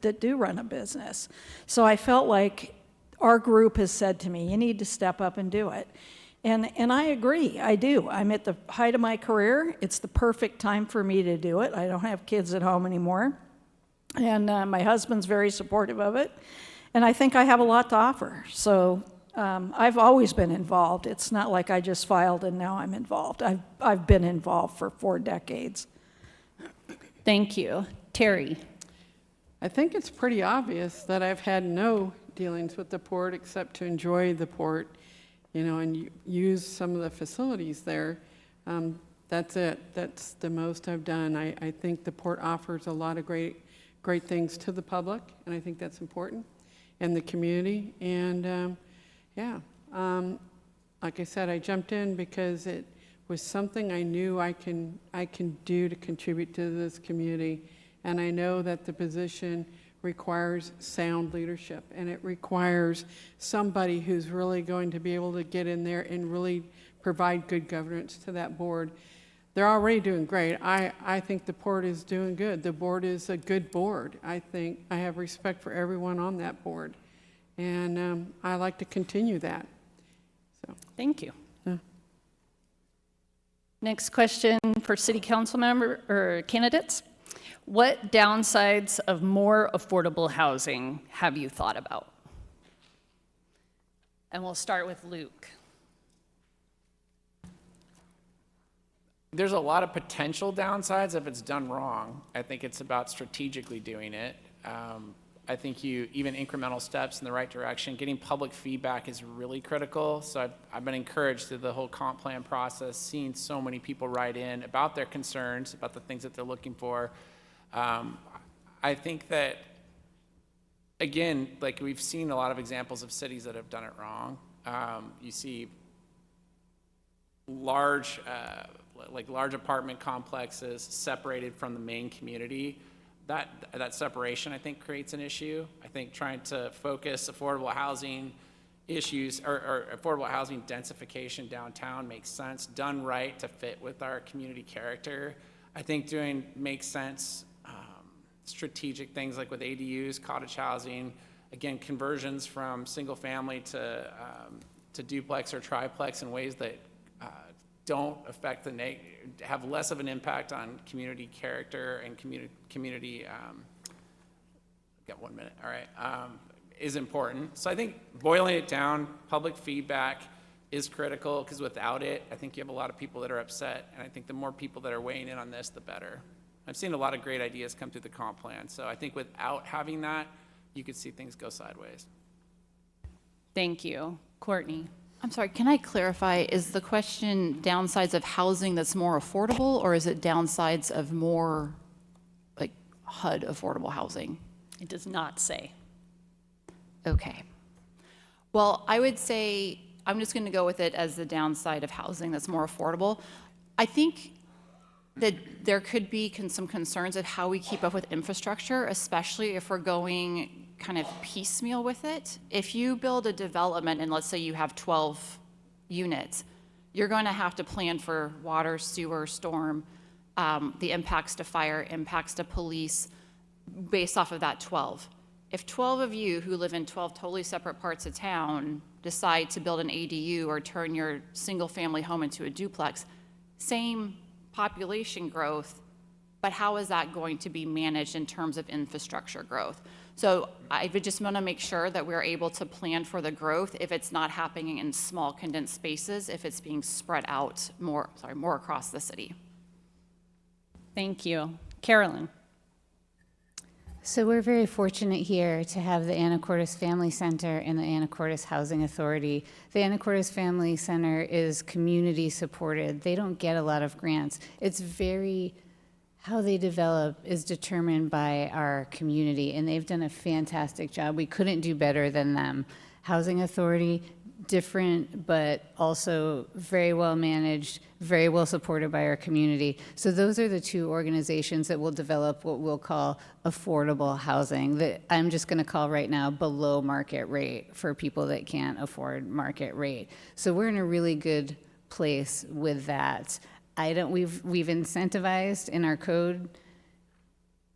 that do run a business. So I felt like our group has said to me, you need to step up and do it. And I agree, I do. I'm at the height of my career. It's the perfect time for me to do it. I don't have kids at home anymore. And my husband's very supportive of it. And I think I have a lot to offer. So I've always been involved. It's not like I just filed and now I'm involved. I've been involved for 4 decades. Thank you. Terry. I think it's pretty obvious that I've had no dealings with the port except to enjoy the port, and use some of the facilities there. That's it. That's the most I've done. I think the port offers a lot of great things to the public, and I think that's important, and the community. And like I said, I jumped in because it was something I knew I can do to contribute to this community. And I know that the position requires sound leadership, and it requires somebody who's really going to be able to get in there and really provide good governance to that board. They're already doing great. I think the port is doing good. The board is a good board. I think I have respect for everyone on that board, and I like to continue that. So. Thank you. Next question for city council member or candidates. What downsides of more affordable housing have you thought about? And we'll start with Luke. There's a lot of potential downsides if it's done wrong. I think it's about strategically doing it. I think even incremental steps in the right direction, getting public feedback is really critical. So I've been encouraged through the whole comp plan process, seeing so many people write in about their concerns, about the things that they're looking for. I think that, again, like we've seen a lot of examples of cities that have done it wrong. You see large like large apartment complexes separated from the main community. That separation, I think, creates an issue. I think trying to focus affordable housing issues or affordable housing densification downtown makes sense, done right to fit with our community character. I think makes sense strategic things like with ADUs, cottage housing, again, conversions from single family to duplex or triplex in ways that don't affect have less of an impact on community character and community, got 1 minute, all right, is important. So I think boiling it down, public feedback is critical, because without it, I think you have a lot of people that are upset, and I think the more people that are weighing in on this, the better. I've seen a lot of great ideas come through the comp plan, so I think without having that, you could see things go sideways. Thank you. Courtney? I'm sorry, can I clarify, is the question downsides of housing that's more affordable, or is it downsides of more like HUD affordable housing? It does not say. Okay. Well, I would say, I'm just going to go with it as the downside of housing that's more affordable. I think that there could be some concerns of how we keep up with infrastructure, especially if we're going kind of piecemeal with it. If you build a development and let's say you have 12 units, you're going to have to plan for water, sewer, storm, the impacts to fire, impacts to police, based off of that 12. If 12 of you who live in 12 totally separate parts of town decide to build an ADU or turn your single family home into a duplex, same population growth, but how is that going to be managed in terms of infrastructure growth? So I would just want to make sure that we're able to plan for the growth if it's not happening in small condensed spaces, if it's being spread out more across the city. Thank you. Carolyn? So we're very fortunate here to have the Anacortes Family Center and the Anacortes Housing Authority. The Anacortes Family Center is community supported. They don't get a lot of grants. How they develop is determined by our community, and they've done a fantastic job. We couldn't do better than them. Housing Authority, different, but also very well managed, very well supported by our community. So those are the two organizations that will develop what we'll call affordable housing, that I'm just going to call right now below market rate for people that can't afford market rate. So we're in a really good place with that. We've incentivized in our code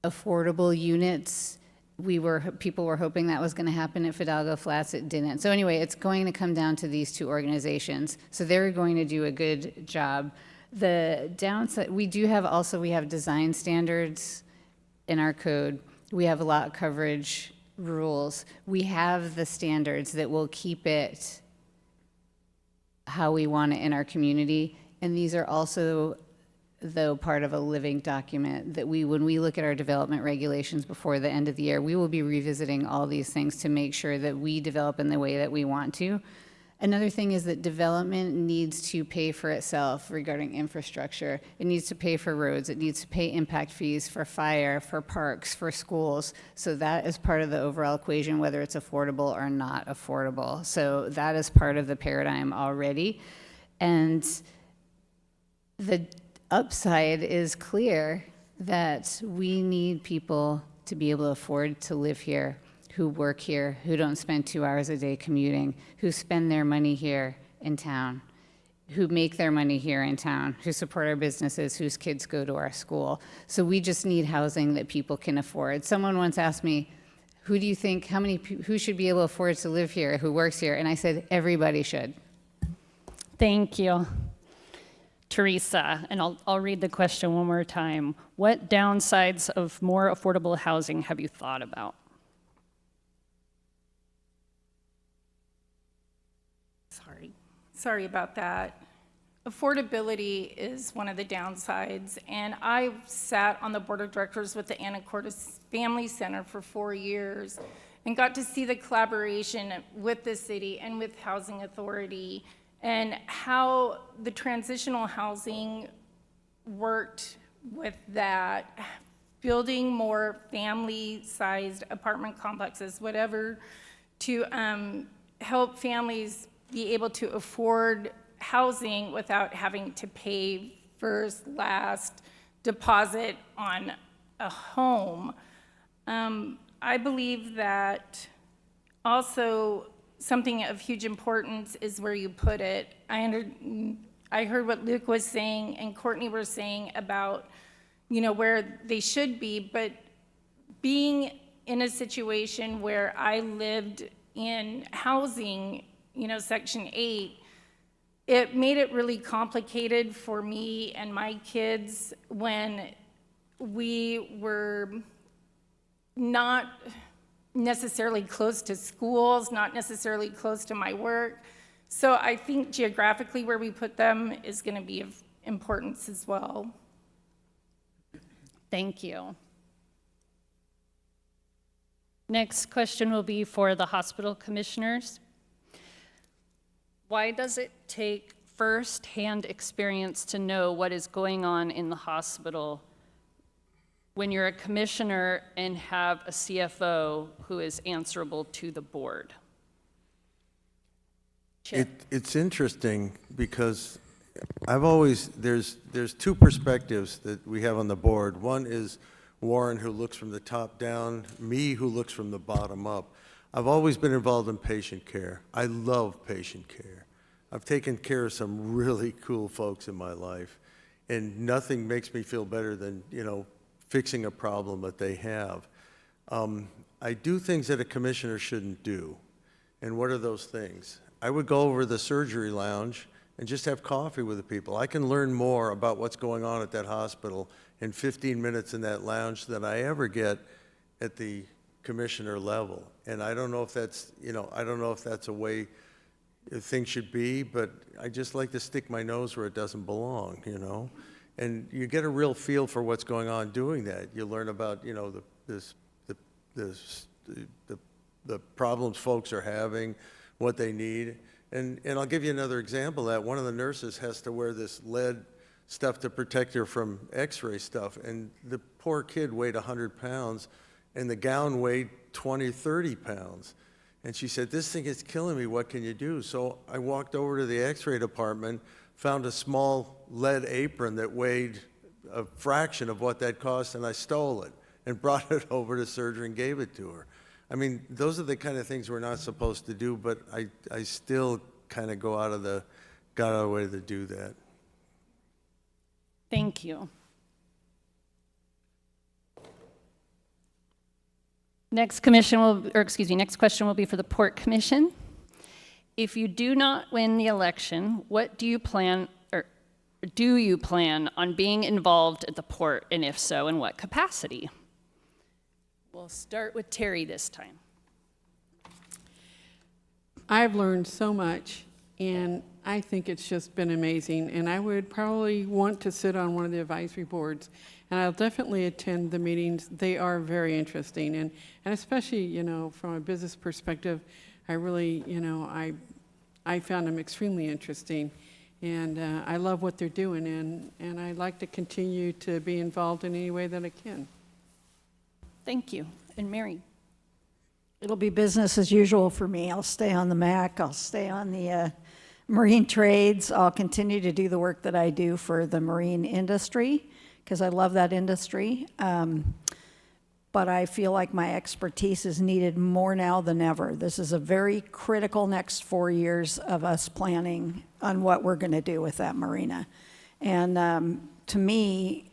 affordable units. People were hoping that was going to happen at Fidalgo Flats. It didn't. So anyway, it's going to come down to these two organizations. So they're going to do a good job. The downside, we have design standards in our code. We have lot coverage rules. We have the standards that will keep it how we want it in our community. And these are also, though, part of a living document that when we look at our development regulations before the end of the year, we will be revisiting all these things to make sure that we develop in the way that we want to. Another thing is that development needs to pay for itself regarding infrastructure. It needs to pay for roads. It needs to pay impact fees for fire, for parks, for schools. So that is part of the overall equation, whether it's affordable or not affordable. So that is part of the paradigm already. And the upside is clear that we need people to be able to afford to live here, who work here, who don't spend 2 hours a day commuting, who spend their money here in town, who make their money here in town, who support our businesses, whose kids go to our school. So we just need housing that people can afford. Someone once asked me, who should be able to afford to live here, who works here? And I said, everybody should. Thank you. Teresa, and I'll read the question one more time. What downsides of more affordable housing have you thought about? Sorry about that. Affordability is one of the downsides, and I sat on the board of directors with the Anacortes Family Center for 4 years and got to see the collaboration with the city and with Housing Authority and how the transitional housing worked with that, building more family-sized apartment complexes, whatever, to help families be able to afford housing without having to pay first, last deposit on a home. I believe that also something of huge importance is where you put it. I heard what Luke was saying and Courtney were saying about, where they should be, but being in a situation where I lived in housing, Section 8, it made it really complicated for me and my kids when we were not necessarily close to schools, not necessarily close to my work. So I think geographically where we put them is going to be of importance as well. Thank you. Next question will be for the hospital commissioners. Why does it take first-hand experience to know what is going on in the hospital when you're a commissioner and have a CFO who is answerable to the board? Chip. It's interesting because there's two perspectives that we have on the board. One is Warren, who looks from the top down, me, who looks from the bottom up. I've always been involved in patient care. I love patient care. I've taken care of some really cool folks in my life, and nothing makes me feel better than, fixing a problem that they have. I do things that a commissioner shouldn't do. And what are those things? I would go over to the surgery lounge and just have coffee with the people. I can learn more about what's going on at that hospital in 15 minutes in that lounge than I ever get at the commissioner level. And I don't know if that's, a way things should be, but I just like to stick my nose where it doesn't belong, And you get a real feel for what's going on doing that. You learn about, the problems folks are having, what they need. And I'll give you another example of that. One of the nurses has to wear this lead stuff to protect her from x-ray stuff. And the poor kid weighed 100 pounds, and the gown weighed 20, 30 pounds. And she said, "This thing is killing me. What can you do?" So I walked over to the x-ray department, found a small lead apron that weighed a fraction of what that cost, and I stole it and brought it over to surgery and gave it to her. I mean, those are the kind of things we're not supposed to do, but I still kind of got out of the way to do that. Thank you. Next question will be for the Port Commission. If you do not win the election, what do you plan on being involved at the port, and if so, in what capacity? We'll start with Terry this time. I've learned so much, and I think it's just been amazing. And I would probably want to sit on one of the advisory boards, and I'll definitely attend the meetings. They are very interesting, and especially, from a business perspective, I really, I found them extremely interesting. And I love what they're doing, and I'd like to continue to be involved in any way that I can. Thank you. And Mary? It'll be business as usual for me. I'll stay on the MAC. I'll stay on the marine trades. I'll continue to do the work that I do for the marine industry because I love that industry. But I feel like my expertise is needed more now than ever. This is a very critical next 4 years of us planning on what we're going to do with that marina. And to me,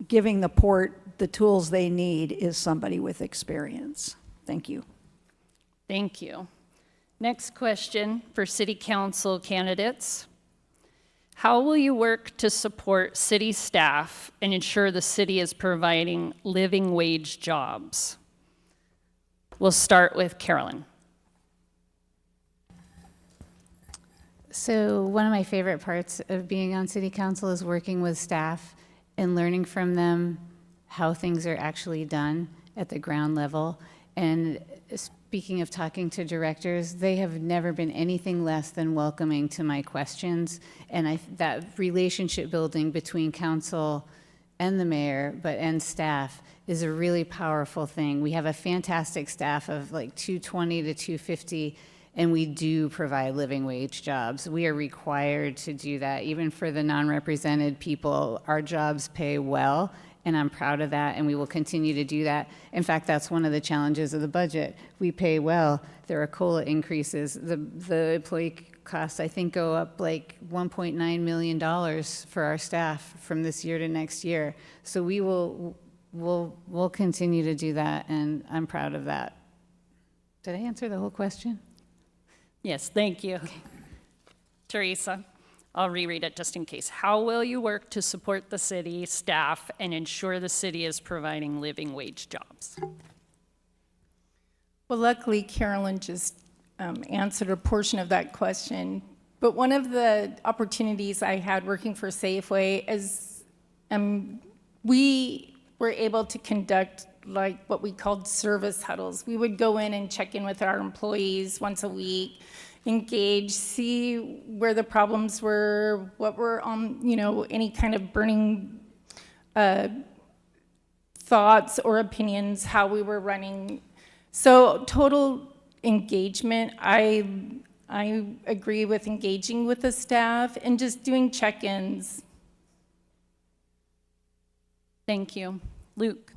giving the port the tools they need is somebody with experience. Thank you. Thank you. Next question for City Council candidates. How will you work to support city staff and ensure the city is providing living wage jobs? We'll start with Carolyn. So one of my favorite parts of being on City Council is working with staff and learning from them how things are actually done at the ground level. And speaking of talking to directors, they have never been anything less than welcoming to my questions. And that relationship building between council and the mayor, and staff, is a really powerful thing. We have a fantastic staff of like 220 to 250, and we do provide living wage jobs. We are required to do that. Even for the non-represented people, our jobs pay well, and I'm proud of that, and we will continue to do that. In fact, that's one of the challenges of the budget. We pay well. There are COLA increases. The employee costs, I think, go up like $1.9 million for our staff from this year to next year. So we'll continue to do that, and I'm proud of that. Did I answer the whole question? Yes, thank you. Teresa, I'll reread it just in case. How will you work to support the city staff and ensure the city is providing living wage jobs? Well, luckily, Carolyn just answered a portion of that question. But one of the opportunities I had working for Safeway is we were able to conduct like what we called service huddles. We would go in and check in with our employees once a week, engage, see where the problems were, what were on, any kind of burning thoughts or opinions, how we were running. So total engagement, I agree with engaging with the staff and just doing check-ins. Thank you. Luke?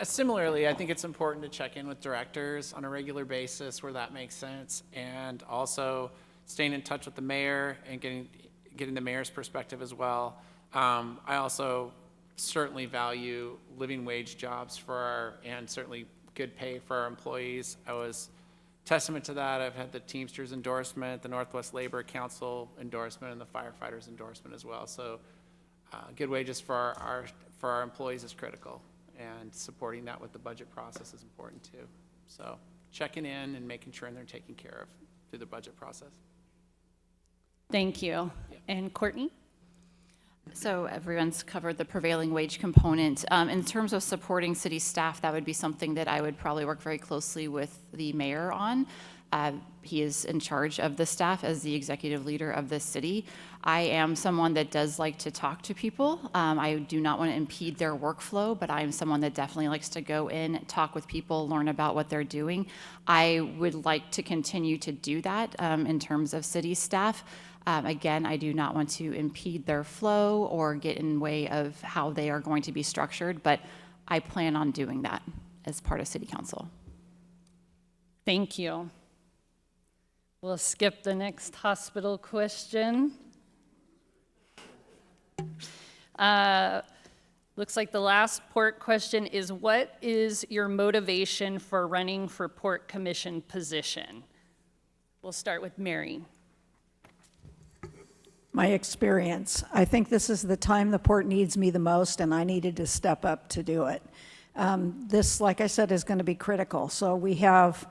Similarly, I think it's important to check in with directors on a regular basis where that makes sense, and also staying in touch with the mayor and getting the mayor's perspective as well. I also certainly value living wage jobs and certainly good pay for our employees. I was testament to that. I've had the Teamsters endorsement, the Northwest Labor Council endorsement, and the firefighters endorsement as well. So good wages for our employees is critical, and supporting that with the budget process is important too. So checking in and making sure they're taken care of through the budget process. Thank you. Yeah. And Courtney? So everyone's covered the prevailing wage component. In terms of supporting city staff, that would be something that I would probably work very closely with the mayor on. He is in charge of the staff as the executive leader of this city. I am someone that does like to talk to people. I do not want to impede their workflow, but I am someone that definitely likes to go in, talk with people, learn about what they're doing. I would like to continue to do that in terms of city staff. Again, I do not want to impede their flow or get in the way of how they are going to be structured, but I plan on doing that as part of city council. Thank you. We'll skip the next hospital question. Looks like the last port question is, what is your motivation for running for port commission position? We'll start with Mary. My experience. I think this is the time the port needs me the most, and I needed to step up to do it. This, like I said, is going to be critical. So we have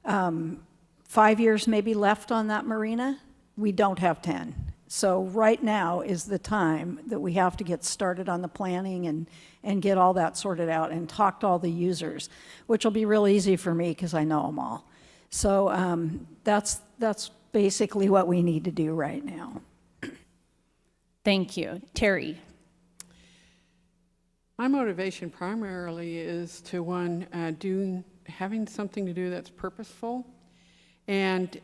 5 years maybe left on that marina. We don't have 10. So right now is the time that we have to get started on the planning and get all that sorted out and talk to all the users, which will be real easy for me because I know them all. So that's basically what we need to do right now. Thank you. Terry. My motivation primarily is to having something to do that's purposeful. And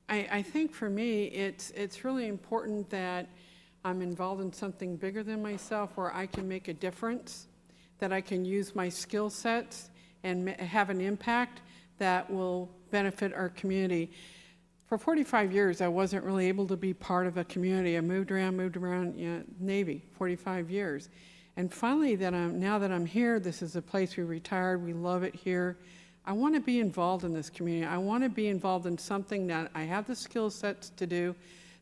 I think for me, it's really important that I'm involved in something bigger than myself where I can make a difference, that I can use my skill sets and have an impact that will benefit our community. For 45 years, I wasn't really able to be part of a community. I moved around, Navy, 45 years. And finally, now that I'm here, this is a place we retired, we love it here. I want to be involved in this community. I want to be involved in something that I have the skill sets to do,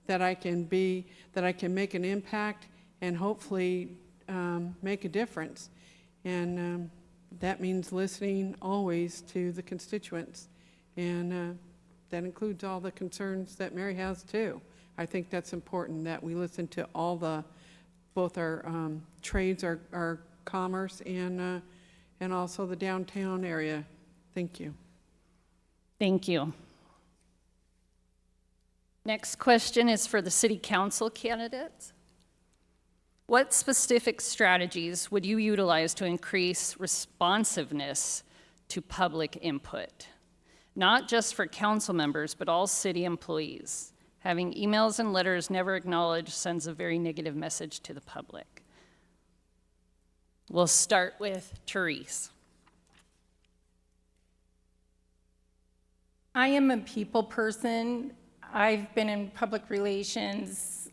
that I can make an impact and hopefully make a difference. And that means listening always to the constituents. And that includes all the concerns that Mary has too. I think that's important, that we listen to both our trades, our commerce, and also the downtown area. Thank you. Thank you. Next question is for the city council candidates. What specific strategies would you utilize to increase responsiveness to public input? not just for council members, but all city employees. Having emails and letters never acknowledged sends a very negative message to the public. We'll start with Therese. I am a people person. I've been in public relations,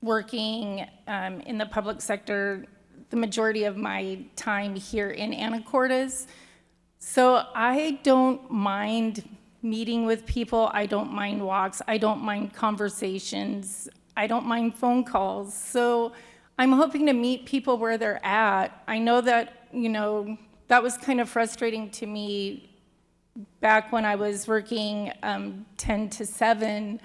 working in the public sector the majority of my time here in Anacortes. So I don't mind meeting with people. I don't mind walks. I don't mind conversations. I don't mind phone calls. So I'm hoping to meet people where they're at. I know that, that was kind of frustrating to me back when I was working 10 to 7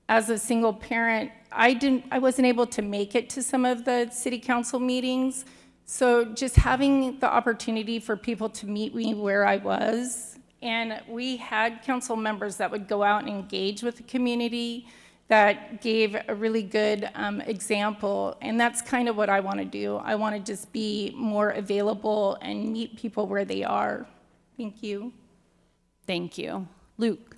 as a single parent. I wasn't able to make it to some of the city council meetings. So just having the opportunity for people to meet me where I was, and we had council members that would go out and engage with the community that gave a really good example, and that's kind of what I want to do. I want to just be more available and meet people where they are. Thank you. Thank you. Luke.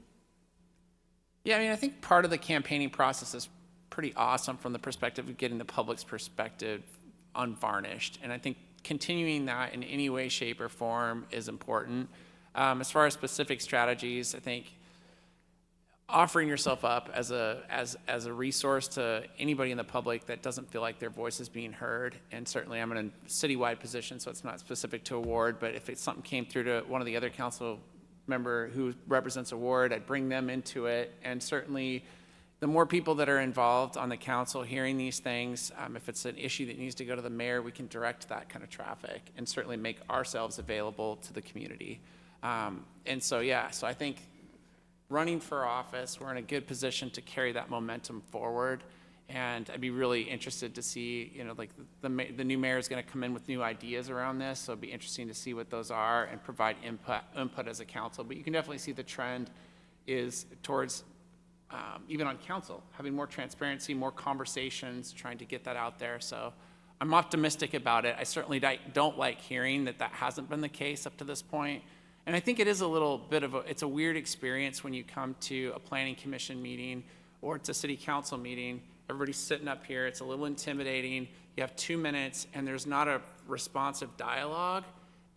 Yeah, I think part of the campaigning process is pretty awesome from the perspective of getting the public's perspective unvarnished. And I think continuing that in any way, shape, or form is important. As far as specific strategies, I think offering yourself up as a resource to anybody in the public that doesn't feel like their voice is being heard, and certainly I'm in a citywide position, so it's not specific to a ward, but if something came through to one of the other council member who represents a ward, I'd bring them into it. And certainly the more people that are involved on the council hearing these things, if it's an issue that needs to go to the mayor, we can direct that kind of traffic and certainly make ourselves available to the community. And so, yeah, so I think running for office, we're in a good position to carry that momentum forward. And I'd be really interested to see, like the new mayor is going to come in with new ideas around this. So it'd be interesting to see what those are and provide input as a council. But you can definitely see the trend is towards, even on council, having more transparency, more conversations, trying to get that out there. So I'm optimistic about it. I certainly don't like hearing that hasn't been the case up to this point. And I think it is a little bit of it's a weird experience when you come to a planning commission meeting or it's a city council meeting. Everybody's sitting up here. It's a little intimidating. You have 2 minutes, and there's not a responsive dialogue.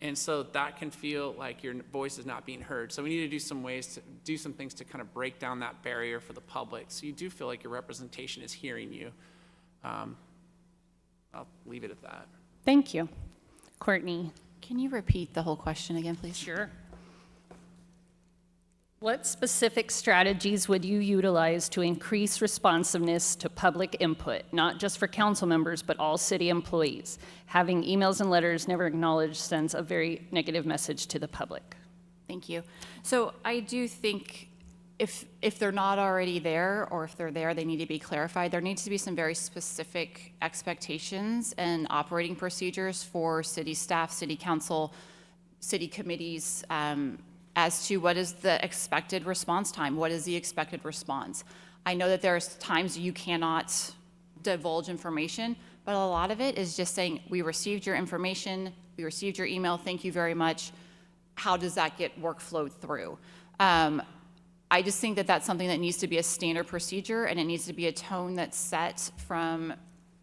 And so that can feel like your voice is not being heard. So we need to do some things to kind of break down that barrier for the public. So you do feel like your representation is hearing you. I'll leave it at that. Thank you. Courtney. Can you repeat the whole question again, please? Sure. What specific strategies would you utilize to increase responsiveness to public input, not just for council members, but all city employees? Having emails and letters never acknowledged sends a very negative message to the public. Thank you. So I do think if they're not already there, or if they're there, they need to be clarified. There needs to be some very specific expectations and operating procedures for city staff, city council, city committees, as to what is the expected response time, what is the expected response. I know that there's times you cannot divulge information, but a lot of it is just saying, we received your information, we received your email, thank you very much. How does that get workflowed through? I just think that that's something that needs to be a standard procedure, and it needs to be a tone that's set from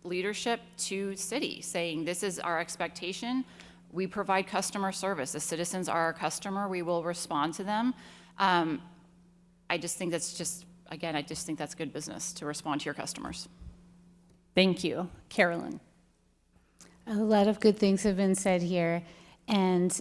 leadership to city, saying this is our expectation. We provide customer service. The citizens are our customer. We will respond to them. I just think that's I just think that's good business to respond to your customers. Thank you. Carolyn. A lot of good things have been said here, and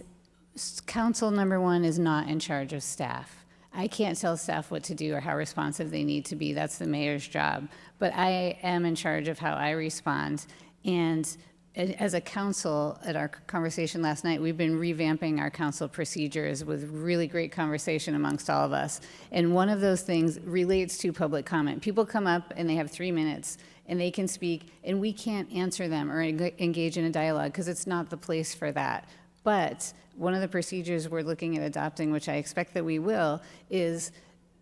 council number one is not in charge of staff. I can't tell staff what to do or how responsive they need to be. That's the mayor's job. But I am in charge of how I respond. And as a council, at our conversation last night, we've been revamping our council procedures with really great conversation amongst all of us. And one of those things relates to public comment. People come up and they have 3 minutes and they can speak, and we can't answer them or engage in a dialogue because it's not the place for that. But one of the procedures we're looking at adopting, which I expect that we will, is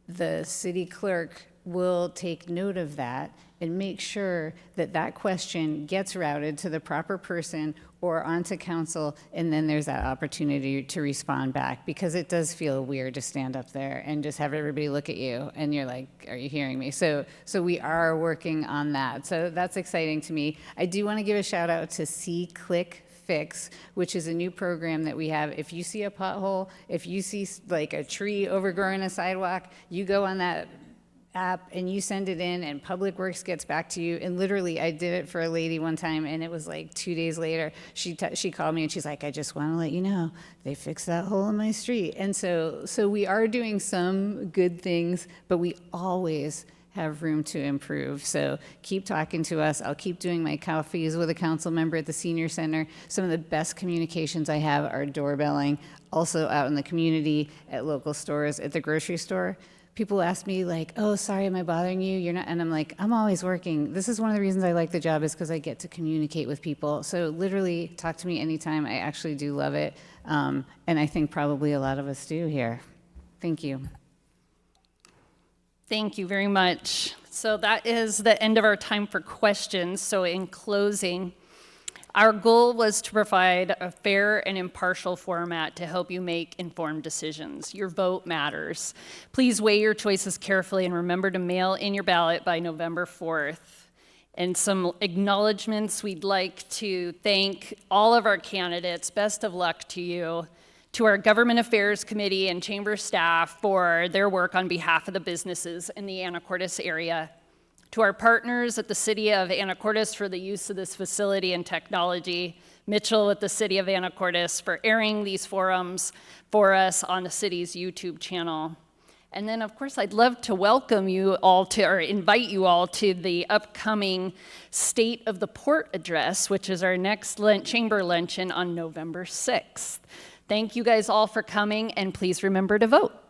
the city clerk will take note of that and make sure that that question gets routed to the proper person or onto council, and then there's that opportunity to respond back, because it does feel weird to stand up there and just have everybody look at you and you're like, are you hearing me? So we are working on that. So that's exciting to me. I do want to give a shout out to C-Click Fix, which is a new program that we have. If you see a pothole, if you see like a tree overgrowing a sidewalk, you go on that app and you send it in, and Public Works gets back to you. And literally, I did it for a lady one time, and it was like 2 days later, she called me and she's like, I just want to let you know they fixed that hole in my street. And so we are doing some good things, but we always have room to improve. So keep talking to us. I'll keep doing my coffees with a council member at the senior center. Some of the best communications I have are doorbelling, also out in the community, at local stores, at the grocery store. People ask me like, oh, sorry, am I bothering you? You're not, and I'm like, I'm always working. This is one of the reasons I like the job, is because I get to communicate with people. So literally, talk to me anytime. I actually do love it. And I think probably a lot of us do here. Thank you. Thank you very much. So that is the end of our time for questions. So in closing, our goal was to provide a fair and impartial format to help you make informed decisions. Your vote matters. Please weigh your choices carefully and remember to mail in your ballot by November 4th. And some acknowledgements: we'd like to thank all of our candidates. Best of luck to you. To our Government Affairs Committee and Chamber staff for their work on behalf of the businesses in the Anacortes area. To our partners at the City of Anacortes for the use of this facility and technology. Mitchell at the City of Anacortes for airing these forums for us on the city's YouTube channel. And then, of course, I'd love to welcome you all to, or invite you all to the upcoming State of the Port address, which is our next chamber luncheon on November 6th. Thank you guys all for coming, and please remember to vote.